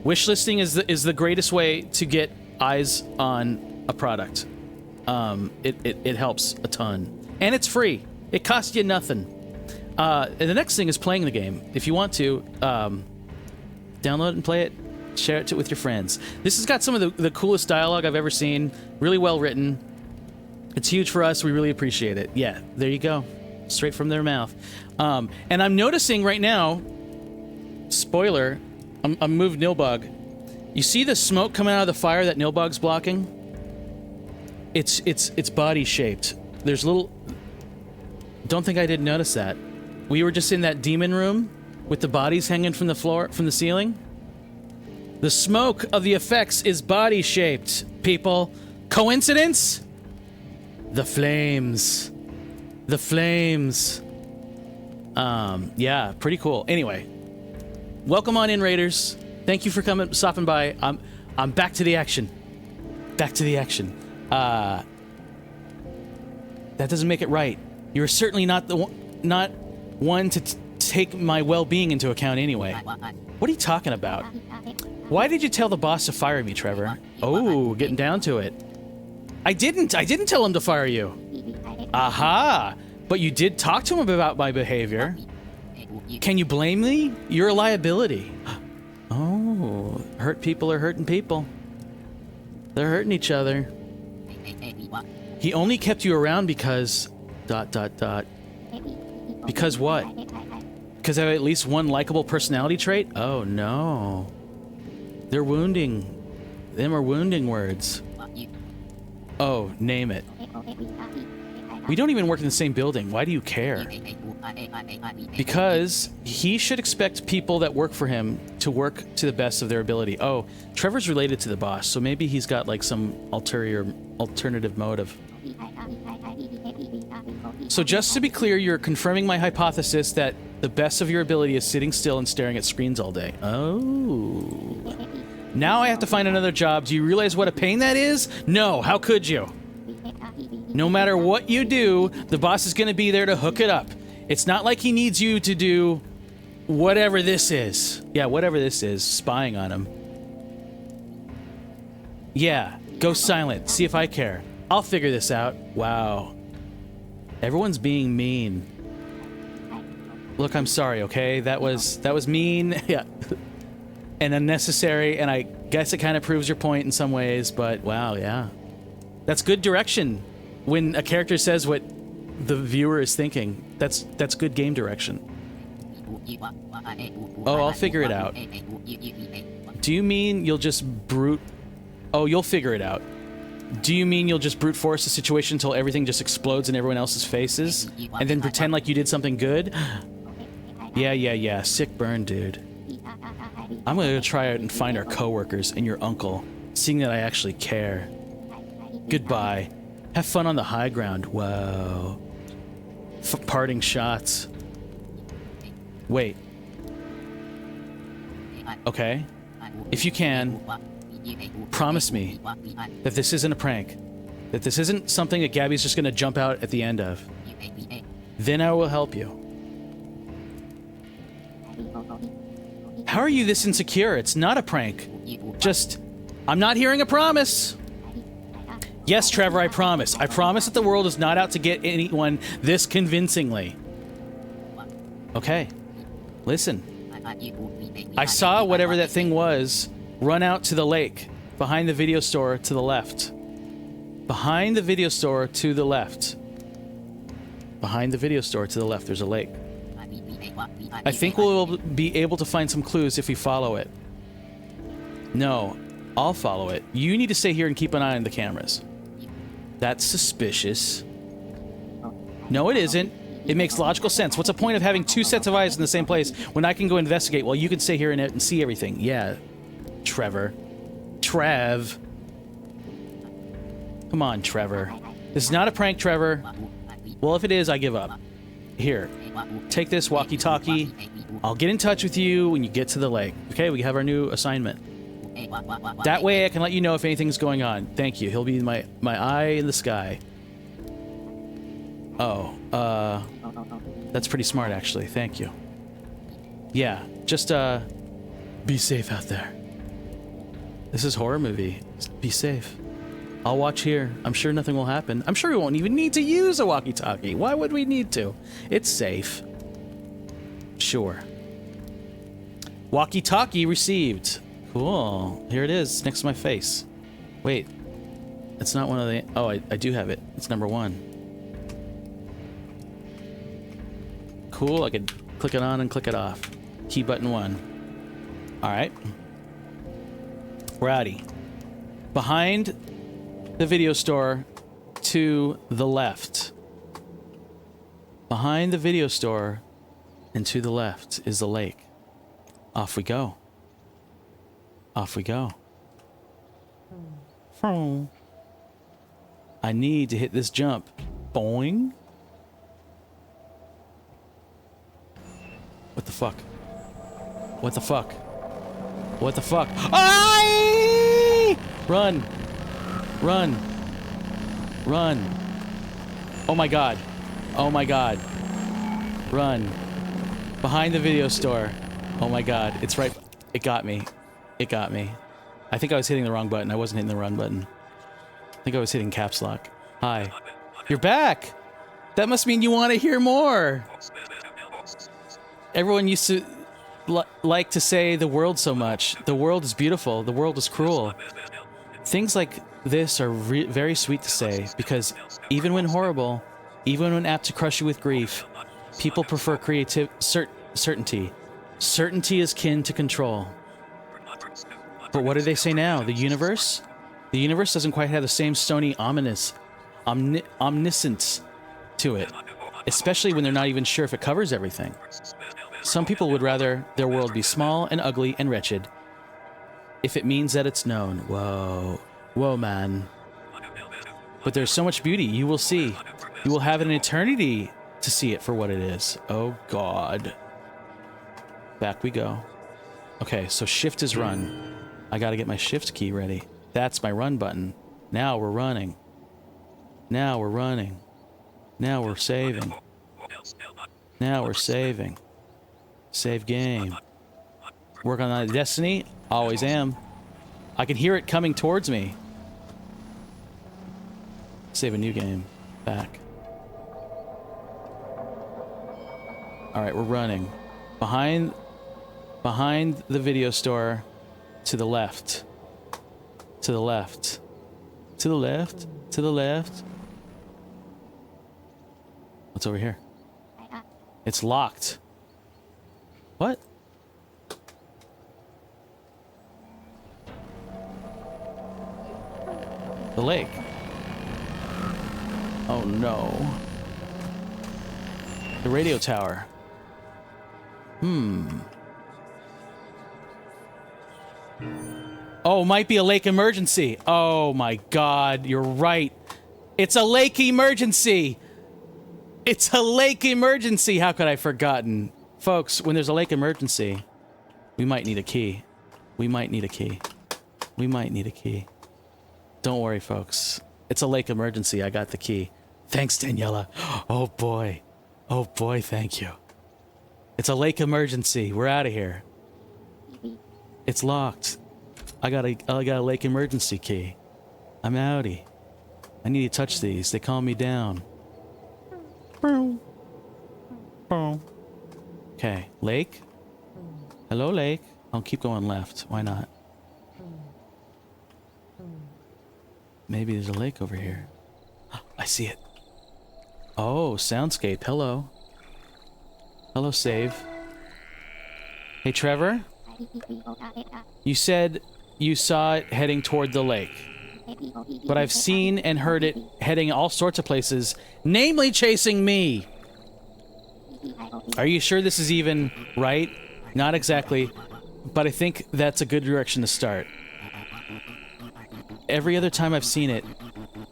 Wish listing is the greatest way to get eyes on a product. It helps a ton, and it's free. It costs you nothing. And the next thing is playing the game. If you want to, download it and play it, share it with your friends. This has got some of the coolest dialogue I've ever seen. Really well written. It's huge for us. We really appreciate it. Yeah, there you go. Straight from their mouth. And I'm noticing right now, spoiler, I'm moved Nilbog. You see the smoke coming out of the fire that Nilbog's blocking? It's body shaped. There's little... Don't think I didn't notice that. We were just in that demon room with the bodies hanging from the floor, from the ceiling. The smoke of the effects is body shaped, people. Coincidence? The flames. The flames. Yeah, pretty cool. Anyway, welcome on in, Raiders. Thank you for stopping by. I'm back to the action. Back to the action. That doesn't make it right. You're certainly not one to take my well-being into account anyway. What are you talking about? Why did you tell the boss to fire me, Trevor? Oh, getting down to it. I didn't tell him to fire you. Aha! But you did talk to him about my behavior. Can you blame me? You're a liability. Oh, hurt people are hurting people. They're hurting each other. He only kept you around because... ... Because what? Because I have at least one likable personality trait? Oh, no. They're wounding. Them are wounding words. Oh, name it. We don't even work in the same building. Why do you care? Because he should expect people that work for him to work to the best of their ability. Oh, Trevor's related to the boss, so maybe he's got like some alternative motive. So just to be clear, you're confirming my hypothesis that the best of your ability is sitting still and staring at screens all day. Oh. Now I have to find another job. Do you realize what a pain that is? No, how could you? No matter what you do, the boss is going to be there to hook it up. It's not like he needs you to do whatever this is. Yeah, whatever this is, spying on him. Yeah, go silent. See if I care. I'll figure this out. Wow. Everyone's being mean. Look, I'm sorry, okay? That was mean, yeah, and unnecessary, and I guess it kind of proves your point in some ways, but wow, yeah. That's good direction when a character says what the viewer is thinking. That's good game direction. Oh, I'll figure it out. Do you mean you'll just brute... Oh, you'll figure it out. Do you mean you'll just brute force the situation until everything just explodes in everyone else's faces? And then pretend like you did something good? Yeah. Sick burn, dude. I'm gonna go try out and find our coworkers and your uncle, seeing that I actually care. Goodbye. Have fun on the high ground. Whoa. Parting shots. Wait. Okay. If you can, promise me that this isn't a prank. That this isn't something that Gabby's just gonna jump out at the end of. Then I will help you. How are you this insecure? It's not a prank. Just, I'm not hearing a promise. Yes, Trevor, I promise. I promise that the world is not out to get anyone this convincingly. Okay. Listen. I saw whatever that thing was run out to the lake behind the video store to the left. Behind the video store to the left. Behind the video store to the left, there's a lake. I think we'll be able to find some clues if we follow it. No, I'll follow it. You need to stay here and keep an eye on the cameras. That's suspicious. No, it isn't. It makes logical sense. What's the point of having two sets of eyes in the same place when I can go investigate while you can stay here and see everything? Yeah, Trevor. Trev. Come on, Trevor. This is not a prank, Trevor. Well, if it is, I give up. Here, take this walkie-talkie. I'll get in touch with you when you get to the lake. Okay, we have our new assignment. That way I can let you know if anything's going on. Thank you. He'll be my eye in the sky. Oh, that's pretty smart, actually. Thank you. Yeah, just, be safe out there. This is a horror movie. Just be safe. I'll watch here. I'm sure nothing will happen. I'm sure we won't even need to use a walkie-talkie. Why would we need to? It's safe. Sure. Walkie-talkie received. Cool. Here it is, next to my face. Wait. It's not one of the... Oh, I do have it. It's number 1. Cool, I could click it on and click it off. Key button 1. Alright. Rowdy. Behind the video store to the left. Behind the video store and to the left is the lake. Off we go. Off we go. I need to hit this jump. Boing. What the fuck? What the fuck? What the fuck? Aye! Run. Run. Run. Oh my god. Oh my god. Run. Behind the video store. Oh my god. It's right... It got me. It got me. I think I was hitting the wrong button. I wasn't hitting the run button. I think I was hitting caps lock. Hi. You're back! That must mean you want to hear more! Everyone used to like to say the world so much. The world is beautiful. The world is cruel. Things like this are very sweet to say, because even when horrible, even when apt to crush you with grief, people prefer certainty. Certainty is kin to control. But what do they say now? The universe? The universe doesn't quite have the same stony omniscience to it, especially when they're not even sure if it covers everything. Some people would rather their world be small and ugly and wretched, if it means that it's known. Whoa. Whoa, man. But there's so much beauty. You will see. You will have an eternity to see it for what it is. Oh, God. Back we go. Okay, so shift is run. I gotta get my shift key ready. That's my run button. Now we're running. Now we're running. Now we're saving. Now we're saving. Save game. Work on destiny. Always am. I can hear it coming towards me. Save a new game. Back. Alright, we're running. Behind the video store. To the left. To the left. To the left. To the left. What's over here? It's locked. What? The lake. Oh no. The radio tower. Oh, might be a lake emergency. Oh my god, you're right. It's a lake emergency. It's a lake emergency. How could I have forgotten? Folks, when there's a lake emergency, we might need a key. We might need a key. We might need a key. Don't worry, folks. It's a lake emergency. I got the key. Thanks, Daniela. Oh boy. Oh boy, thank you. It's a lake emergency. We're out of here. It's locked. I got a lake emergency key. I'm outie. I need to touch these. They calm me down. Okay, lake. Hello, lake. I'll keep going left. Why not? Maybe there's a lake over here. I see it. Oh, soundscape. Hello. Hello, save. Hey, Trevor? You said you saw it heading toward the lake. But I've seen and heard it heading all sorts of places, namely chasing me. Are you sure this is even right? Not exactly, but I think that's a good direction to start. Every other time I've seen it,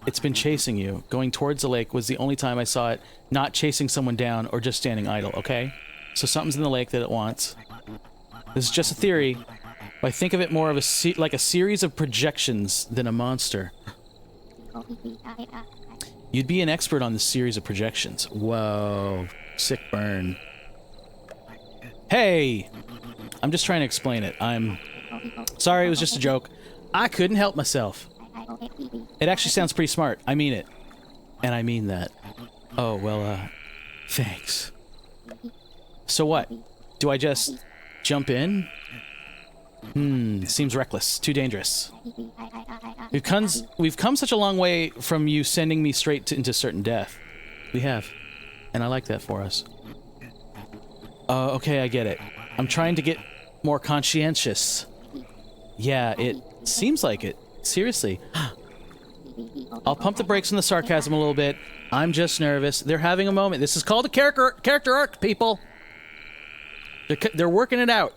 it's been chasing you. Going towards the lake was the only time I saw it not chasing someone down or just standing idle, okay? So something's in the lake that it wants. This is just a theory, but I think of it more of like a series of projections than a monster. You'd be an expert on this series of projections. Whoa. Sick burn. Hey! I'm just trying to explain it. I'm sorry, it was just a joke. I couldn't help myself. It actually sounds pretty smart. I mean it. And I mean that. Oh, well, thanks. So what? Do I just jump in? Seems reckless. Too dangerous. We've come such a long way from you sending me straight into certain death. We have. And I like that for us. Okay, I get it. I'm trying to get more conscientious. Yeah, it seems like it. Seriously. I'll pump the brakes on the sarcasm a little bit. I'm just nervous. They're having a moment. This is called a character arc, people. They're working it out.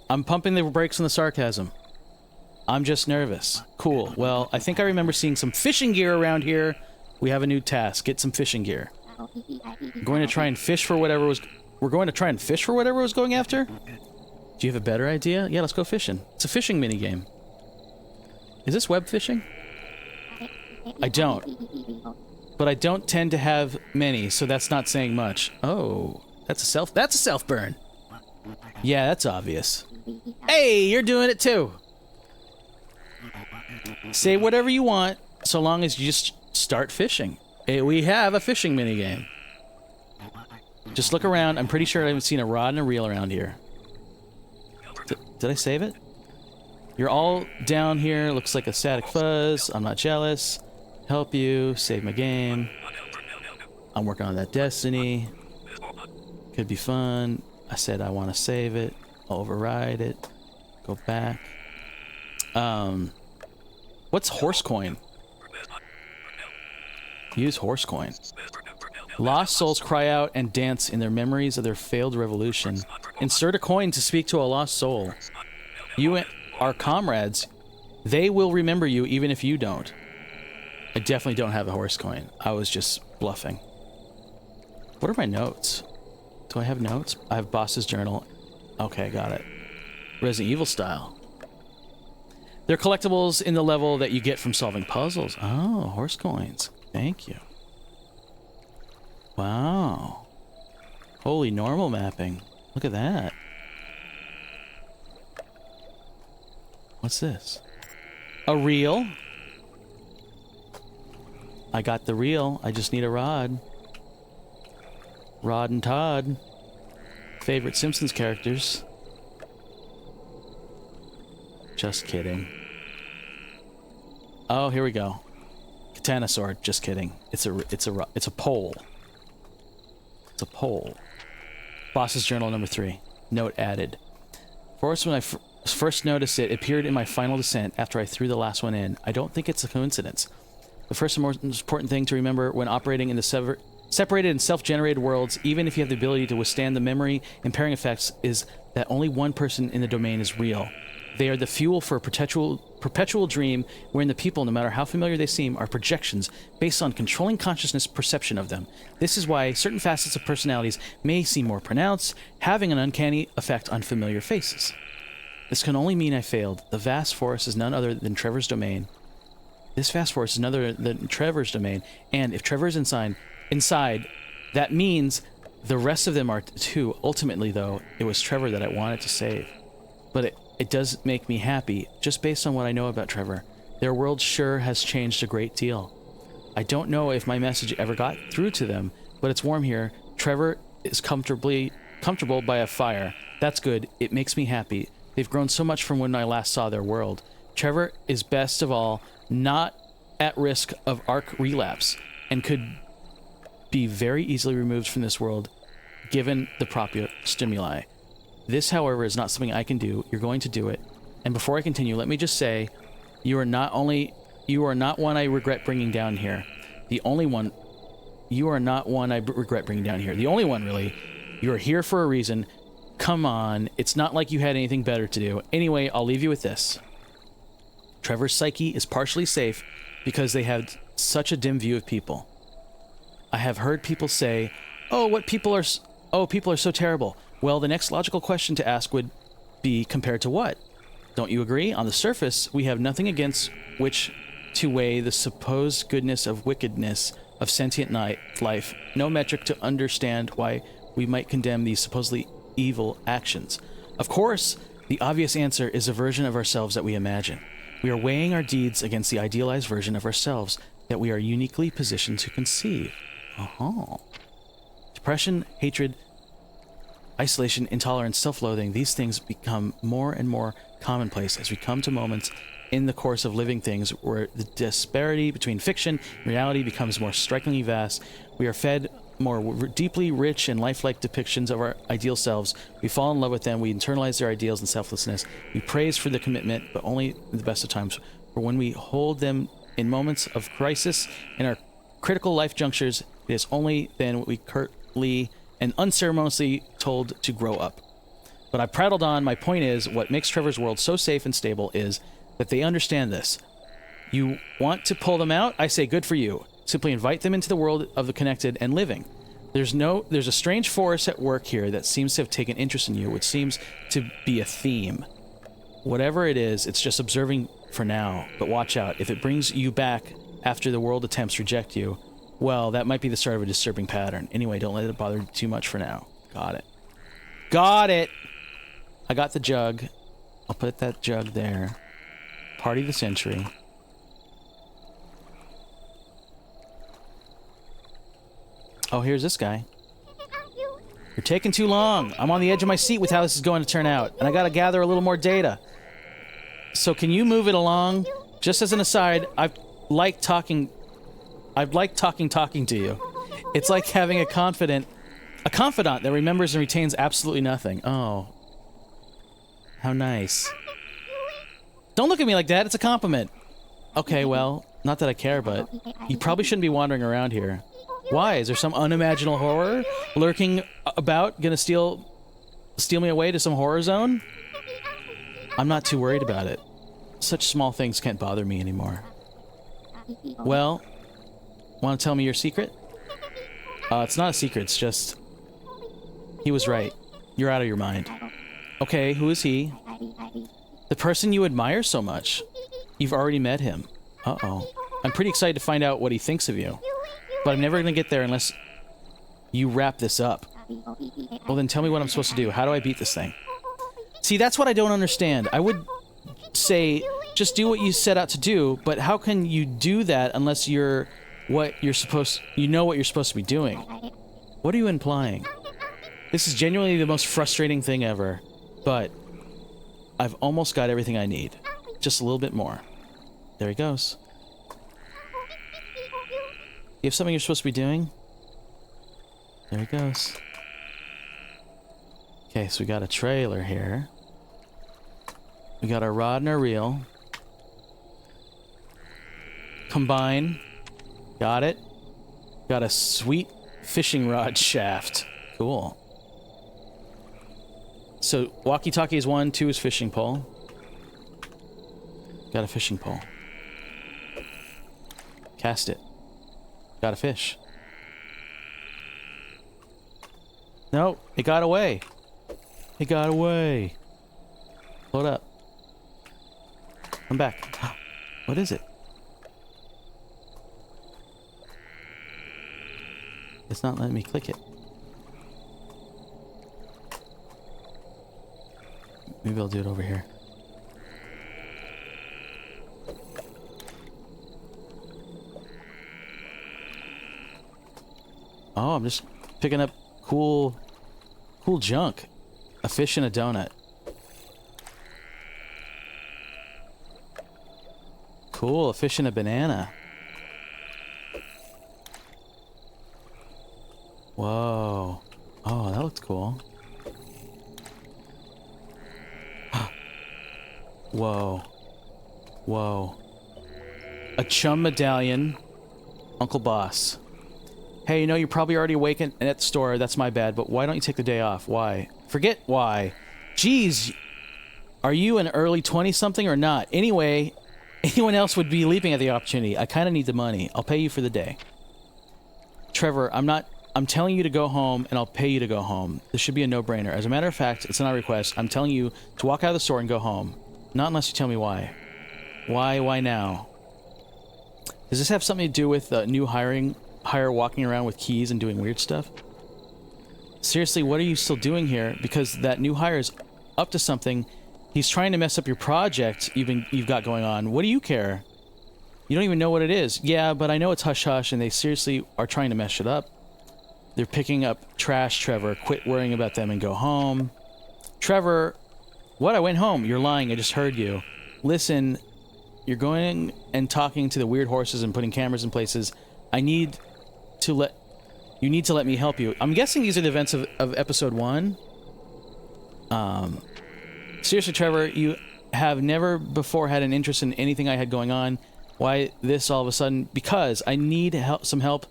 I'm pumping the brakes on the sarcasm. I'm just nervous. Cool. Well, I think I remember seeing some fishing gear around here. We have a new task. Get some fishing gear. I'm going to try and fish for whatever was... We're going to try and fish for whatever was going after? Do you have a better idea? Yeah, let's go fishing. It's a fishing minigame. Is this web fishing? I don't. But I don't tend to have many, so that's not saying much. Oh, that's a self burn. Yeah, that's obvious. Hey, you're doing it too. Say whatever you want, so long as you just start fishing. Hey, we have a fishing minigame. Just look around. I'm pretty sure I haven't seen a rod and a reel around here. Did I save it? You're all down here. Looks like a static fuzz. I'm not jealous. Help you. Save my game. I'm working on that destiny. Could be fun. I said I want to save it. I'll override it. Go back. What's horse coin? Use horse coin. Lost souls cry out and dance in their memories of their failed revolution. Insert a coin to speak to a lost soul. You are comrades. They will remember you even if you don't. I definitely don't have a horse coin. I was just bluffing. What are my notes? Do I have notes? I have boss's journal. Okay, got it. Resident Evil style. They're collectibles in the level that you get from solving puzzles. Oh, horse coins. Thank you. Wow. Holy normal mapping. Look at that. What's this? A reel? I got the reel. I just need a rod. Rod and Todd. Favorite Simpsons characters. Just kidding. Oh, here we go. Katana sword. Just kidding. It's a pole. It's a pole. Boss's journal number 3. Note added. First, when I first noticed it, appeared in my final descent after I threw the last one in. I don't think it's a coincidence. The first and most important thing to remember when operating in the separated and self-generated worlds, even if you have the ability to withstand the memory impairing effects, is that only one person in the domain is real. They are the fuel for a perpetual dream wherein the people, no matter how familiar they seem, are projections based on controlling consciousness perception of them. This is why certain facets of personalities may seem more pronounced, having an uncanny effect on familiar faces. This can only mean I failed. The vast forest is none other than Trevor's domain. This vast forest is none other than Trevor's domain, and if Trevor is inside, that means the rest of them are too. Ultimately, though, it was Trevor that I wanted to save. But it does make me happy, just based on what I know about Trevor. Their world sure has changed a great deal. I don't know if my message ever got through to them, but it's warm here. Trevor is comfortable by a fire. That's good. It makes me happy. They've grown so much from when I last saw their world. Trevor is best of all not at risk of arc relapse and could be very easily removed from this world given the proper stimuli. This, however, is not something I can do. You're going to do it. And before I continue, let me just say, you are not one I regret bringing down here. You are not one I regret bringing down here. The only one, really. You are here for a reason. Come on. It's not like you had anything better to do. Anyway, I'll leave you with this. Trevor's psyche is partially safe because they have such a dim view of people. I have heard people say, people are so terrible. Well, the next logical question to ask would be compared to what? Don't you agree? On the surface, we have nothing against which to weigh the supposed goodness of wickedness of sentient life, no metric to understand why we might condemn these supposedly evil actions. Of course, the obvious answer is a version of ourselves that we imagine. We are weighing our deeds against the idealized version of ourselves that we are uniquely positioned to conceive. Depression, hatred, isolation, intolerance, self-loathing, these things become more and more commonplace as we come to moments in the course of living things where the disparity between fiction and reality becomes more strikingly vast. We are fed more deeply rich and lifelike depictions of our ideal selves. We fall in love with them. We internalize their ideals and selflessness. We praise for the commitment, but only in the best of times. For when we hold them in moments of crisis in our critical life junctures, it is only then we curtly and unceremoniously told to grow up. But I prattled on. My point is, what makes Trevor's world so safe and stable is that they understand this. You want to pull them out? I say good for you. Simply invite them into the world of the connected and living. There's a strange force at work here that seems to have taken interest in you, which seems to be a theme. Whatever it is, it's just observing for now. But watch out. If it brings you back after the world attempts to reject you, well, that might be the start of a disturbing pattern. Anyway, don't let it bother you too much for now. Got it. Got it! I got the jug. I'll put that jug there. Party of the century. Oh, here's this guy. You're taking too long. I'm on the edge of my seat with how this is going to turn out, and I gotta gather a little more data. So can you move it along? Just as an aside, I've liked talking to you. It's like having a confidant that remembers and retains absolutely nothing. Oh. How nice. Don't look at me like that. It's a compliment. Okay, well, not that I care, but you probably shouldn't be wandering around here. Why? Is there some unimaginable horror lurking about, gonna steal me away to some horror zone? I'm not too worried about it. Such small things can't bother me anymore. Well, want to tell me your secret? It's not a secret, it's just... He was right. You're out of your mind. Okay, who is he? The person you admire so much. You've already met him. Uh-oh. I'm pretty excited to find out what he thinks of you. But I'm never gonna get there unless you wrap this up. Well, then tell me what I'm supposed to do. How do I beat this thing? See, that's what I don't understand. I would say, just do what you set out to do, but how can you do that unless you know what you're supposed to be doing? What are you implying? This is genuinely the most frustrating thing ever, but I've almost got everything I need. Just a little bit more. There he goes. You have something you're supposed to be doing? There he goes. Okay, so we got a trailer here. We got our rod and our reel. Combine. Got it. Got a sweet fishing rod shaft. Cool. So, walkie-talkie is 1, 2 is fishing pole. Got a fishing pole. Cast it. Got a fish. No, it got away. It got away. Load up. Come back. What is it? It's not letting me click it. Maybe I'll do it over here. Oh, I'm just picking up cool junk. A fish and a donut. Cool, a fish and a banana. Whoa. Oh, that looks cool. Whoa. Whoa. A chum medallion. Uncle Boss. Hey, you know, you're probably already awake at the store. That's my bad, but why don't you take the day off? Why? Forget why. Jeez. Are you an early 20-something or not? Anyway, anyone else would be leaping at the opportunity. I kind of need the money. I'll pay you for the day. Trevor, I'm telling you to go home, and I'll pay you to go home. This should be a no-brainer. As a matter of fact, it's not a request. I'm telling you to walk out of the store and go home. Not unless you tell me why. Why now? Does this have something to do with new hire walking around with keys and doing weird stuff? Seriously, what are you still doing here? Because that new hire is up to something. He's trying to mess up your project you've got going on. What do you care? You don't even know what it is. Yeah, but I know it's hush-hush, and they seriously are trying to mess it up. They're picking up trash, Trevor. Quit worrying about them and go home. Trevor, what? I went home. You're lying. I just heard you. Listen, you're going and talking to the weird horses and putting cameras in places. You need to let me help you. I'm guessing these are the events of episode 1. Seriously, Trevor, you have never before had an interest in anything I had going on. Why this all of a sudden? Because I need some help.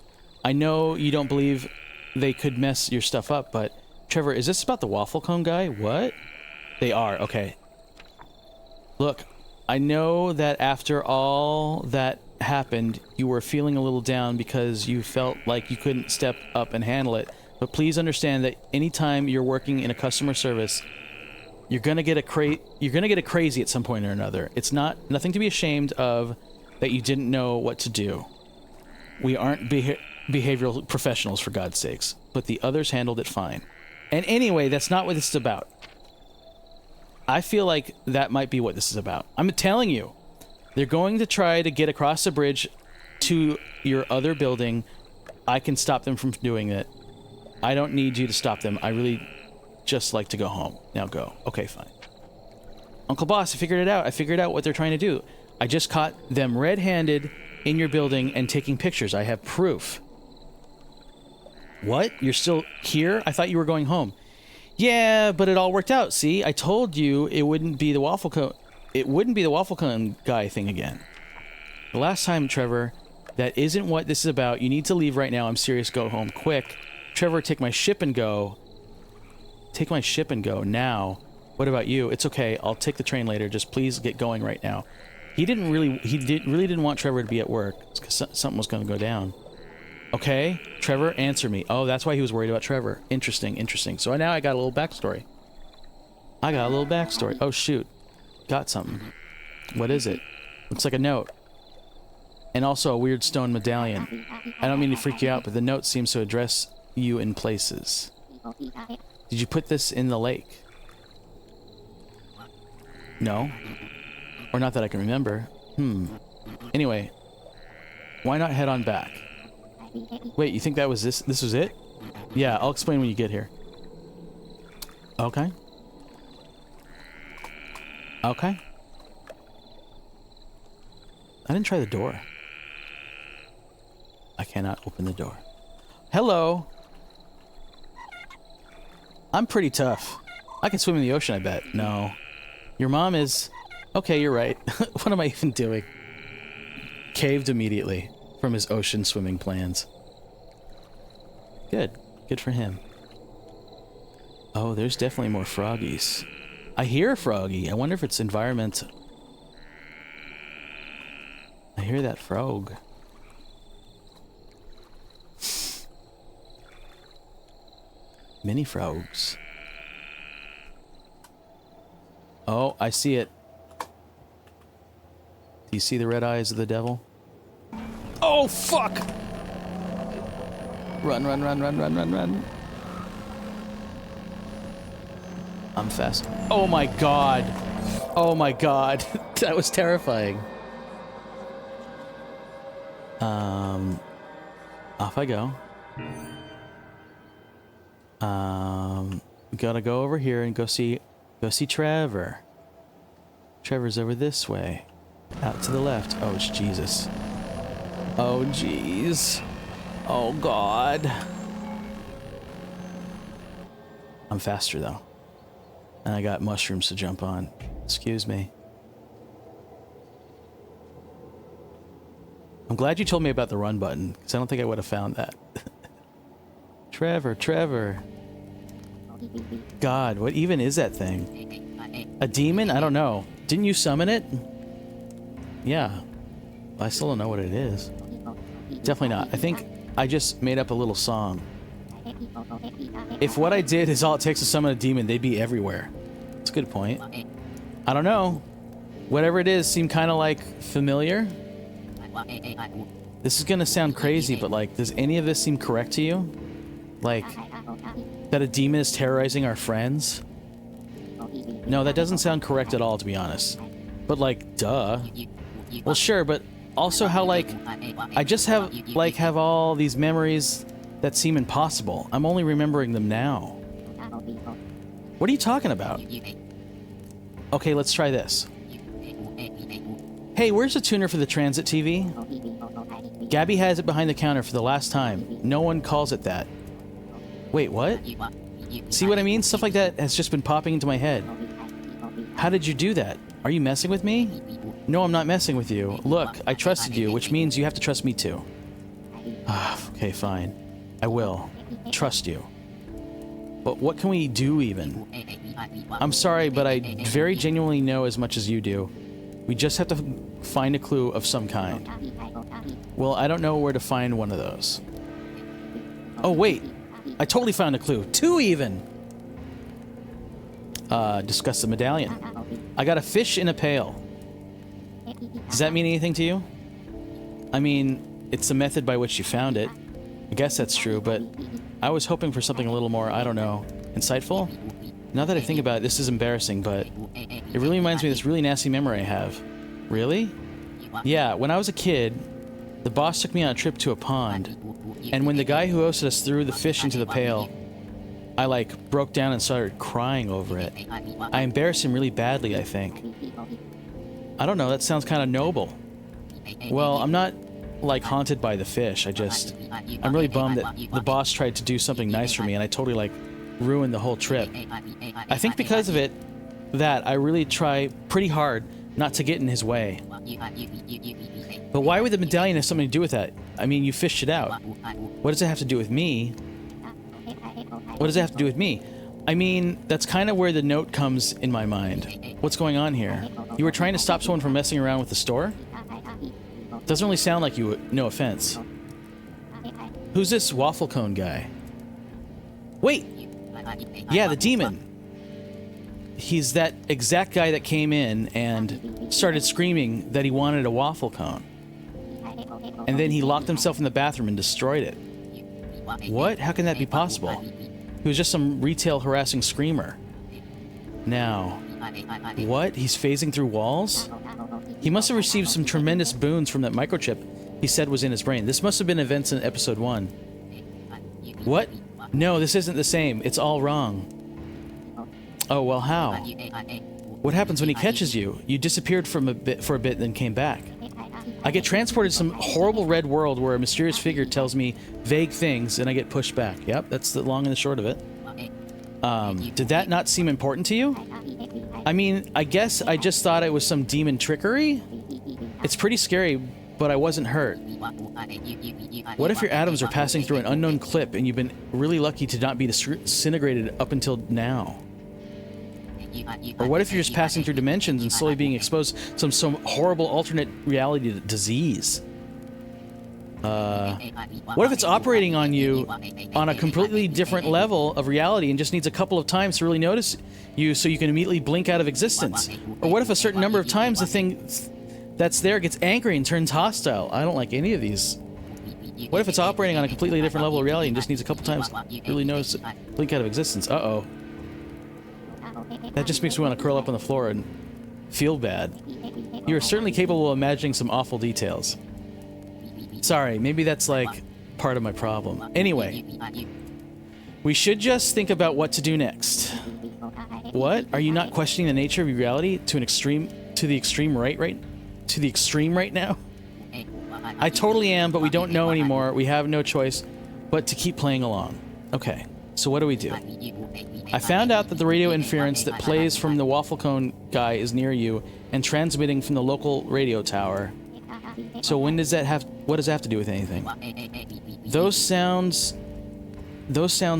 I know you don't believe they could mess your stuff up, but Trevor, is this about the waffle cone guy? What? They are. Okay. Look, I know that after all that happened, you were feeling a little down because you felt like you couldn't step up and handle it. But please understand that anytime you're working in a customer service, you're gonna get a crazy at some point or another. It's nothing to be ashamed of that you didn't know what to do. We aren't behavioral professionals, for God's sakes, but the others handled it fine. And anyway, that's not what this is about. I feel like that might be what this is about. I'm telling you, they're going to try to get across the bridge to your other building. I can stop them from doing it. I don't need you to stop them. I really just like to go home. Now go. Okay, fine. Uncle Boss, I figured it out. I figured out what they're trying to do. I just caught them red-handed in your building and taking pictures. I have proof. What? You're still here? I thought you were going home. Yeah, but it all worked out. See, I told you it wouldn't be the waffle cone. It wouldn't be the waffle cone guy thing again. The last time, Trevor, that isn't what this is about. You need to leave right now. I'm serious. Go home quick. Trevor, take my ship and go. Take my ship and go now. What about you? It's okay. I'll take the train later. Just please get going right now. He really didn't want Trevor to be at work because something was going to go down. Okay, Trevor, answer me. Oh, that's why he was worried about Trevor. Interesting. So now I got a little backstory. Oh, shoot. Got something. What is it? Looks like a note. And also a weird stone medallion. I don't mean to freak you out, but the note seems to address you in places. Did you put this in the lake? No. Or not that I can remember. Anyway, why not head on back? Wait, you think that was this? This was it? Yeah, I'll explain when you get here. Okay. I didn't try the door. I cannot open the door. Hello. I'm pretty tough. I can swim in the ocean, I bet. No. Your mom is... Okay, you're right. What am I even doing? Caved immediately from his ocean swimming plans. Good. Good for him. Oh, there's definitely more froggies. I hear a froggy. I wonder if it's environmental. I hear that frog. Mini frogs. Oh, I see it. Do you see the red eyes of the devil? Oh, fuck! Run. I'm fast. Oh my god. That was terrifying. Off I go. Gotta go over here and go see Trevor. Trevor's over this way. Out to the left. Oh, it's Jesus. Oh, jeez. Oh, God. I'm faster, though. And I got mushrooms to jump on. Excuse me. I'm glad you told me about the run button, because I don't think I would have found that. Trevor. God, what even is that thing? A demon? I don't know. Didn't you summon it? Yeah. I still don't know what it is. Definitely not. I think I just made up a little song. If what I did is all it takes to summon a demon, they'd be everywhere. That's a good point. I don't know. Whatever it is seemed kind of like familiar. This is gonna sound crazy, but like, does any of this seem correct to you? Like, that a demon is terrorizing our friends? No, that doesn't sound correct at all, to be honest. But like, duh. Well, sure, but also how like, I just have all these memories that seem impossible. I'm only remembering them now. What are you talking about? Okay, let's try this. Hey, where's the tuner for the transit TV? Gabby has it behind the counter for the last time. No one calls it that. Wait, what? See what I mean? Stuff like that has just been popping into my head. How did you do that? Are you messing with me? No, I'm not messing with you. Look, I trusted you, which means you have to trust me too. Okay, fine. I will. Trust you. But what can we do even? I'm sorry, but I very genuinely know as much as you do. We just have to find a clue of some kind. Well, I don't know where to find one of those. Oh, wait. I totally found a clue. 2 even! Discuss the medallion. I got a fish in a pail. Does that mean anything to you? I mean, it's the method by which you found it. I guess that's true, but I was hoping for something a little more, I don't know, insightful? Now that I think about it, this is embarrassing, but it really reminds me of this really nasty memory I have. Really? Yeah, when I was a kid, the boss took me on a trip to a pond, and when the guy who hosted us threw the fish into the pail, I like broke down and started crying over it. I embarrassed him really badly, I think. I don't know, that sounds kind of noble. Well, I'm not like haunted by the fish. I'm really bummed that the boss tried to do something nice for me and I totally like ruined the whole trip. I think because of it, that I really try pretty hard not to get in his way. But why would the medallion have something to do with that? I mean, you fished it out. What does it have to do with me? What does it have to do with me? I mean, that's kind of where the note comes in my mind. What's going on here? You were trying to stop someone from messing around with the store? Doesn't really sound like you would, no offense. Who's this waffle cone guy? Wait! Yeah, the demon. He's that exact guy that came in and started screaming that he wanted a waffle cone. And then he locked himself in the bathroom and destroyed it. What? How can that be possible? He was just some retail harassing screamer. Now, what? He's phasing through walls? He must have received some tremendous boons from that microchip he said was in his brain. This must have been events in episode 1. What? No, this isn't the same. It's all wrong. Oh, well, how? What happens when he catches you? You disappeared for a bit, then came back. I get transported to some horrible red world where a mysterious figure tells me vague things, and I get pushed back. Yep, that's the long and the short of it. Did that not seem important to you? I mean, I guess I just thought it was some demon trickery? It's pretty scary, but I wasn't hurt. What if your atoms are passing through an unknown clip and you've been really lucky to not be disintegrated up until now? Or what if you're just passing through dimensions and slowly being exposed to some horrible alternate reality disease? What if it's operating on you on a completely different level of reality and just needs a couple of times to really notice you so you can immediately blink out of existence? Or what if a certain number of times the thing that's there gets angry and turns hostile? I don't like any of these. What if it's operating on a completely different level of reality and just needs a couple times to really notice it blink out of existence? Uh-oh. That just makes me want to curl up on the floor and feel bad. You are certainly capable of imagining some awful details. Sorry, maybe that's like part of my problem. Anyway, we should just think about what to do next. What? Are you not questioning the nature of reality to the extreme right to the extreme right now? I totally am, but we don't know anymore. We have no choice but to keep playing along. Okay, so what do we do? I found out that the radio interference that plays from the waffle cone guy is near you and transmitting from the local radio tower. So when does that have... What does that have to do with anything? Those sounds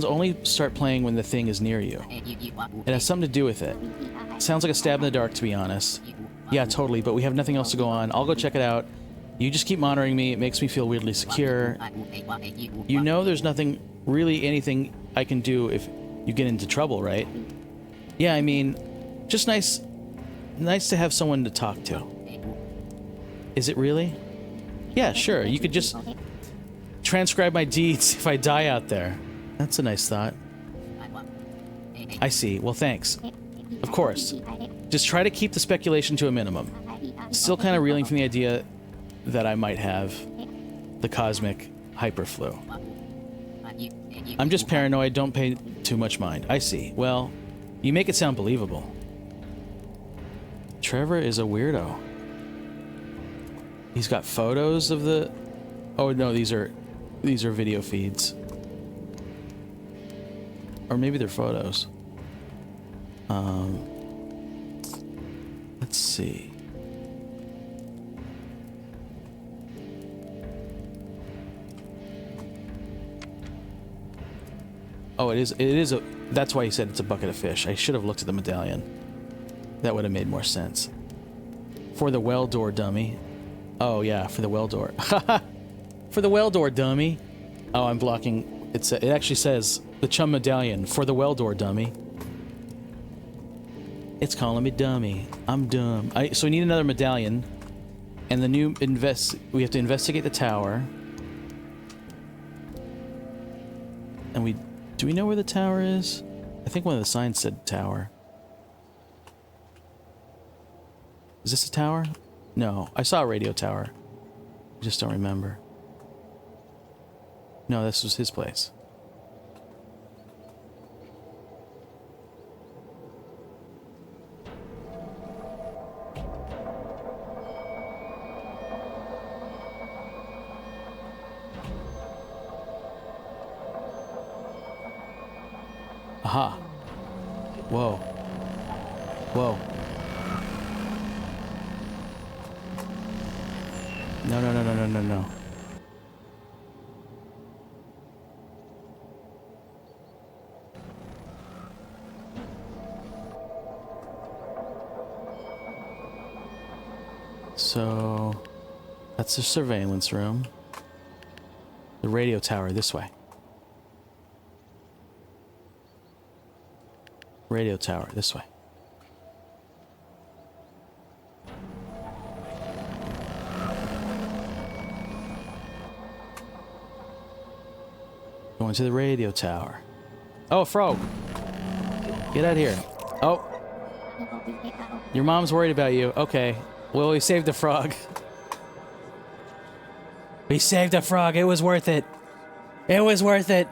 only start playing when the thing is near you. It has something to do with it. Sounds like a stab in the dark, to be honest. Yeah, totally, but we have nothing else to go on. I'll go check it out. You just keep monitoring me. It makes me feel weirdly secure. You know there's nothing, really anything I can do if you get into trouble, right? Yeah, I mean, just nice to have someone to talk to. Is it really? Yeah, sure. You could just transcribe my deeds if I die out there. That's a nice thought. I see. Well, thanks. Of course. Just try to keep the speculation to a minimum. Still kind of reeling from the idea that I might have the cosmic hyperflu. I'm just paranoid. Don't pay too much mind. I see. Well, you make it sound believable. Trevor is a weirdo. He's got photos of the... Oh, no, these are video feeds. Or maybe they're photos. Let's see. Oh, it is a... That's why he said it's a bucket of fish. I should have looked at the medallion. That would have made more sense. For the well door, dummy. Oh, yeah, for the well door. For the well door, dummy. Oh, I'm blocking... It actually says, the chum medallion, for the well door, dummy. It's calling me dummy. I'm dumb. So we need another medallion. And the new we have to investigate the tower. And do we know where the tower is? I think one of the signs said tower. Is this a tower? No, I saw a radio tower. I just don't remember. No, this was his place. Aha. Whoa. Whoa. No. So, that's the surveillance room. The radio tower, this way. Radio tower, this way. Going to the radio tower. Oh, frog. Get out of here. Oh. Your mom's worried about you. Okay. Well, we saved the frog. We saved a frog. It was worth it. It was worth it.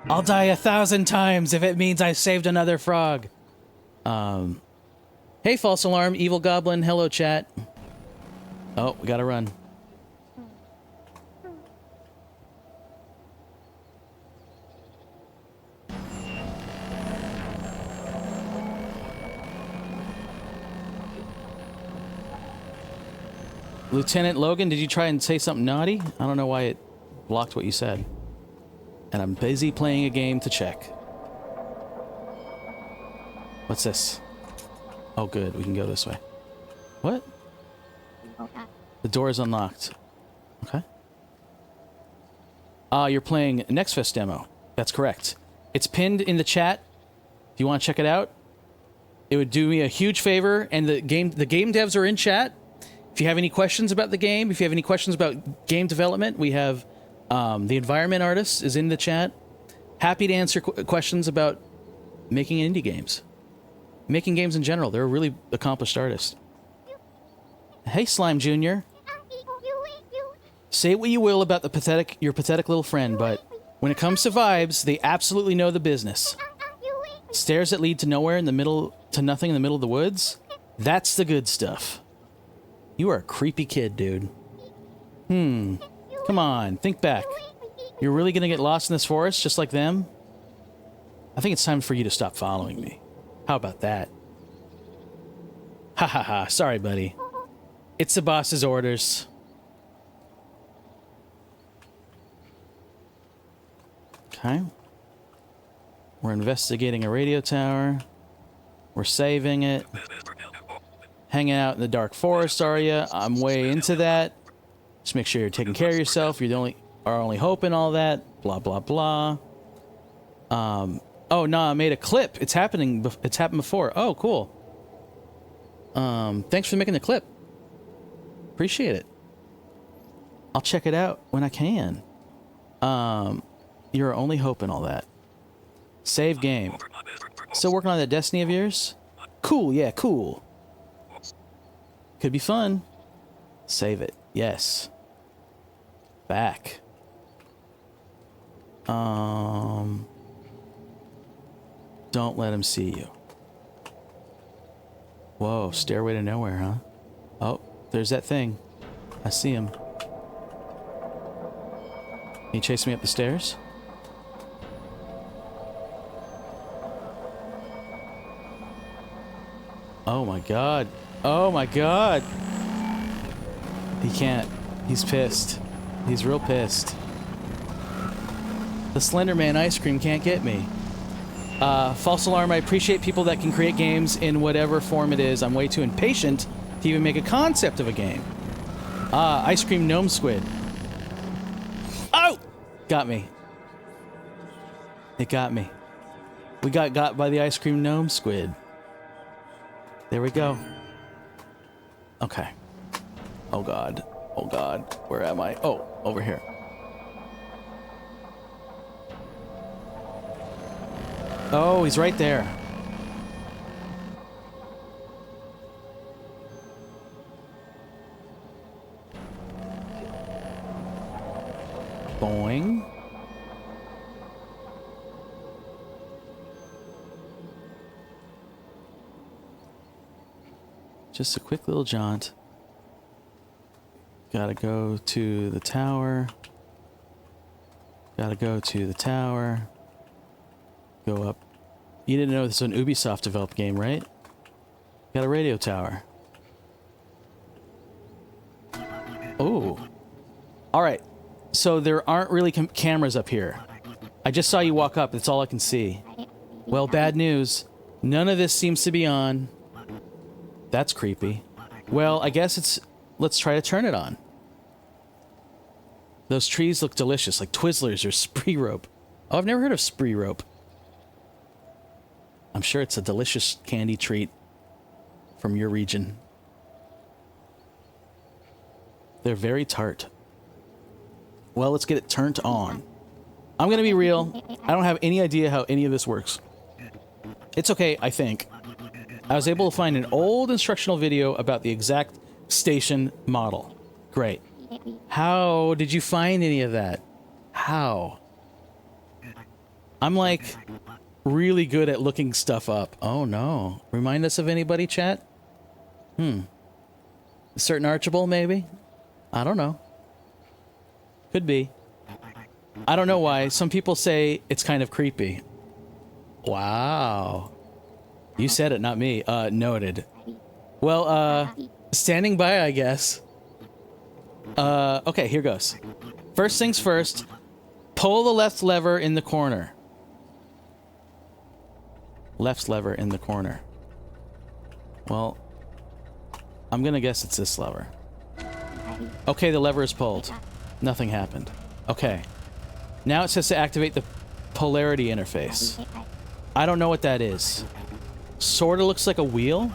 I'll die 1,000 times if it means I saved another frog. Hey, false alarm, evil goblin. Hello, chat. Oh, we gotta run. Lieutenant Logan, did you try and say something naughty? I don't know why it blocked what you said. And I'm busy playing a game to check. What's this? Oh, good. We can go this way. What? The door is unlocked. Okay. You're playing NextFest Demo. That's correct. It's pinned in the chat. If you want to check it out, it would do me a huge favor. And the game devs are in chat. If you have any questions about the game, if you have any questions about game development, we have the environment artist is in the chat. Happy to answer questions about making indie games. Making games in general. They're a really accomplished artist. Hey, Slime Jr. Say what you will about your pathetic little friend, but when it comes to vibes, they absolutely know the business. Stairs that lead to nowhere to nothing in the middle of the woods? That's the good stuff. You are a creepy kid, dude. Come on, think back. You're really gonna get lost in this forest just like them? I think it's time for you to stop following me. How about that? Ha ha ha, sorry, buddy. It's the boss's orders. Okay. We're investigating a radio tower. We're saving it. Hanging out in the dark forest, are ya? I'm way into that. Just make sure you're taking care of yourself. You're the only hope and all that. Blah blah blah. Oh no, I made a clip. It's happening. It's happened before. Oh, cool. Thanks for making the clip. Appreciate it. I'll check it out when I can. You're our only hope and all that. Save game. Still working on that Destiny of yours? Cool, yeah, cool. Could be fun. Save it. Yes. Back. Don't let him see you. Whoa, stairway to nowhere, huh? Oh, there's that thing. I see him. Can you chase me up the stairs? Oh my god. Oh my god. He can't. He's pissed. He's real pissed. The Slender Man ice cream can't get me. False alarm, I appreciate people that can create games in whatever form it is. I'm way too impatient to even make a concept of a game. Ice cream gnome squid. Oh! Got me. It got me. We got by the ice cream gnome squid. There we go. Okay. Oh god. Oh god. Where am I? Oh, over here. Oh, he's right there. Boing. Just a quick little jaunt. Gotta go to the tower. Gotta go to the tower. Go up. You didn't know this was an Ubisoft developed game, right? Got a radio tower. Oh. Alright. So there aren't really cameras up here. I just saw you walk up. That's all I can see. Well, bad news. None of this seems to be on. That's creepy. Well, I guess it's... Let's try to turn it on. Those trees look delicious, like Twizzlers or Spree Rope. Oh, I've never heard of Spree Rope. I'm sure it's a delicious candy treat from your region. They're very tart. Well, let's get it turned on. I'm gonna be real. I don't have any idea how any of this works. It's okay, I think. I was able to find an old instructional video about the exact station model. Great. How did you find any of that? How? I'm like really good at looking stuff up. Oh no. Remind us of anybody, chat? A certain Archibald, maybe? I don't know. Could be. I don't know why. Some people say it's kind of creepy. Wow. You said it, not me. Noted. Well, standing by, I guess. Okay, here goes. First things first, pull the left lever in the corner. Left lever in the corner. Well, I'm gonna guess it's this lever. Okay, the lever is pulled. Nothing happened. Okay. Now it says to activate the polarity interface. I don't know what that is. Sorta looks like a wheel?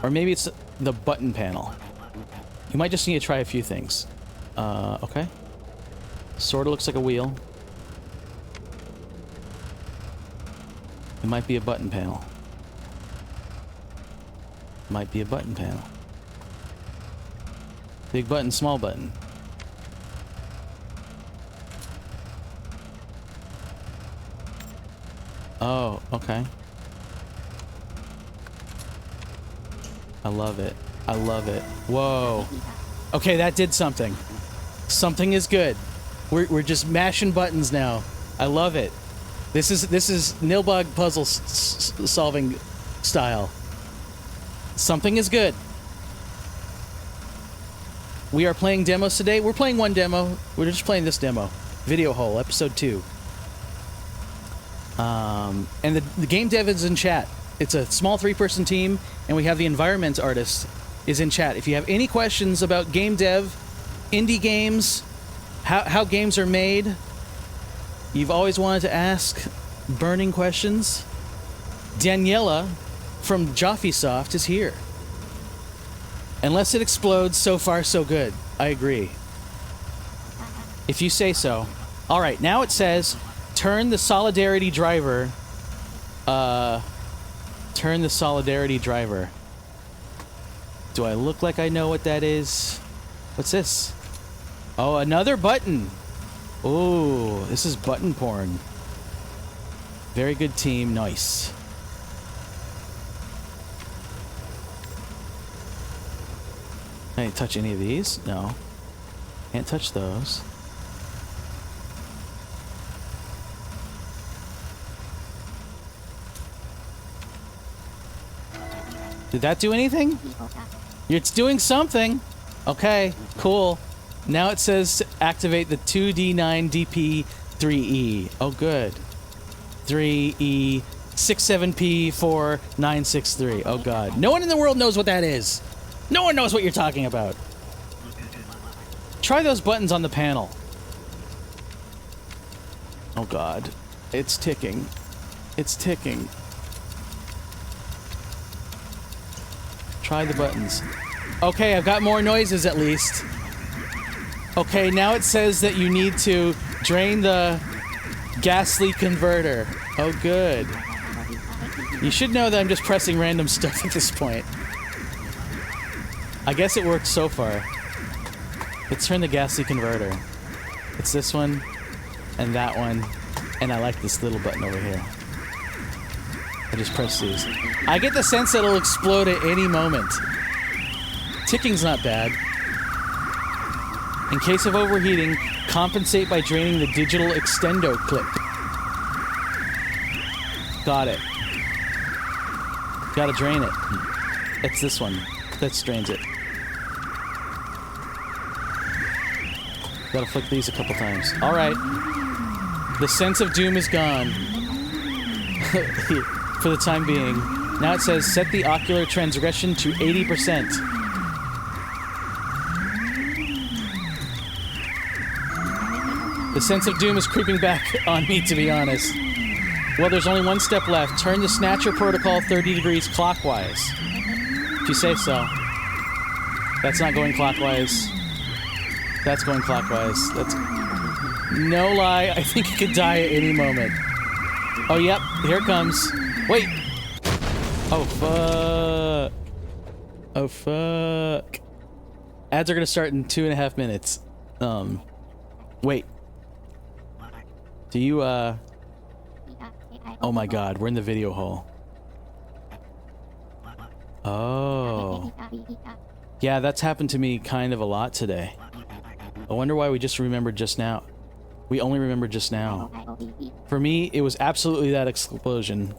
Or maybe it's the button panel. You might just need to try a few things. Okay. Sorta looks like a wheel. It might be a button panel. Might be a button panel. Big button, small button. Oh, okay. I love it. I love it. Whoa. Okay, that did something. Something is good. We're just mashing buttons now. I love it. This is Nilbog puzzle solving style. Something is good. We are playing demos today. We're playing one demo. We're just playing this demo. Video Hole, episode 2. And the game dev is in chat. It's a small 3-person team, and we have the environment artist is in chat. If you have any questions about game dev, indie games, how games are made, you've always wanted to ask burning questions, Daniela from Joffysoft is here. Unless it explodes, so far so good. I agree. If you say so. All right, now it says turn the solidarity driver. Turn the solidarity driver. Do I look like I know what that is? What's this? Oh, another button. Oh, this is button porn. Very good team. Nice. Can I touch any of these? No. Can't touch those. Did that do anything? It's doing something. Okay, cool. Now it says to activate the 2D9DP3E. Oh, good. 3E 67P4963. Oh, God. No one in the world knows what that is. No one knows what you're talking about. Try those buttons on the panel. Oh, God. It's ticking. It's ticking. Try the buttons. Okay, I've got more noises at least. Okay, now it says that you need to drain the gas leak converter. Oh, good. You should know that I'm just pressing random stuff at this point. I guess it worked so far. Let's turn the gas leak converter. It's this one, and that one, and I like this little button over here. I just press these. I get the sense that it'll explode at any moment. Ticking's not bad. In case of overheating, compensate by draining the digital extendo clip. Got it. Gotta drain it. It's this one that drains it. Gotta flick these a couple times. Alright. The sense of doom is gone. For the time being. Now it says set the ocular transgression to 80%. The sense of doom is creeping back on me, to be honest. Well, there's only one step left. Turn the Snatcher protocol 30 degrees clockwise. If you say so. That's not going clockwise. That's going clockwise. That's... No lie, I think it could die at any moment. Oh, yep. Here it comes. Wait! Oh, fuck. Oh, fuck. Ads are gonna start in 2.5 minutes. Wait. Do you, Oh my god, we're in the video hole. Oh. Yeah, that's happened to me kind of a lot today. I wonder why we just remembered just now. We only remembered just now. For me, it was absolutely that explosion.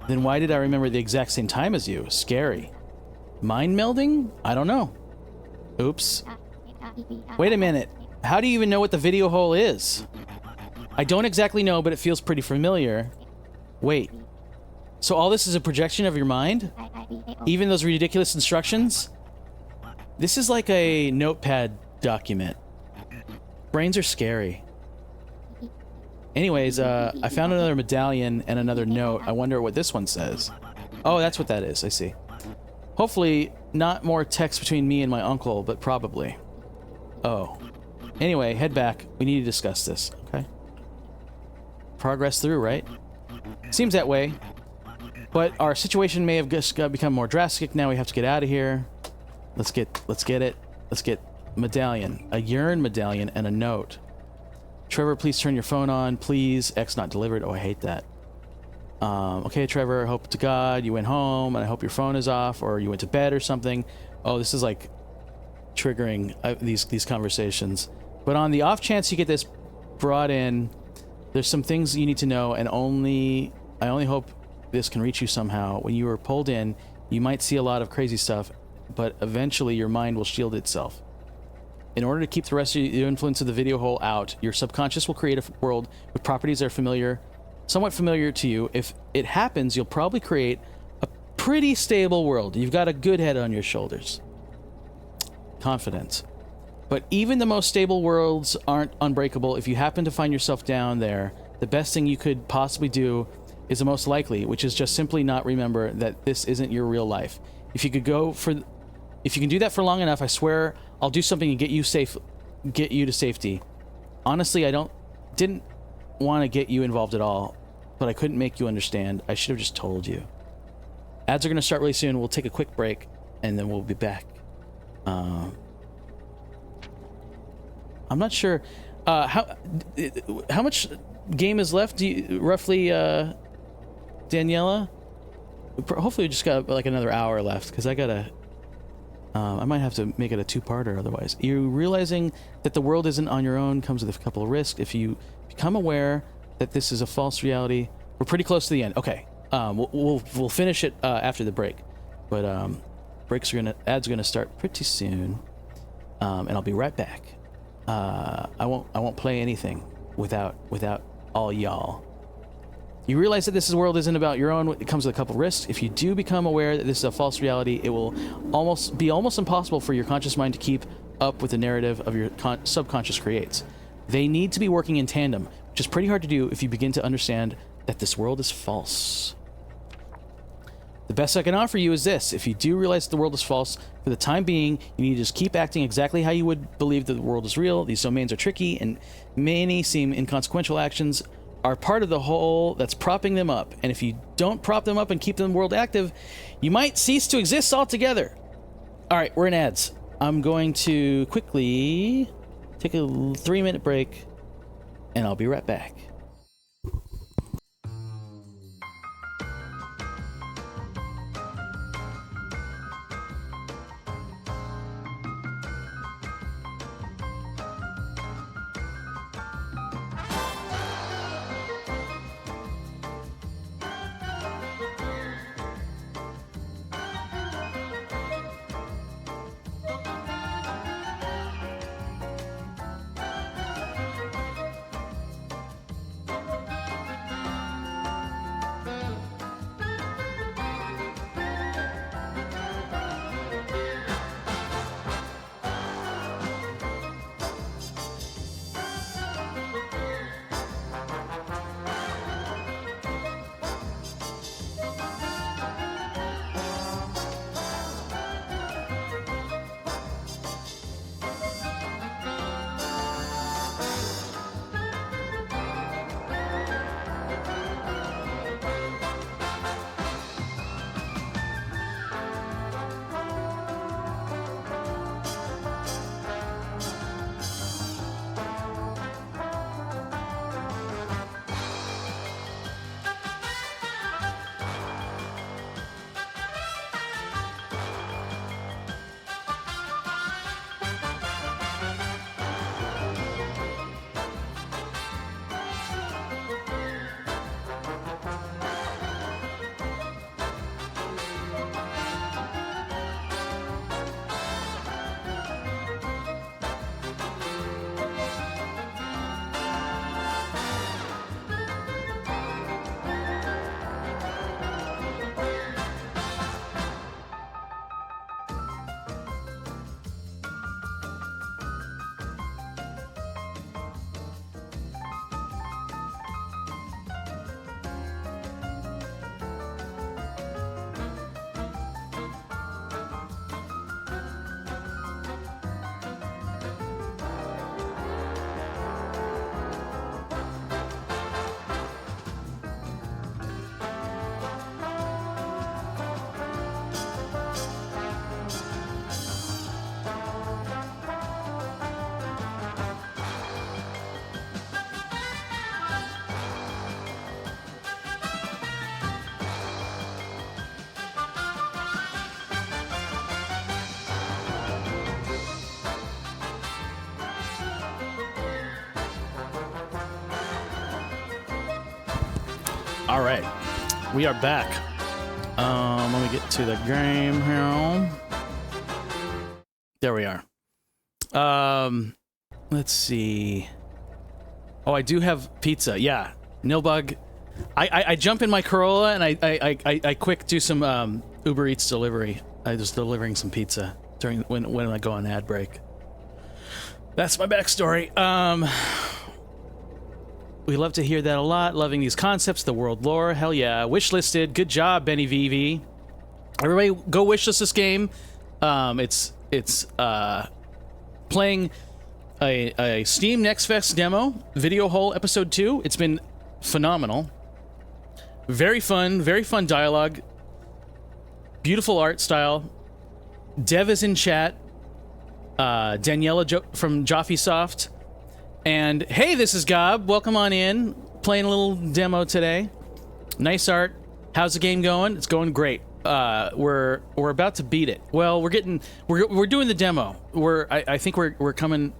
Then why did I remember the exact same time as you? Scary. Mind melding? I don't know. Oops. Wait a minute. How do you even know what the video hole is? I don't exactly know, but it feels pretty familiar. Wait. So all this is a projection of your mind? Even those ridiculous instructions? This is like a notepad document. Brains are scary. Anyways, I found another medallion and another note. I wonder what this one says. Oh, that's what that is. I see. Hopefully, not more text between me and my uncle, but probably. Oh. Anyway, head back. We need to discuss this, okay? Progress through, right? Seems that way. But our situation may have just become more drastic. Now we have to get out of here. Let's get it. Let's get medallion. A urine medallion and a note. Trevor, please turn your phone on. Please. X not delivered. Oh, I hate that. Okay, Trevor, I hope to God you went home, and I hope your phone is off, or you went to bed or something. Oh, this is like triggering these conversations. But on the off chance you get this brought in, there's some things you need to know, and I only hope this can reach you somehow. When you are pulled in, you might see a lot of crazy stuff, but eventually your mind will shield itself. In order to keep the rest of the influence of the video hole out, your subconscious will create a world with properties that are somewhat familiar to you. If it happens, you'll probably create a pretty stable world. You've got a good head on your shoulders. Confidence. But even the most stable worlds aren't unbreakable. If you happen to find yourself down there, the best thing you could possibly do is the most likely, which is just simply not remember that this isn't your real life. If you can do that for long enough, I swear I'll do something to get you to safety. Honestly, didn't want to get you involved at all, but I couldn't make you understand. I should have just told you. Ads are going to start really soon. We'll take a quick break, and then we'll be back. I'm not sure how much game is left. Roughly, Daniela? Hopefully we just got like another hour left, because I gotta... I might have to make it a two-parter otherwise. You realizing that the world isn't on your own comes with a couple of risks. If you become aware that this is a false reality... We're pretty close to the end. Okay. We'll finish it after the break. But ads are gonna start pretty soon. And I'll be right back. I won't play anything without all y'all. You realize that this world isn't about your own. It comes with a couple risks. If you do become aware that this is a false reality, it will almost impossible for your conscious mind to keep up with the narrative of your subconscious creates. They need to be working in tandem, which is pretty hard to do if you begin to understand that this world is false. The best I can offer you is this. If you do realize that the world is false, for the time being, you need to just keep acting exactly how you would believe that the world is real. These domains are tricky, and many seem inconsequential actions are part of the whole that's propping them up. And if you don't prop them up and keep the world active, you might cease to exist altogether. All right, we're in ads. I'm going to quickly take a 3-minute break, and I'll be right back. All right, we are back. Let me get to the game here. There we are. Let's see. Oh, I do have pizza. Yeah, Nilbog. I jump in my Corolla and I quick do some Uber Eats delivery. I was delivering some pizza during when I go on ad break. That's my backstory. We love to hear that a lot. Loving these concepts, the world lore. Hell yeah. Wishlisted. Good job, Benny VV. Everybody go wishlist this game. It's playing a Steam NextFest Demo, Video Hole Episode 2. It's been phenomenal. Very fun dialogue. Beautiful art style. Dev is in chat. Daniela from JoffySoft. And hey, this is Gob. Welcome on in. Playing a little demo today. Nice art. How's the game going? It's going great. We're about to beat it. Well, we're doing the demo. I think we're coming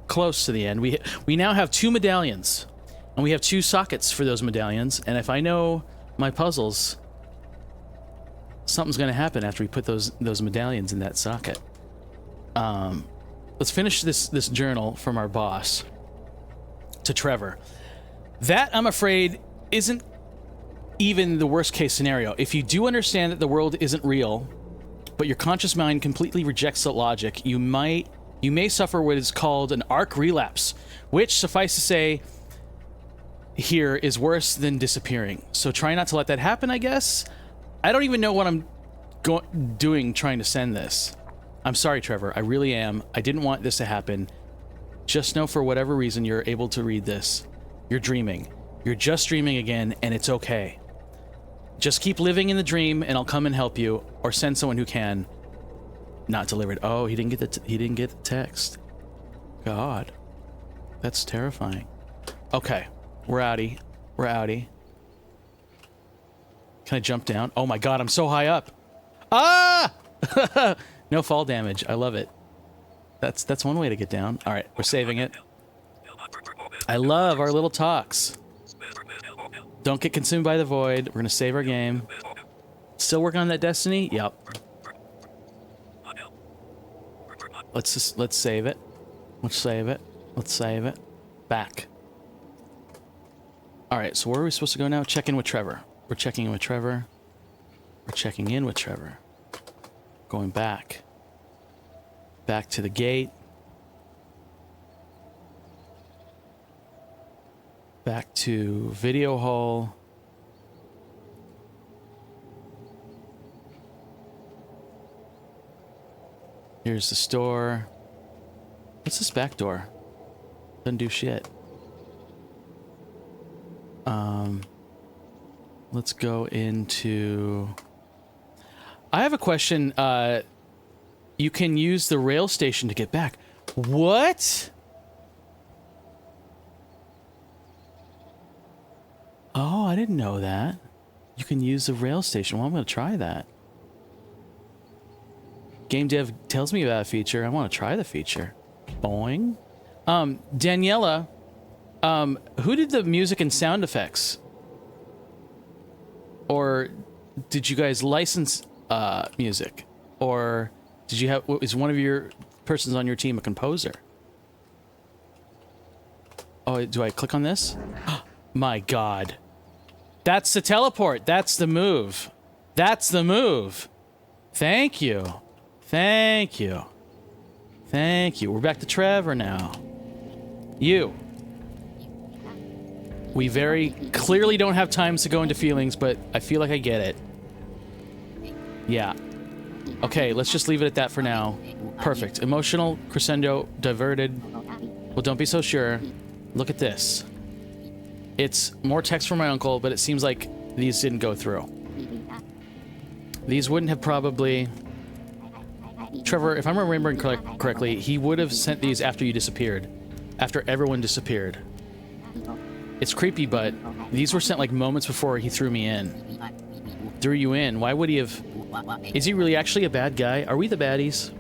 close to the end. We now have 2 medallions, and we have 2 sockets for those medallions. And if I know my puzzles, something's going to happen after we put those medallions in that socket. Let's finish this journal from our boss to Trevor. That, I'm afraid, isn't even the worst case scenario. If you do understand that the world isn't real, but your conscious mind completely rejects the logic, you may suffer what is called an arc relapse, which, suffice to say, here is worse than disappearing. So try not to let that happen, I guess. I don't even know what I'm doing trying to send this. I'm sorry, Trevor. I really am. I didn't want this to happen. Just know for whatever reason you're able to read this. You're dreaming. You're just dreaming again, and it's okay. Just keep living in the dream, and I'll come and help you, or send someone who can. Not delivered. Oh, he didn't get the text. God, that's terrifying. Okay, we're outie. We're outie. Can I jump down? Oh my God, I'm so high up. Ah! No fall damage. I love it. That's one way to get down. All right, we're saving it. I love our little talks. Don't get consumed by the void. We're gonna save our game. Still working on that destiny? Yep. Let's save it. Let's save it. Let's save it. Back. All right, so where are we supposed to go now? Check in with Trevor. We're checking in with Trevor. We're checking in with Trevor. Going back. Back to the gate. Back to video hall. Here's the store. What's this back door? Doesn't do shit. Let's go into... I have a question. You can use the rail station to get back. What? Oh, I didn't know that. You can use the rail station. Well, I'm going to try that. Gamedev tells me about a feature. I want to try the feature. Boing. Daniela, who did the music and sound effects? Or did you guys license music? Or did you have... Is one of your persons on your team a composer? Oh, do I click on this? My God. That's the teleport. That's the move. That's the move. Thank you. Thank you. Thank you. We're back to Trevor now. You. We very clearly don't have time to go into feelings, but I feel like I get it. Yeah. Okay, let's just leave it at that for now. Perfect. Emotional, crescendo, diverted. Well, don't be so sure. Look at this. It's more text from my uncle, but it seems like these didn't go through. These wouldn't have probably... Trevor, if I'm remembering correctly, he would have sent these after you disappeared. After everyone disappeared. It's creepy, but these were sent like moments before he threw me in. Threw you in. Why would he have... Is he really actually a bad guy? Are we the baddies?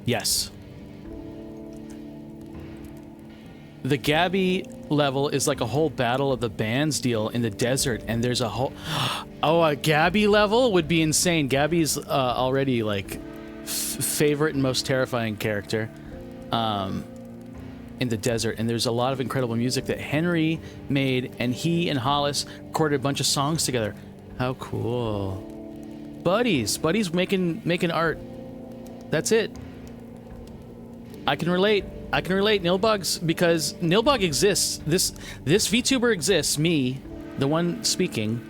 Yes. the Gabby level is like a whole battle of the bands deal in the desert, and there's a whole... Oh, a Gabby level would be insane. Gabby's already, like, favorite and most terrifying character in the desert, and there's a lot of incredible music that Henry made, and he and Hollis recorded a bunch of songs together. How cool. Buddies making art. That's it. I can relate, Nilbogs, because Nilbog exists. This VTuber exists, me, the one speaking,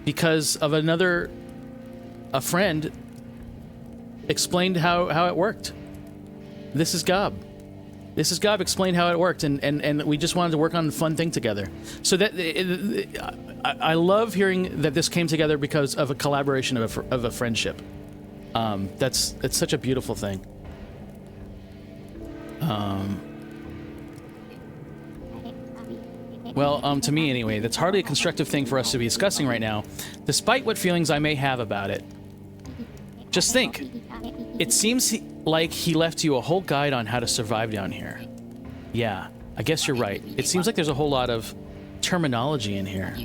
because of a friend explained how it worked. This is Gob. Explained how it worked, and we just wanted to work on a fun thing together. So that I love hearing that this came together because of a collaboration of a friendship. It's such a beautiful thing. Well, to me anyway, that's hardly a constructive thing for us to be discussing right now, despite what feelings I may have about it. Just think, it seems like he left you a whole guide on how to survive down here. Yeah, I guess you're right. It seems like there's a whole lot of terminology in here.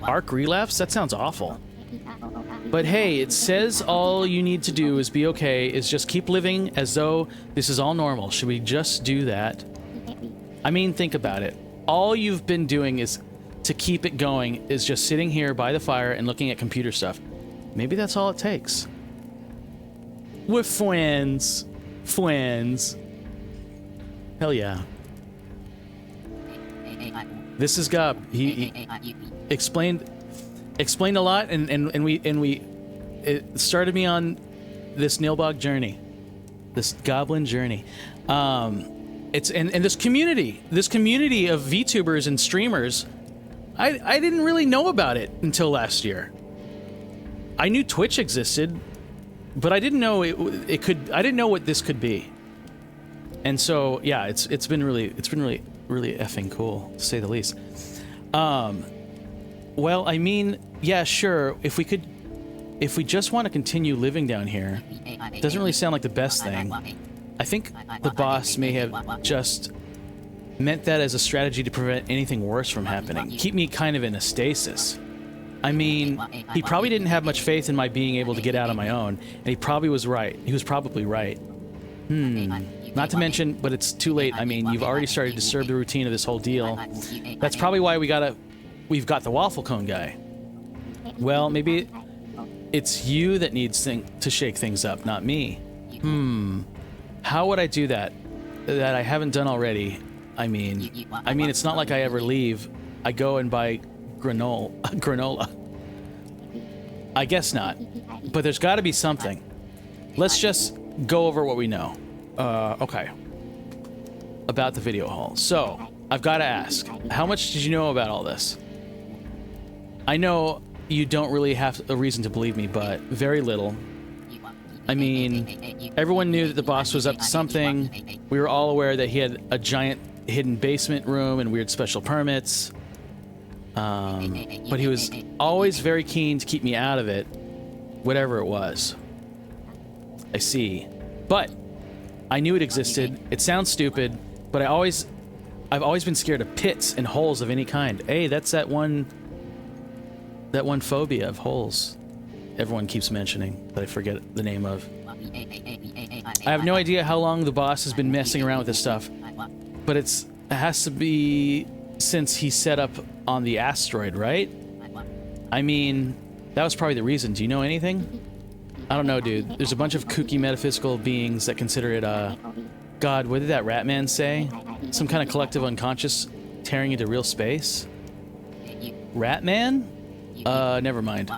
Arc relapse? That sounds awful. But hey, it says all you need to do is be okay, is just keep living as though this is all normal. Should we just do that? I mean, think about it. All you've been doing is to keep it going is just sitting here by the fire and looking at computer stuff. Maybe that's all it takes. We're friends. Friends. Hell yeah. This is Gob. He explained a lot, and it started me on this Nilbog journey, this goblin journey. It's and this community of VTubers and streamers. I didn't really know about it until last year. I knew Twitch existed, but I didn't know it could. I didn't know what this could be. And so yeah, it's been really effing cool, to say the least. Well, I mean, yeah, sure. If we just want to continue living down here, it doesn't really sound like the best thing. I think the boss may have just meant that as a strategy to prevent anything worse from happening. Keep me kind of in a stasis. I mean, he probably didn't have much faith in my being able to get out on my own, and he probably was right. He was probably right. Not to mention, but it's too late. I mean, you've already started to disturb the routine of this whole deal. That's probably why we've got the waffle cone guy. Well, maybe it's you that needs to shake things up, not me. How would I do that I haven't done already? I mean, it's not like I ever leave. I go and buy granola. I guess not. But there's got to be something. Let's just go over what we know. Okay. About the video hall. So, I've got to ask, how much did you know about all this? I know you don't really have a reason to believe me, but very little. I mean, everyone knew that the boss was up to something. We were all aware that he had a giant hidden basement room and weird special permits. But he was always very keen to keep me out of it, whatever it was. I see. But I knew it existed. It sounds stupid, but I've always been scared of pits and holes of any kind. Hey, that's that one phobia of holes everyone keeps mentioning that I forget the name of. I have no idea how long the boss has been messing around with this stuff, but it has to be since he set up on the asteroid, right? I mean, that was probably the reason. Do you know anything? I don't know, dude. There's a bunch of kooky metaphysical beings that consider it, God, what did that rat man say? Some kind of collective unconscious tearing into real space? Rat man? Never mind.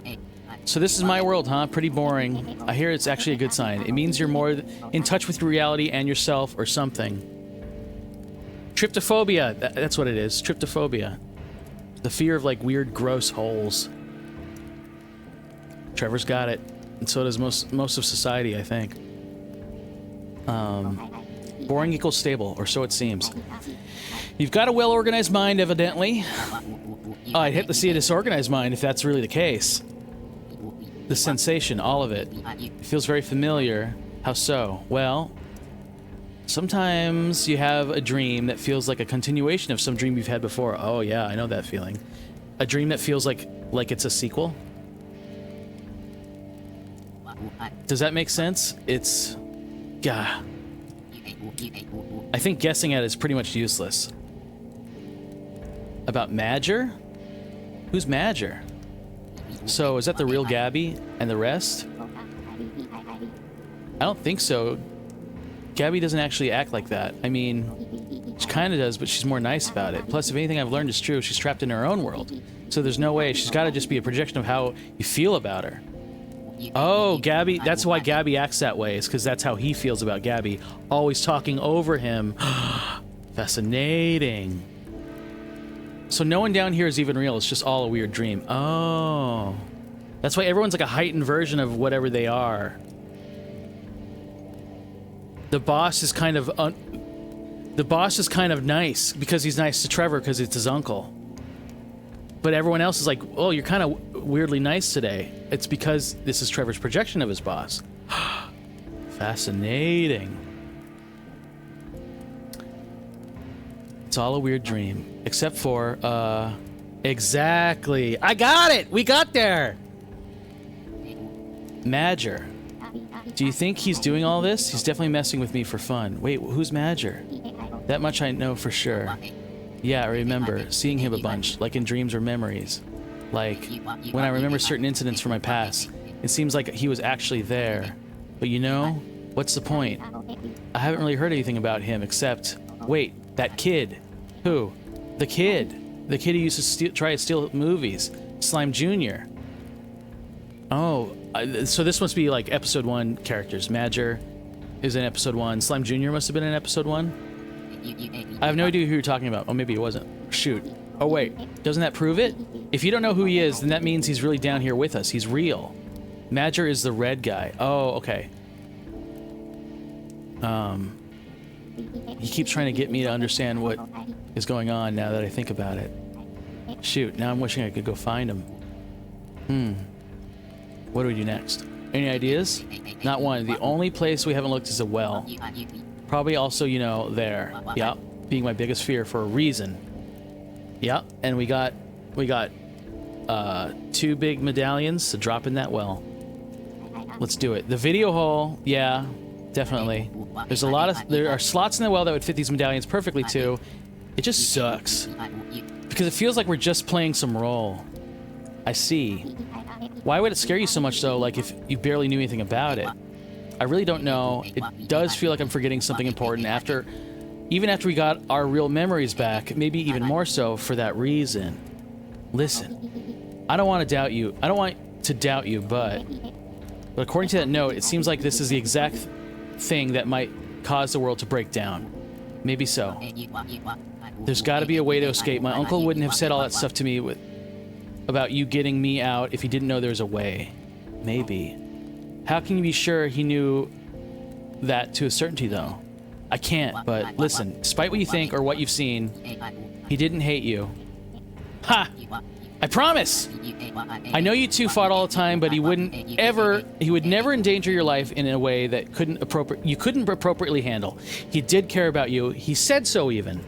So this is my world, huh? Pretty boring. I hear it's actually a good sign. It means you're more in touch with reality and yourself or something. Tryptophobia. That's what it is. Tryptophobia. The fear of, like, weird, gross holes. Trevor's got it. And so does most of society, I think. Boring equals stable, or so it seems. You've got a well-organized mind, evidently. Oh, I'd hate to see a disorganized mind if that's really the case. The sensation, all of it. It feels very familiar. How so? Well, Sometimes you have a dream that feels like a continuation of some dream you've had before. Oh yeah, I know that feeling. A dream that feels like it's a sequel. Does that make sense? It's... Gah. I think guessing at it is pretty much useless. About Madger? Who's Madger? So, is that the real Gabby and the rest? I don't think so. Gabby doesn't actually act like that. I mean, she kind of does, but she's more nice about it. Plus, if anything I've learned is true, she's trapped in her own world. So there's no way. She's got to just be a projection of how you feel about her. Oh, Gabby. That's why Gabby acts that way, is because that's how he feels about Gabby. Always talking over him. Fascinating. So no one down here is even real. It's just all a weird dream. Oh. That's why everyone's like a heightened version of whatever they are. The boss is kind of... the boss is kind of nice because he's nice to Trevor because it's his uncle. But everyone else is like, oh, you're kind of weirdly nice today. It's because this is Trevor's projection of his boss. Fascinating. It's all a weird dream. Except for, exactly. I got it! We got there! Madger. Do you think he's doing all this? He's definitely messing with me for fun. Wait, who's Madger? That much I know for sure. Yeah, I remember seeing him a bunch, like in dreams or memories. Like, when I remember certain incidents from my past, it seems like he was actually there. But you know, what's the point? I haven't really heard anything about him except... Wait, that kid. Who? The kid. The kid who used to try to steal movies. Slime Jr. Oh, so this must be like episode 1 characters. Madger is in episode 1. Slime Jr. must have been in episode 1. I have no idea who you're talking about. Oh, maybe it wasn't. Shoot. Oh, wait. Doesn't that prove it? If you don't know who he is, then that means he's really down here with us. He's real. Madger is the red guy. Oh, okay. He keeps trying to get me to understand what is going on now that I think about it. Shoot, now I'm wishing I could go find him. What do we do next? Any ideas? Not one. The only place we haven't looked is a well. Probably also, you know, there. Yep. Being my biggest fear for a reason. Yep. And we got 2 big medallions to drop in that well. Let's do it. The video hole, yeah, definitely. There are slots in the well that would fit these medallions perfectly too. It just sucks. Because it feels like we're just playing some role. I see. Why would it scare you so much though, like if you barely knew anything about it? I really don't know. It does feel like I'm forgetting something important even after we got our real memories back, maybe even more so for that reason. Listen, I don't want to doubt you. I don't want to doubt you, but according to that note, it seems like this is the exact thing that might cause the world to break down. Maybe so. There's got to be a way to escape. My uncle wouldn't have said all that stuff to me about you getting me out if he didn't know there was a way. Maybe. How can you be sure he knew that to a certainty, though? I can't, but listen, despite what you think or what you've seen, he didn't hate you. Ha! I promise! I know you two fought all the time, but he would never endanger your life in a way that you couldn't appropriately handle. He did care about you. He said so even.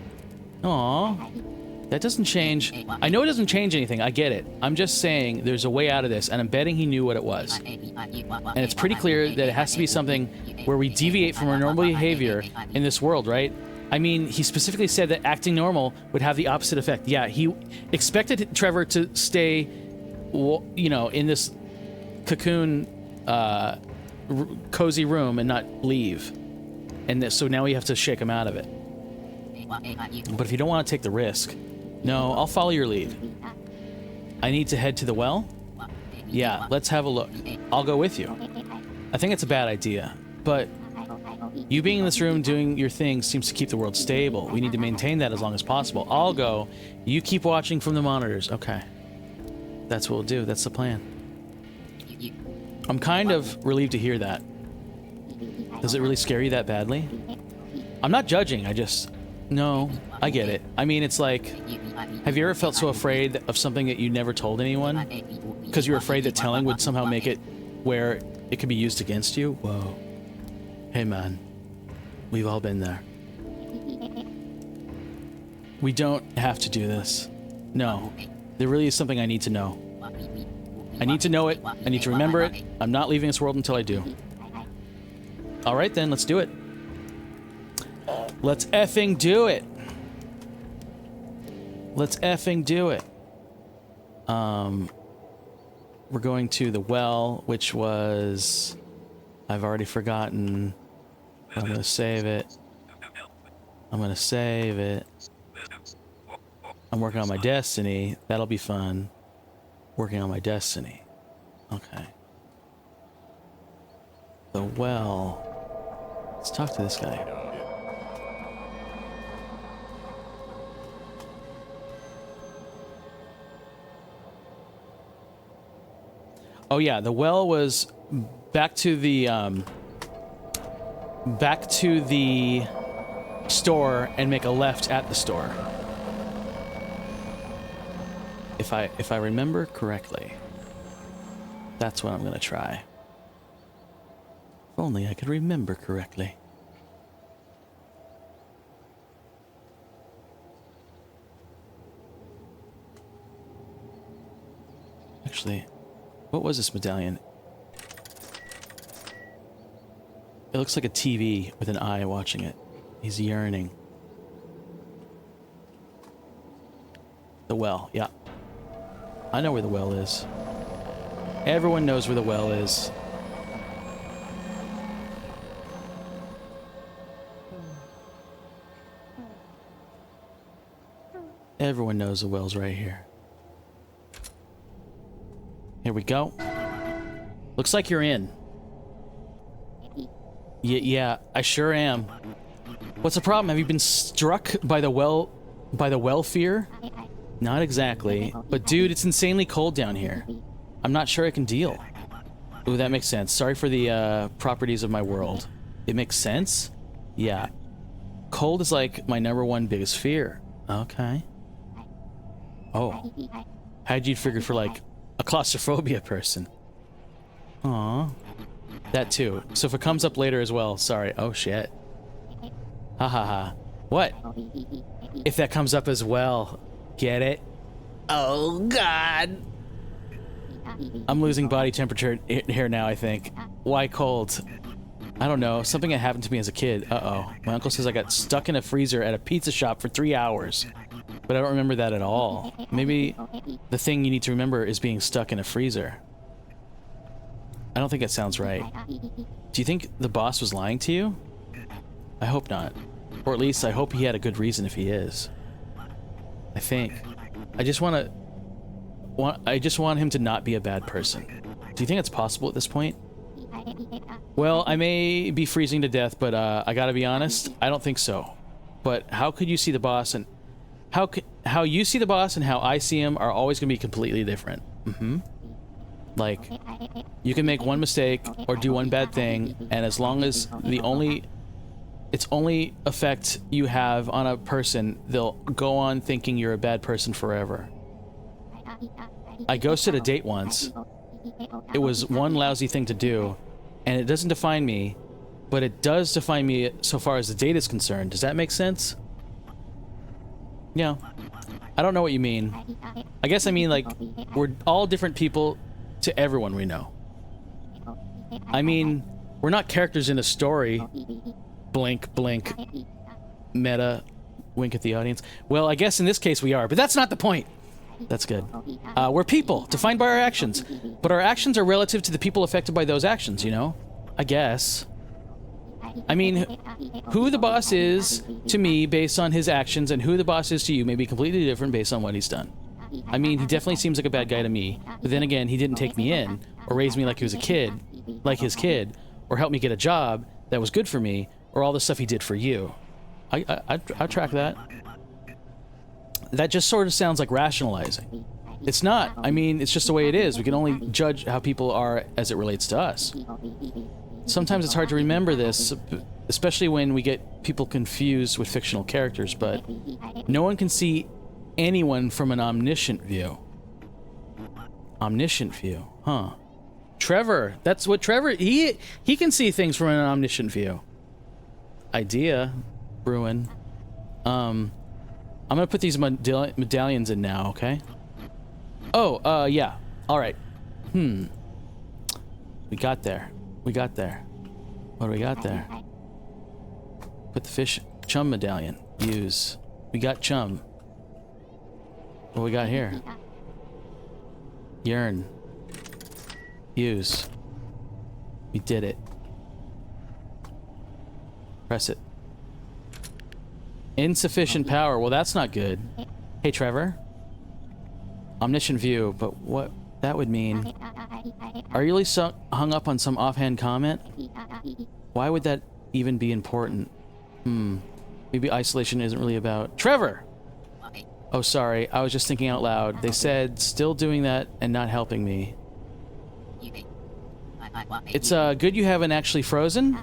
Aww. That doesn't change. I know it doesn't change anything. I get it. I'm just saying there's a way out of this, and I'm betting he knew what it was. And it's pretty clear that it has to be something where we deviate from our normal behavior in this world, right? I mean, he specifically said that acting normal would have the opposite effect. Yeah, he expected Trevor to stay, you know, in this cocoon, cozy room and not leave. And so now we have to shake him out of it. But if you don't want to take the risk... No, I'll follow your lead. I need to head to the well? Yeah, let's have a look. I'll go with you. I think it's a bad idea, but you being in this room doing your thing seems to keep the world stable. We need to maintain that as long as possible. I'll go. You keep watching from the monitors. Okay. That's what we'll do. That's the plan. I'm kind of relieved to hear that. Does it really scare you that badly? I'm not judging. No, I get it. I mean, it's like, have you ever felt so afraid of something that you never told anyone? Because you were afraid that telling would somehow make it where it could be used against you? Whoa. Hey, man. We've all been there. We don't have to do this. No. There really is something I need to know. I need to know it. I need to remember it. I'm not leaving this world until I do. Alright then, let's do it. Let's effing do it. Let's effing do it. We're going to the well, which was... I've already forgotten. I'm gonna save it. I'm gonna save it. I'm working on my destiny. That'll be fun. Working on my destiny. Okay. The well. Let's talk to this guy. Oh yeah, the well was back to the store and make a left at the store. If I remember correctly, that's what I'm gonna try. If only I could remember correctly. Actually, what was this medallion? It looks like a TV with an eye watching it. He's yearning. The well, yeah. I know where the well is. Everyone knows where the well is. Everyone knows the well's right here. Here we go. Looks like you're in. Yeah, I sure am. What's the problem? Have you been struck by the well fear? Not exactly. But dude, it's insanely cold down here. I'm not sure I can deal. Ooh, that makes sense. Sorry for the properties of my world. It makes sense? Yeah. Cold is like my #1 biggest fear. Okay. Oh. How'd you figure for like a claustrophobia person? Aw. That too. So if it comes up later as well, sorry. Oh shit. Ha ha ha. What? If that comes up as well. Get it? Oh god. I'm losing body temperature here now, I think. Why cold? I don't know. Something that happened to me as a kid. Uh-oh. My uncle says I got stuck in a freezer at a pizza shop for 3 hours. But I don't remember that at all. Maybe the thing you need to remember is being stuck in a freezer. I don't think that sounds right. Do you think the boss was lying to you? I hope not. Or at least I hope he had a good reason if he is. I think. I just want him to not be a bad person. Do you think it's possible at this point? Well, I may be freezing to death, but I gotta be honest, I don't think so. But how could you see the boss and how you see the boss and how I see him are always gonna be completely different. Mm-hmm. Like, you can make one mistake or do one bad thing, and as long as its only effect you have on a person, they'll go on thinking you're a bad person forever. I ghosted a date once. It was one lousy thing to do, and it doesn't define me, but it does define me so far as the date is concerned. Does that make sense? Yeah. I don't know what you mean. I guess I mean, like, we're all different people to everyone we know. I mean, we're not characters in a story. Blink, blink, meta, wink at the audience. Well, I guess in this case we are, but that's not the point. That's good. We're people, defined by our actions. But our actions are relative to the people affected by those actions, you know? I guess. I mean, who the boss is to me based on his actions and who the boss is to you may be completely different based on what he's done. I mean, he definitely seems like a bad guy to me, but then again, he didn't take me in, or raise me like he was a kid, like his kid, or help me get a job that was good for me, or all the stuff he did for you. I track that. That just sort of sounds like rationalizing. It's not. I mean, it's just the way it is. We can only judge how people are as it relates to us. Sometimes it's hard to remember this, especially when we get people confused with fictional characters, but no one can see anyone from an omniscient view. Omniscient view, huh? Trevor, that's what Trevor, he can see things from an omniscient view. idea brewing. I'm gonna put these medallions in now, okay? Oh, yeah. All right. We got there. We got there. What do we got there? Put the fish chum medallion. Use. We got chum. What do we got here? Yearn. Use. We did it. Press it. Insufficient power. Well, that's not good. Hey, Trevor. Omniscient view, but what that would mean... Are you really hung up on some offhand comment? Why would that even be important? Maybe isolation isn't really about... Trevor! Oh, sorry. I was just thinking out loud. They said, still doing that and not helping me. It's good you haven't actually frozen.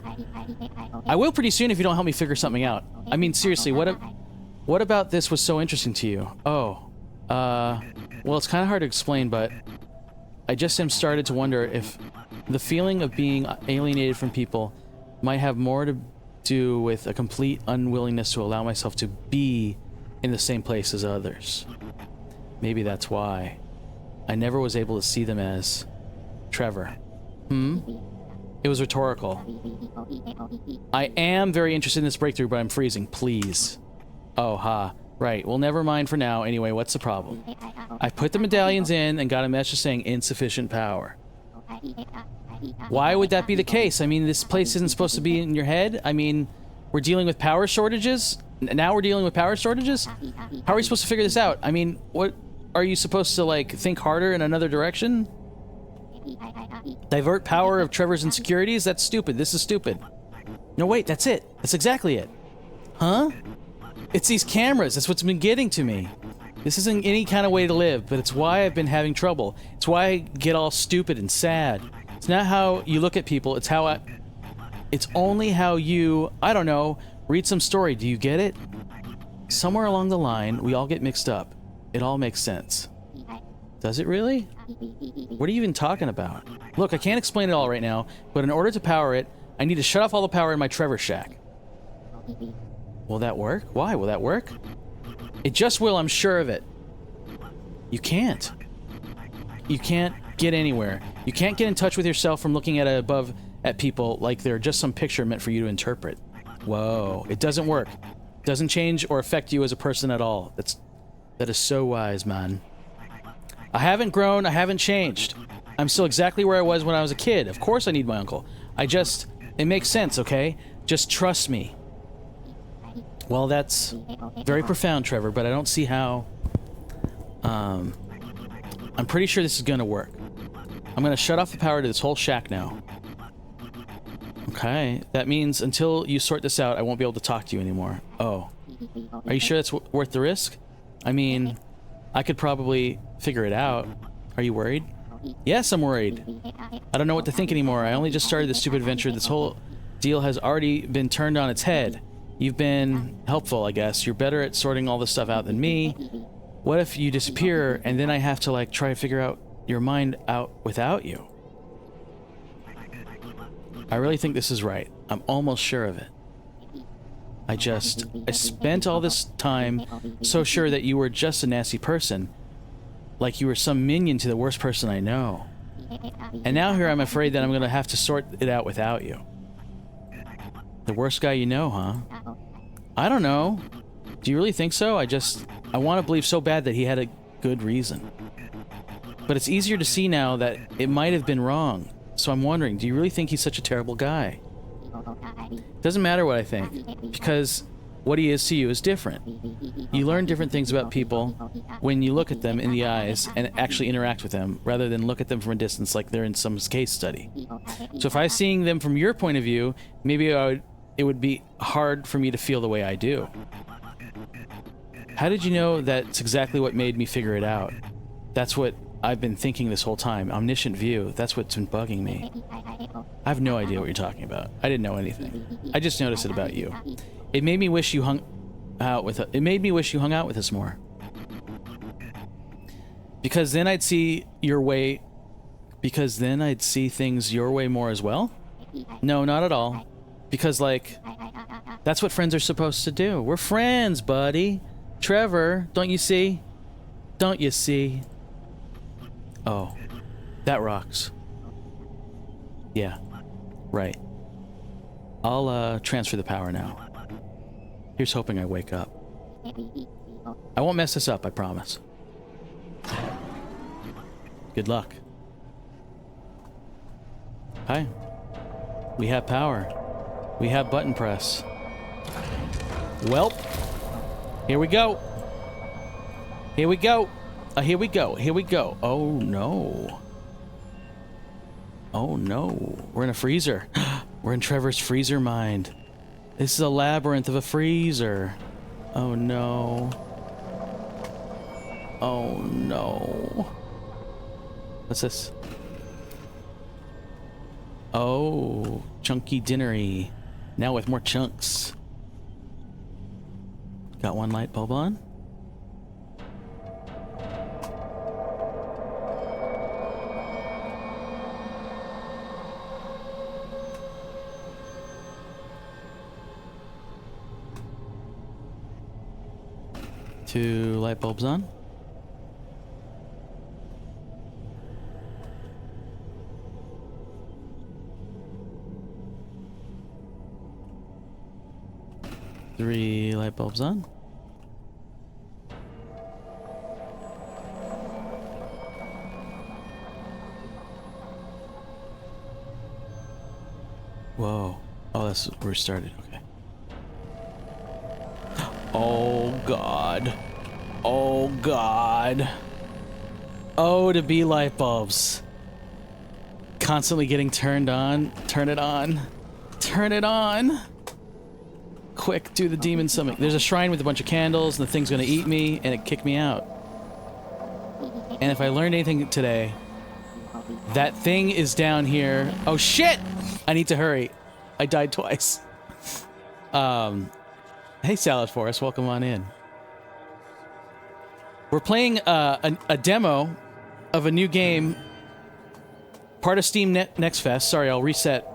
I will pretty soon if you don't help me figure something out. I mean, seriously, what about this was so interesting to you? Oh, well, it's kind of hard to explain, but I just am started to wonder if the feeling of being alienated from people might have more to do with a complete unwillingness to allow myself to be in the same place as others. Maybe that's why I never was able to see them as Trevor. It was rhetorical. I am very interested in this breakthrough, but I'm freezing. Please. Oh, ha. Right. Well, never mind for now. Anyway, what's the problem? I put the medallions in and got a message saying insufficient power. Why would that be the case? I mean, this place isn't supposed to be in your head. I mean, we're dealing with power shortages? Now we're dealing with power shortages? How are we supposed to figure this out? I mean, what... Are you supposed to, like, think harder in another direction? Divert power of Trevor's insecurities? That's stupid. This is stupid. No, wait, that's it. That's exactly it. Huh? It's these cameras. That's what's been getting to me. This isn't any kind of way to live, but it's why I've been having trouble. It's why I get all stupid and sad. It's not how you look at people. It's how it's only how you, I don't know, read some story. Do you get it? Somewhere along the line, we all get mixed up. It all makes sense. Does it really? What are you even talking about? Look, I can't explain it all right now, but in order to power it, I need to shut off all the power in my Trevor shack. Will that work? Why? Will that work? It just will, I'm sure of it. You can't. You can't get anywhere. You can't get in touch with yourself from looking at people like they're just some picture meant for you to interpret. Whoa. It doesn't work. It doesn't change or affect you as a person at all. That is so wise, man. I haven't grown, I haven't changed. I'm still exactly where I was when I was a kid. Of course I need my uncle. It makes sense, okay? Just trust me. Well, that's very profound, Trevor, but I don't see how... I'm pretty sure this is gonna work. I'm gonna shut off the power to this whole shack now. Okay, that means until you sort this out, I won't be able to talk to you anymore. Oh. Are you sure that's worth the risk? I mean, I could probably figure it out. Are you worried? Yes, I'm worried. I don't know what to think anymore. I only just started this stupid adventure. This whole deal has already been turned on its head. You've been helpful, I guess. You're better at sorting all this stuff out than me. What if you disappear and then I have to, like, try to figure out your mind out without you? I really think this is right. I'm almost sure of it. I spent all this time so sure that you were just a nasty person. Like you were some minion to the worst person I know. And now here I'm afraid that I'm gonna have to sort it out without you. The worst guy you know, huh? I don't know. Do you really think so? I want to believe so bad that he had a good reason. But it's easier to see now that it might have been wrong. So I'm wondering, do you really think he's such a terrible guy? Doesn't matter what I think, because what he is to you is different. You learn different things about people when you look at them in the eyes and actually interact with them, rather than look at them from a distance like they're in some case study. So if I was seeing them from your point of view, maybe it would be hard for me to feel the way I do. How did you know that's exactly what made me figure it out? That's what I've been thinking this whole time. Omniscient view. That's what's been bugging me. I have no idea what you're talking about. I didn't know anything. I just noticed it about you. It made me wish you hung out with us more. Because then I'd see things your way more as well? No, not at all. Because, like, That's what friends are supposed to do. We're friends, buddy. Trevor, don't you see? Don't you see? Oh, that rocks. Yeah, right. I'll transfer the power now. Here's hoping I wake up. I won't mess this up, I promise. Good luck. Hi. We have power. We have button press. Welp. Here we go. Here we go. Here we go. Here we go. Oh no. Oh no. We're in a freezer. We're in Trevor's freezer mind. This is a labyrinth of a freezer. Oh no. Oh no. What's this? Oh, chunky dinnery. Now with more chunks. Got one light bulb on. Two light bulbs on. Three light bulbs on. Whoa. Oh, that's where we started. Okay. Oh, God. Oh, God. Oh, to be light bulbs. Constantly getting turned on. Turn it on. Turn it on. Quick, do the demon summon. There's a shrine with a bunch of candles, and the thing's gonna eat me, and it kicked me out. And if I learned anything today, that thing is down here. Oh, shit! I need to hurry. I died twice. Hey, Salad Forest, welcome on in. We're playing a demo of a new game, part of Steam NextFest. Sorry, I'll reset.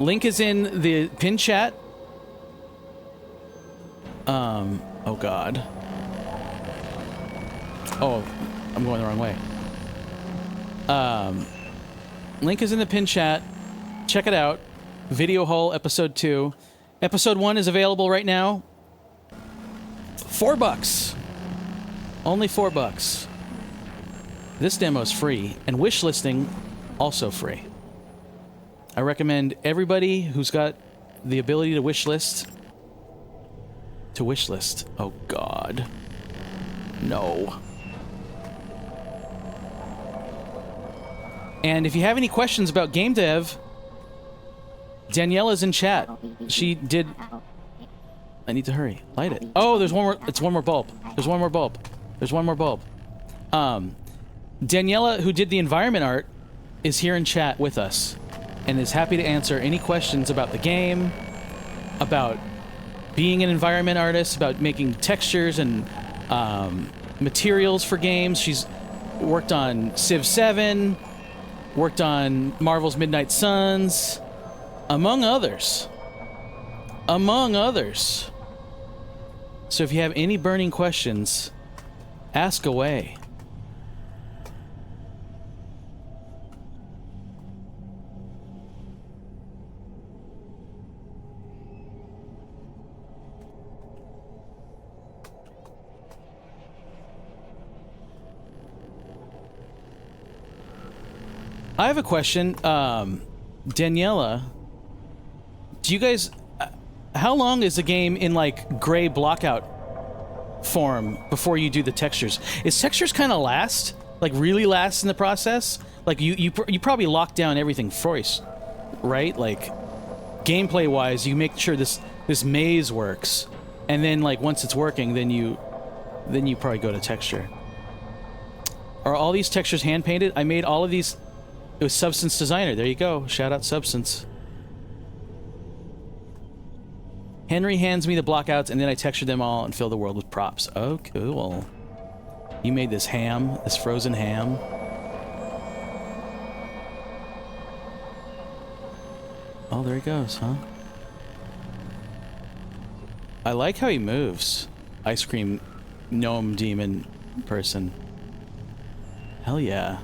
Link is in the pin chat. Oh God. Oh, I'm going the wrong way. Link is in the pin chat. Check it out. Video Hole Episode 2. Episode 1 is available right now. $4. Only $4. This demo is free, and wishlisting also free. I recommend everybody who's got the ability to wishlist to wishlist. Oh God. No. And if you have any questions about Gamedev, Daniela's in chat. She did... I need to hurry. Light it. Oh, there's one more... It's one more bulb. There's one more bulb. There's one more bulb. Daniela, who did the environment art, is here in chat with us and is happy to answer any questions about the game, about being an environment artist, about making textures and materials for games. She's worked on Civ 7, worked on Marvel's Midnight Suns, among others. Among others. So if you have any burning questions, ask away. I have a question. Daniela, do you guys... how long is the game in, like, gray blockout form before you do the textures? Is textures kind of last? Like, really last in the process? Like, you probably lock down everything first, right? Like, gameplay-wise, you make sure this maze works. And then, like, once it's working, then you probably go to texture. Are all these textures hand-painted? I made all of these... It was Substance Designer. There you go. Shout out Substance. Henry hands me the blockouts, and then I texture them all and fill the world with props. Oh, cool. You made this ham, this frozen ham. Oh, there he goes, huh? I like how he moves. Ice cream gnome demon person. Hell yeah.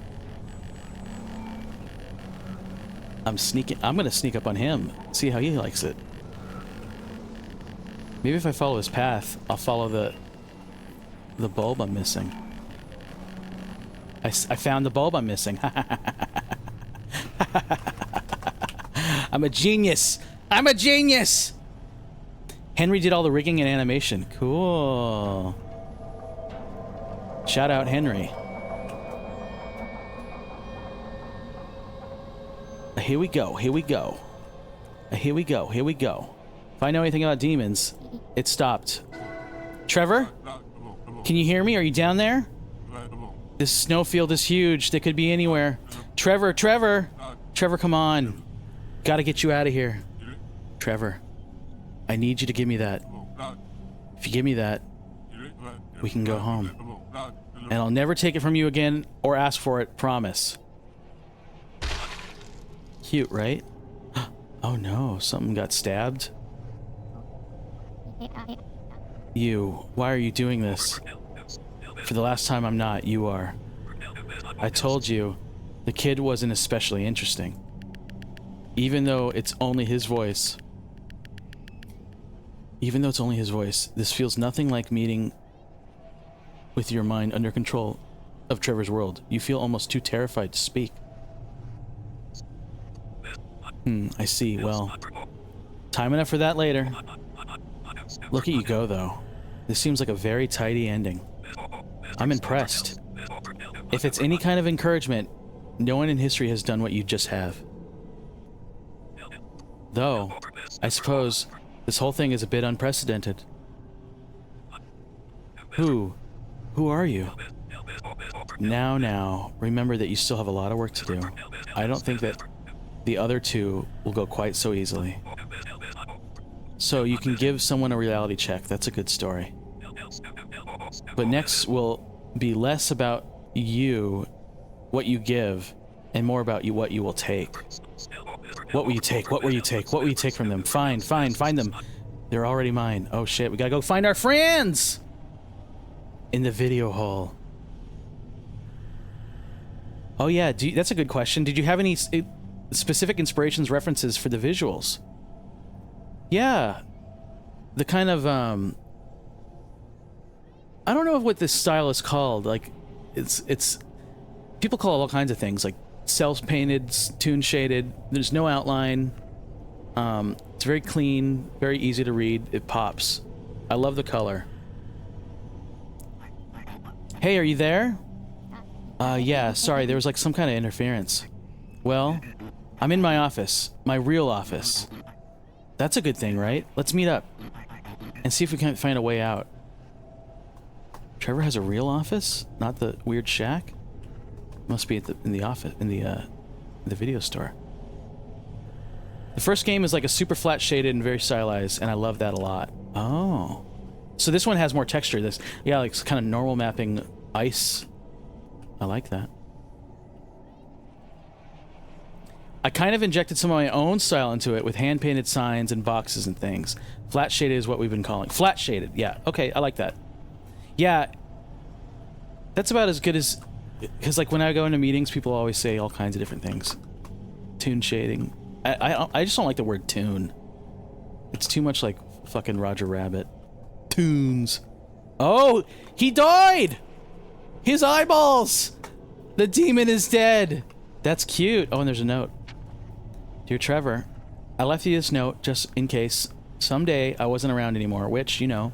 I'm gonna sneak up on him. See how he likes it. Maybe if I follow his path, I'll follow the bulb I'm missing. I found the bulb I'm missing. I'm a genius. I'm a genius. Henry did all the rigging and animation. Cool. Shout out Henry. Here we go. Here we go. Here we go. Here we go. If I know anything about demons, it stopped. Trevor? Can you hear me? Are you down there? This snowfield is huge. They could be anywhere. Trevor, Trevor! Trevor, come on. Gotta get you out of here. Trevor, I need you to give me that. If you give me that, we can go home. And I'll never take it from you again or ask for it, promise. Cute, right? Oh no, something got stabbed. You, why are you doing this? For the last time I'm not, you are. I told you, the kid wasn't especially interesting. Even though it's only his voice. Even though it's only his voice, this feels nothing like meeting with your mind under control of Trevor's world. You feel almost too terrified to speak. I see. Well, time enough for that later. Look at you go, though. This seems like a very tidy ending. I'm impressed. If it's any kind of encouragement, no one in history has done what you just have. Though, I suppose this whole thing is a bit unprecedented. Who are you? Now, remember that you still have a lot of work to do. I don't think that the other two will go quite so easily. So you can give someone a reality check. That's a good story. But next will be less about you, what you give, and more about you, what you will take. What will you take? What will you take? What will you take from them? Find them. They're already mine. Oh shit, we gotta go find our friends! In the video hall. Oh yeah, that's a good question. Did you have any specific inspirations, references for the visuals? Yeah. The kind of, I don't know what this style is called. Like, it's people call it all kinds of things, like self-painted, toon-shaded. There's no outline. It's very clean, very easy to read. It pops. I love the color. Hey, are you there? Yeah, sorry, there was like some kind of interference. Well, I'm in my office. My real office. That's a good thing, right? Let's meet up and see if we can find a way out. Trevor has a real office? Not the weird shack? Must be in the office, in the video store. The first game is like a super flat shaded and very stylized, and I love that a lot. Oh. So this one has more texture. This, yeah, like kind of normal mapping ice. I like that. I kind of injected some of my own style into it with hand-painted signs and boxes and things. Flat shaded is what we've been calling. Flat shaded, yeah. Okay, I like that. Yeah. That's about as good as... Because like when I go into meetings, people always say all kinds of different things. Toon shading. I just don't like the word toon. It's too much like fucking Roger Rabbit. Toons. Oh, he died! His eyeballs! The demon is dead! That's cute. Oh, and there's a note. Dear Trevor, I left you this note just in case someday I wasn't around anymore, which, you know,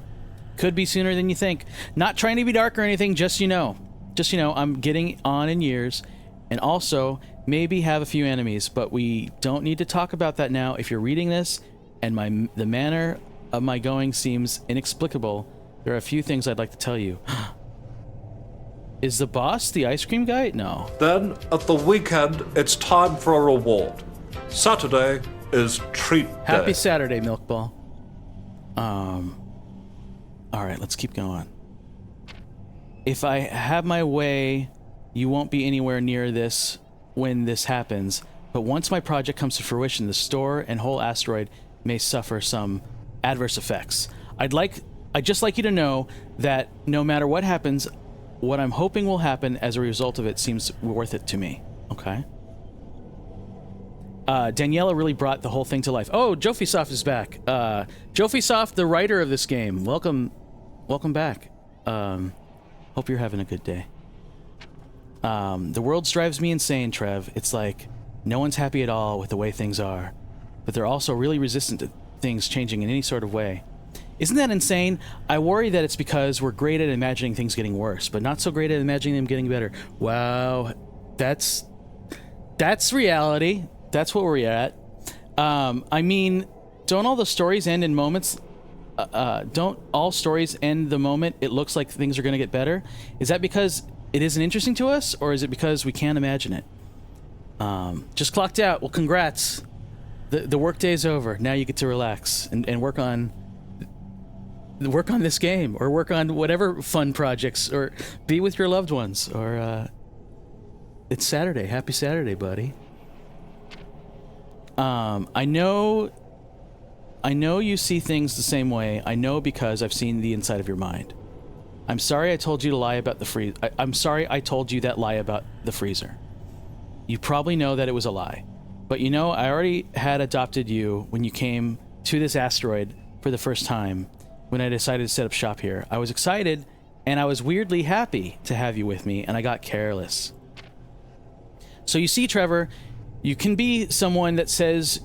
could be sooner than you think. Not trying to be dark or anything, just you know. Just, you know, I'm getting on in years, and also maybe have a few enemies, but we don't need to talk about that now. If you're reading this, and the manner of my going seems inexplicable, there are a few things I'd like to tell you. Is the boss the ice cream guy? No. Then, at the weekend, it's time for a reward. Saturday is treat day. Happy Saturday, Milkball. Alright, let's keep going. If I have my way, you won't be anywhere near this when this happens, but once my project comes to fruition, the store and whole asteroid may suffer some adverse effects. I'd just like you to know that no matter what happens, what I'm hoping will happen as a result of it seems worth it to me. Okay? Daniela really brought the whole thing to life. Oh, Jofisoft is back. Jofisoft, the writer of this game. Welcome back. Hope you're having a good day. The world drives me insane, Trev. It's like no one's happy at all with the way things are, but they're also really resistant to things changing in any sort of way. Isn't that insane? I worry that it's because we're great at imagining things getting worse, but not so great at imagining them getting better. Wow, that's reality. That's what we're at. I mean, don't all the stories end in moments? Don't all stories end the moment it looks like things are going to get better? Is that because it isn't interesting to us, or is it because we can't imagine it? Just clocked out. Well, congrats. The work day's over. Now you get to relax and work on this game, or work on whatever fun projects, or be with your loved ones, or it's Saturday. Happy Saturday, buddy. I know you see things the same way. I know because I've seen the inside of your mind. I'm sorry I told you to lie about the I'm sorry I told you that lie about the freezer. You probably know that it was a lie. But you know, I already had adopted you when you came to this asteroid for the first time, when I decided to set up shop here. I was excited, and I was weirdly happy to have you with me, and I got careless. So you see, Trevor, you can be someone that says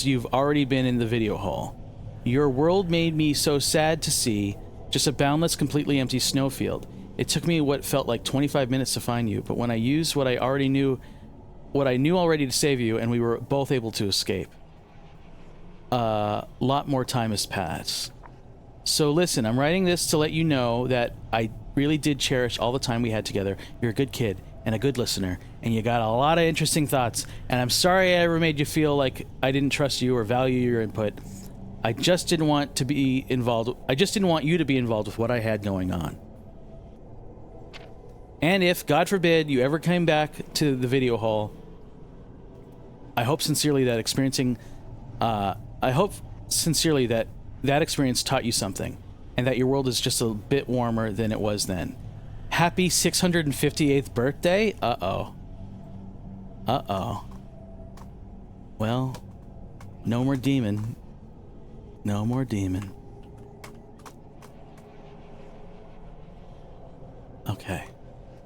you've already been in the video hall. Your world made me so sad to see, just a boundless, completely empty snowfield. It took me what felt like 25 minutes to find you, but when I used what I knew already to save you, and we were both able to escape. A lot more time has passed. So listen, I'm writing this to let you know that I really did cherish all the time we had together. You're a good kid and a good listener, and you got a lot of interesting thoughts, and I'm sorry I ever made you feel like I didn't trust you or value your input. I just didn't want you to be involved with what I had going on. And if, God forbid, you ever came back to the video hall, I hope sincerely that that experience taught you something, and that your world is just a bit warmer than it was then. Happy 658th birthday? Uh-oh. Uh-oh. Well, no more demon. No more demon. Okay.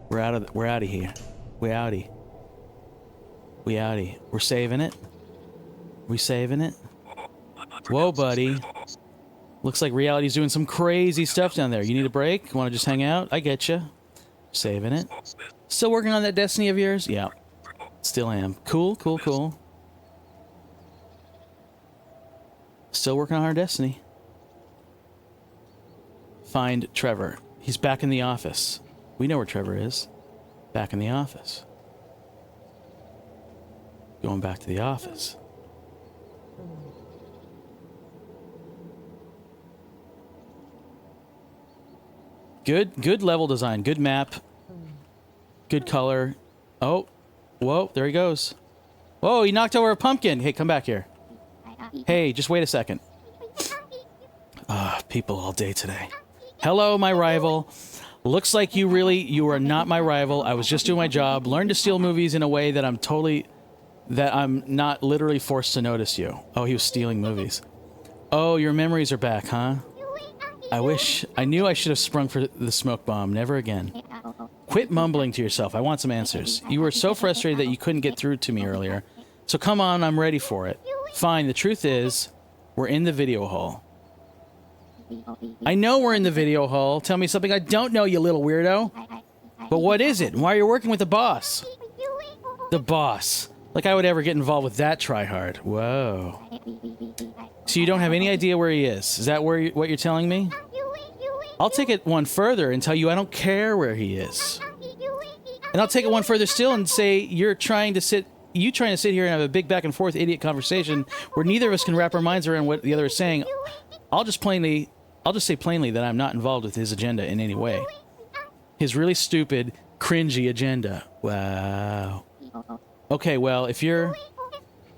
We're out of here. We outie. We're saving it. We saving it? Whoa, buddy. Looks like reality's doing some crazy stuff down there. You need a break? Want to just hang out? I get you. Saving it. Still working on that destiny of yours? Yeah. Still am. Cool. Still working on our destiny. Find Trevor. He's back in the office. We know where Trevor is. Back in the office. Going back to the office. Good level design. Good map. Good color. Oh. Whoa, there he goes. Whoa, he knocked over a pumpkin. Hey, come back here. Hey, just wait a second. People all day today. Hello, my rival. Looks like you are not my rival. I was just doing my job. Learn to steal movies in a way that I'm not literally forced to notice you. Oh, he was stealing movies. Oh, your memories are back, huh? I knew I should have sprung for the smoke bomb. Never again. Quit mumbling to yourself. I want some answers. You were so frustrated that you couldn't get through to me earlier. So come on, I'm ready for it. Fine, the truth is, we're in the video hall. I know we're in the video hall. Tell me something I don't know, you little weirdo. But what is it? And why are you working with the boss? The boss. Like I would ever get involved with that tryhard. Whoa. So you don't have any idea where he is? Is that what you're telling me? I'll take it one further and tell you I don't care where he is. And I'll take it one further still and say you trying to sit here and have a big back and forth idiot conversation where neither of us can wrap our minds around what the other is saying. I'll just say plainly that I'm not involved with his agenda in any way. His really stupid, cringy agenda. Wow. Okay, well, let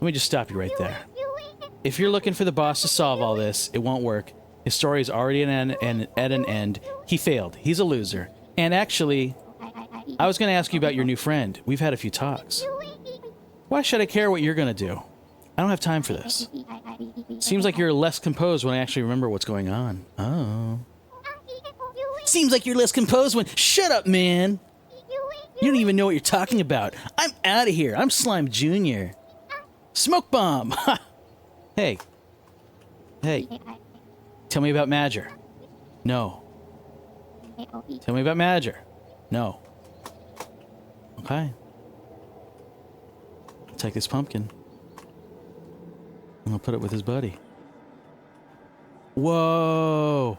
me just stop you right there. if you're looking for the boss to solve all this, it won't work. His story is already at an end. He failed. He's a loser. And actually, I was going to ask you about your new friend. We've had a few talks. Why should I care what you're going to do? I don't have time for this. Seems like you're less composed when I actually remember what's going on. Oh. Seems like you're less composed when... Shut up, man! You don't even know what you're talking about. I'm out of here. I'm Slime Jr. Smoke bomb! Hey. Hey. Tell me about Madger. No. Tell me about Madger. No. Okay. I'll take this pumpkin. I'm gonna put it with his buddy. Whoa!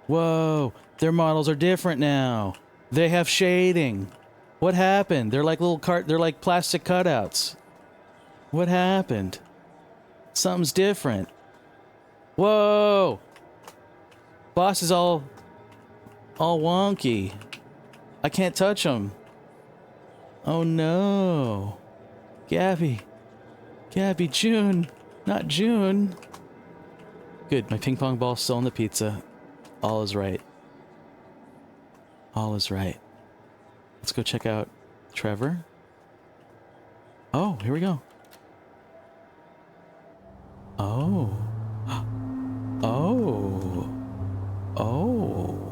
Whoa! Their models are different now. They have shading. What happened? They're like they're like plastic cutouts. What happened? Something's different. Whoa! Boss is all wonky. I can't touch him. Oh no. Gabby, June. Not June. Good, my ping pong ball's still on the pizza. All is right. All is right. Let's go check out Trevor. Oh, here we go. Oh. Oh. Oh.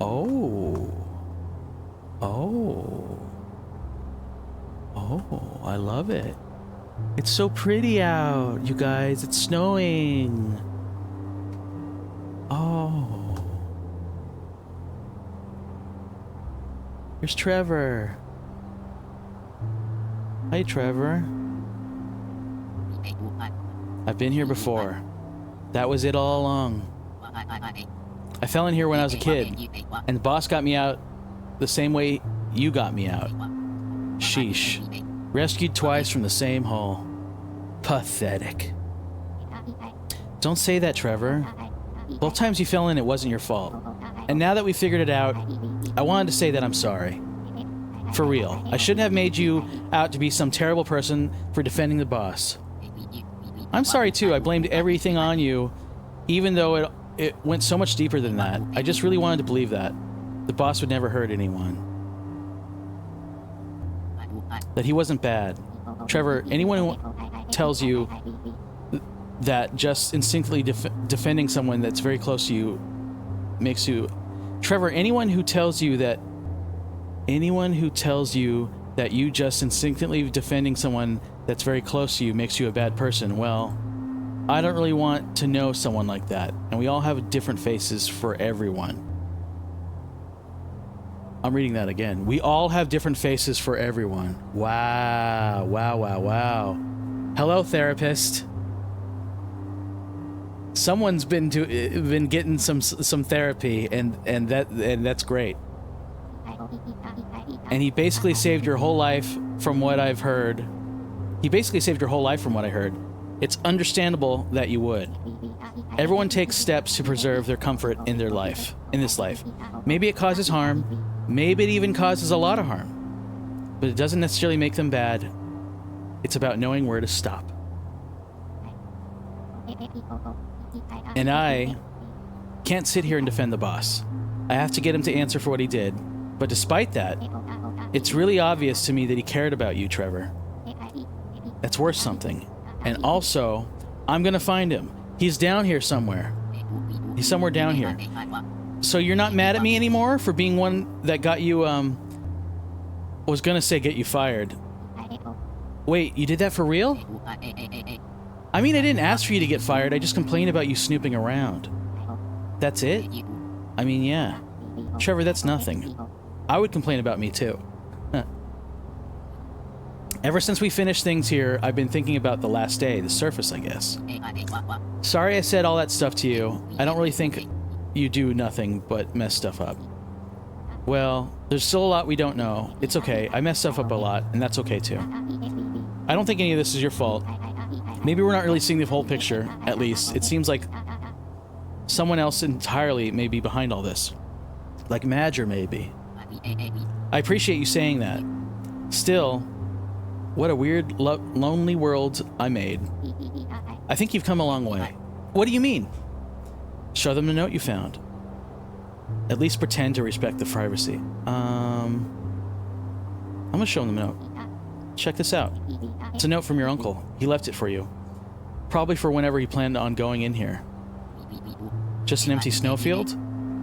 Oh. Oh. Oh, I love it. It's so pretty out, you guys. It's snowing. Oh. Here's Trevor. Hi, Trevor. I've been here before. That was it all along. I fell in here when I was a kid, and the boss got me out the same way you got me out. Sheesh. Rescued twice from the same hole. Pathetic. Don't say that, Trevor. Both times you fell in, it wasn't your fault. And now that we figured it out, I wanted to say that I'm sorry. For real. I shouldn't have made you out to be some terrible person for defending the boss. I'm sorry too, I blamed everything on you, even though it went so much deeper than that. I just really wanted to believe that. The boss would never hurt anyone. That he wasn't bad. Trevor, anyone who tells you that just instinctively defending someone that's very close to you makes you... Trevor, anyone who tells you that you just instinctively defending someone that's very close to you makes you a bad person, well, I don't really want to know someone like that. And we all have different faces for everyone. I'm reading that again. We all have different faces for everyone. Wow. Wow, wow, wow. Hello, therapist. Someone's been getting some therapy, and that's great. And he basically saved your whole life from what I've heard. He basically saved your whole life from what I heard. It's understandable that you would. Everyone takes steps to preserve their comfort in their life, in this life. Maybe it causes harm. Maybe it even causes a lot of harm. But it doesn't necessarily make them bad. It's about knowing where to stop. And I can't sit here and defend the boss. I have to get him to answer for what he did. But despite that, it's really obvious to me that he cared about you, Trevor. That's worth something. And also, I'm gonna find him. He's down here somewhere. He's somewhere down here. So you're not mad at me anymore for being one that got you, was gonna say get you fired. Wait, you did that for real? I mean, I didn't ask for you to get fired. I just complained about you snooping around. That's it? I mean, yeah. Trevor, that's nothing. I would complain about me too. Huh. Ever since we finished things here, I've been thinking about the last day, the surface, I guess. Sorry I said all that stuff to you. I don't really think you do nothing but mess stuff up. Well, there's still a lot we don't know. It's okay. I mess stuff up a lot, and that's okay too. I don't think any of this is your fault. Maybe we're not really seeing the whole picture, at least. It seems like someone else entirely may be behind all this. Like Madger, maybe. I appreciate you saying that. Still, what a weird, lonely world I made. I think you've come a long way. What do you mean? Show them the note you found. At least pretend to respect the privacy. I'm gonna show them the note. Check this out. It's a note from your uncle. He left it for you. Probably for whenever he planned on going in here. Just an empty snowfield?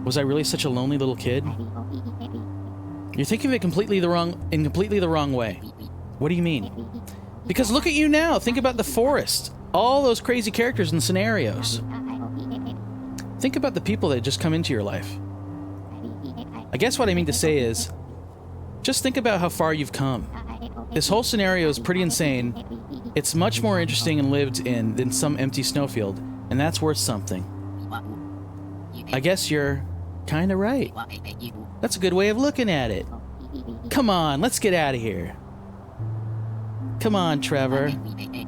Was I really such a lonely little kid? You're thinking of it completely the wrong way. What do you mean? Because look at you now. Think about the forest. All those crazy characters and scenarios. Think about the people that just come into your life. I guess what I mean to say is, just think about how far you've come. This whole scenario is pretty insane. It's much more interesting and lived in than some empty snowfield, and that's worth something. I guess you're kinda right. That's a good way of looking at it. Come on, let's get out of here. Come on, Trevor.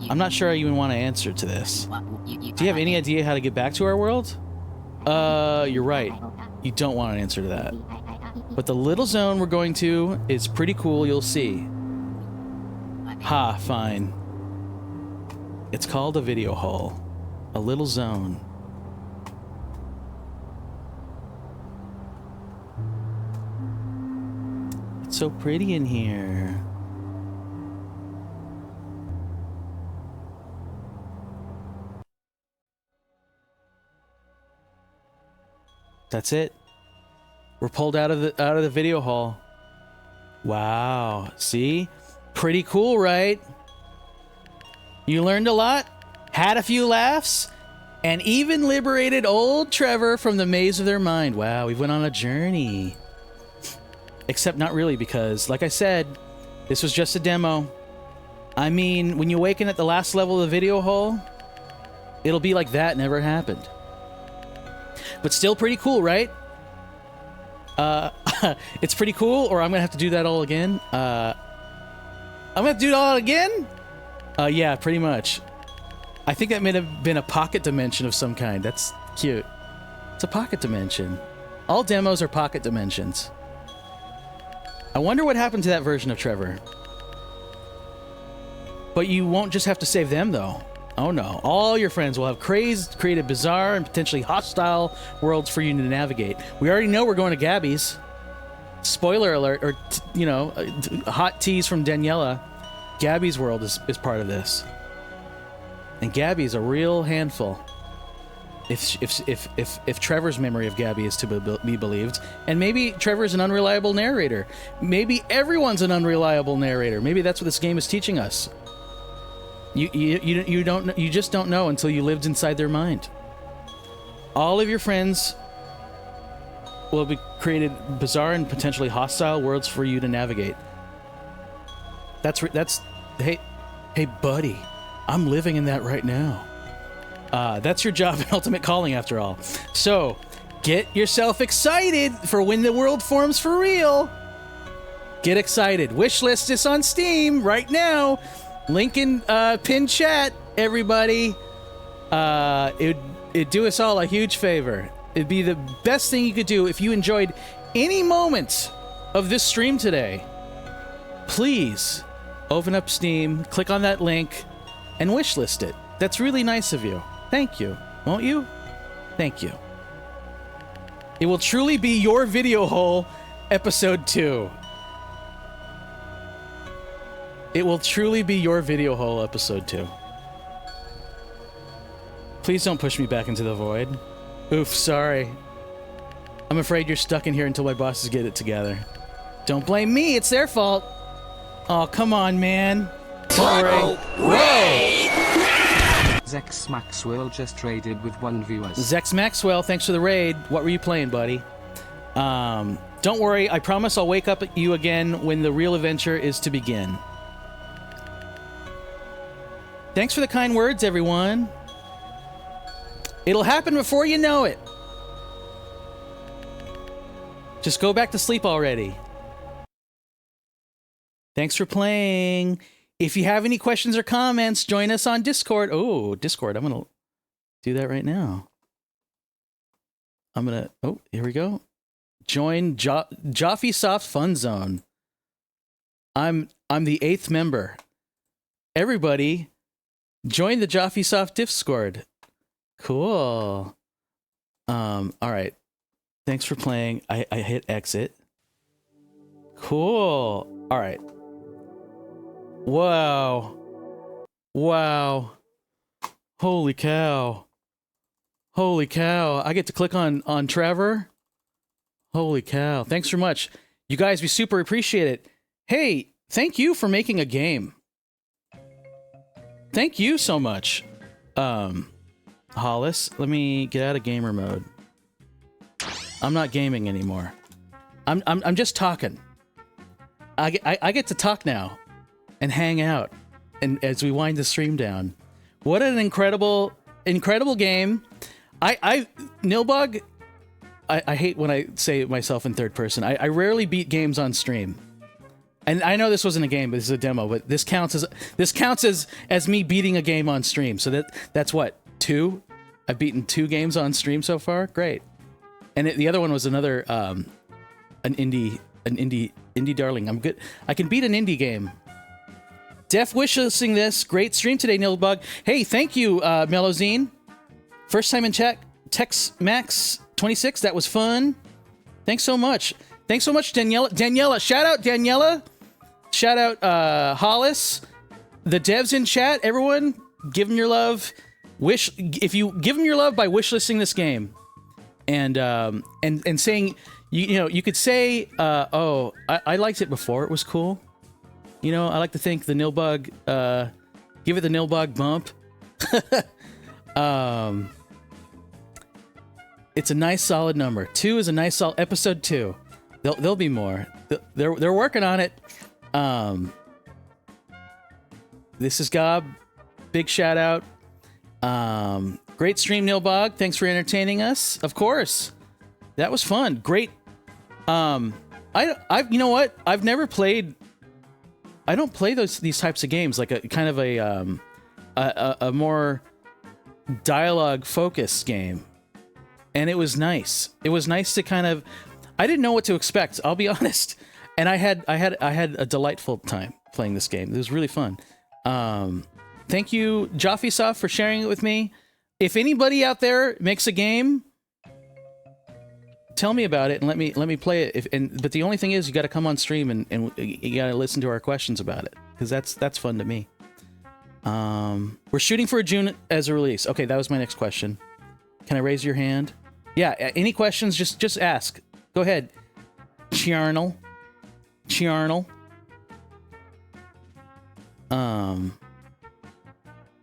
I'm not sure I even want to answer to this. Do you have any idea how to get back to our world? You're right. You don't want an answer to that. But the little zone we're going to is pretty cool, you'll see. Ha, fine. It's called a video hall. A little zone. It's so pretty in here. That's it. We're pulled out of the video hall. Wow. See? Pretty cool, right? You learned a lot, had a few laughs, and even liberated old Trevor from the maze of their mind. Wow, we went on a journey. Except not really, because, like I said, this was just a demo. I mean, when you awaken at the last level of the video hall, it'll be like that never happened. But still pretty cool, right? It's pretty cool, or I'm gonna have to do that all again. I'm gonna have to do it all again? Yeah, pretty much. I think that may have been a pocket dimension of some kind. That's cute. It's a pocket dimension. All demos are pocket dimensions. I wonder what happened to that version of Trevor. But you won't just have to save them, though. Oh no, all your friends will have created bizarre and potentially hostile worlds for you to navigate. We already know we're going to Gabby's. Spoiler alert, or, you know, a hot tease from Daniela. Gabby's world is part of this. And Gabby's a real handful. If Trevor's memory of Gabby is to be believed. And maybe Trevor's an unreliable narrator. Maybe everyone's an unreliable narrator. Maybe that's what this game is teaching us. You just don't know until you lived inside their mind. All of your friends will be created bizarre and potentially hostile worlds for you to navigate. Hey buddy, I'm living in that right now. That's your job in Ultimate Calling, after all. So get yourself excited for when the world forms for real. Get excited. Wishlist this on Steam right now. Link in pinned chat, everybody. It'd do us all a huge favor. It'd be the best thing you could do if you enjoyed any moment of this stream today. Please open up Steam, click on that link, and wishlist it. That's really nice of you. Thank you. Won't you? Thank you. It will truly be your video hole, episode 2. It will truly be your video hole, episode 2. Please don't push me back into the void. Oof, sorry. I'm afraid you're stuck in here until my bosses get it together. Don't blame me, it's their fault. Oh, come on, man. Sorry. Whoa! Zex Maxwell just traded with 1 viewer. Zex Maxwell, thanks for the raid. What were you playing, buddy? Don't worry, I promise I'll wake up at you again when the real adventure is to begin. Thanks for the kind words, everyone. It'll happen before you know it. Just go back to sleep already. Thanks for playing. If you have any questions or comments, join us on Discord. Oh, Discord. I'm going to do that right now. I'm going to... Oh, here we go. Join Jaffe Soft Fun Zone. I'm the 8th member. Everybody... Join the JoffySoft Discord. Cool. All right. Thanks for playing. I hit exit. Cool. All right. Wow. Wow. Holy cow. Holy cow. I get to click on Trevor. Holy cow. Thanks so much. You guys, we super appreciate it. Hey, thank you for making a game. Thank you so much. Hollis, let me get out of gamer mode. I'm not gaming anymore. I'm just talking. I get to talk now and hang out and as we wind the stream down. What an incredible game. Nilbog, I hate when I say myself in third person. I rarely beat games on stream. And I know this wasn't a game, but this is a demo, but this counts as me beating a game on stream. So that's what, 2? I've beaten 2 games on stream so far. Great. And the other one was another an indie darling. I'm good. I can beat an indie game. Def wishlisting this. Great stream today, Nilbog. Hey, thank you, Mellowzine. First time in chat. Tex Max 26. That was fun. Thanks so much. Thanks so much, Daniela. Shout out, Daniela. Shout out, Hollis. The devs in chat. Everyone, give them your love. If you give them your love by wishlisting this game, and saying, you could say, oh, I liked it before. It was cool. I like to think the Nilbog, give it the Nilbog bump. It's a nice solid number. 2 is a nice solid episode 2. There'll be more. They're working on it. This is Gob. Big shout out. Great stream, Nilbog. Thanks for entertaining us. Of course. That was fun. Great. You know what? I've never played. I don't play these types of games, like a kind of a more dialogue focused game. And it was nice. It was nice to kind of. I didn't know what to expect. I'll be honest. And I had a delightful time playing this game. It was really fun. Thank you, JoffySoft, for sharing it with me. If anybody out there makes a game, tell me about it and let me play it. But the only thing is, you got to come on stream and you got to listen to our questions about it, because that's fun to me. We're shooting for June as a release. Okay, that was my next question. Can I raise your hand? Yeah. Any questions? Just ask. Go ahead, Chiarnal.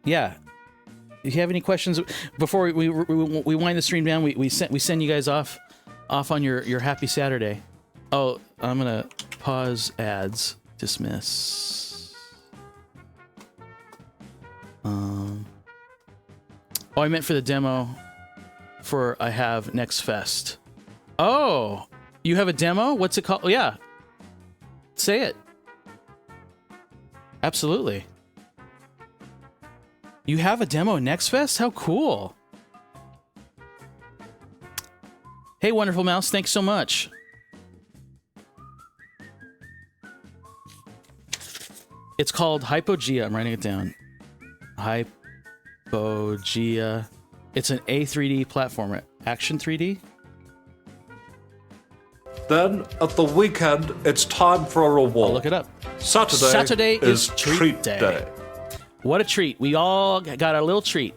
Yeah. If you have any questions before we wind the stream down, we send you guys off on your happy Saturday. Oh, I'm gonna pause ads. Dismiss. Oh, I meant for the demo. For I have NextFest. Oh, you have a demo? What's it called? Oh, yeah. Say it. Absolutely. You have a demo in NextFest? How cool. Hey, Wonderful Mouse. Thanks so much. It's called Hypogea. I'm writing it down. Hypogea. It's an A3D platformer. Action 3D? Then, at the weekend, it's time for a reward. I'll look it up. Saturday is treat day. What a treat. We all got our little treat.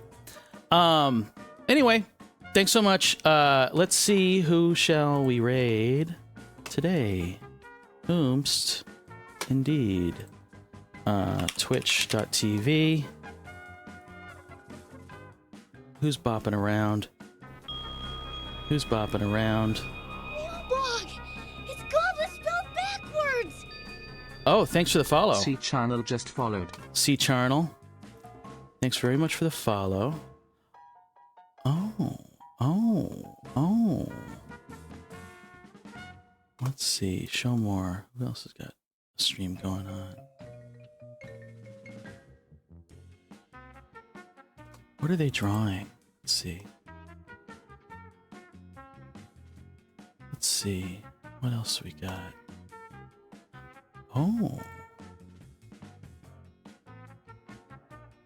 Anyway, thanks so much. Let's see, who shall we raid today? Whomst. Indeed. Twitch.tv. Who's bopping around? Nilbog! It's Goblin spelled backwards! Oh, thanks for the follow. C Channel just followed. C Charnel. Thanks very much for the follow. Oh. Let's see. Show more. Who else has got a stream going on? What are they drawing? Let's see. What else we got? Oh.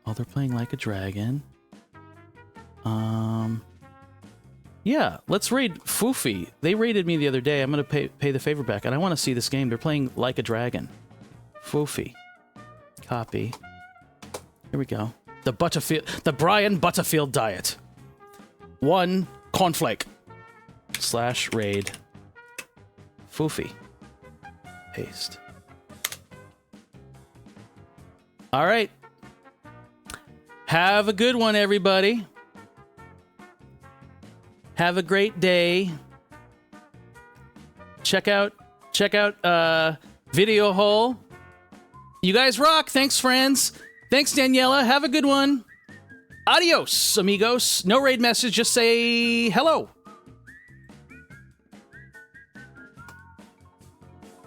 Oh, they're playing Like a Dragon. Yeah, let's raid Foofy. They raided me the other day. I'm gonna pay the favor back, and I want to see this game. They're playing Like a Dragon. Foofy. Copy. Here we go. The Brian Butterfield diet. 1 cornflake. / raid. Foofy. Paste. All right. Have a good one, everybody. Have a great day. Check out Video Hole. You guys rock. Thanks, friends. Thanks, Daniela. Have a good one. Adios, amigos. No raid message. Just say hello.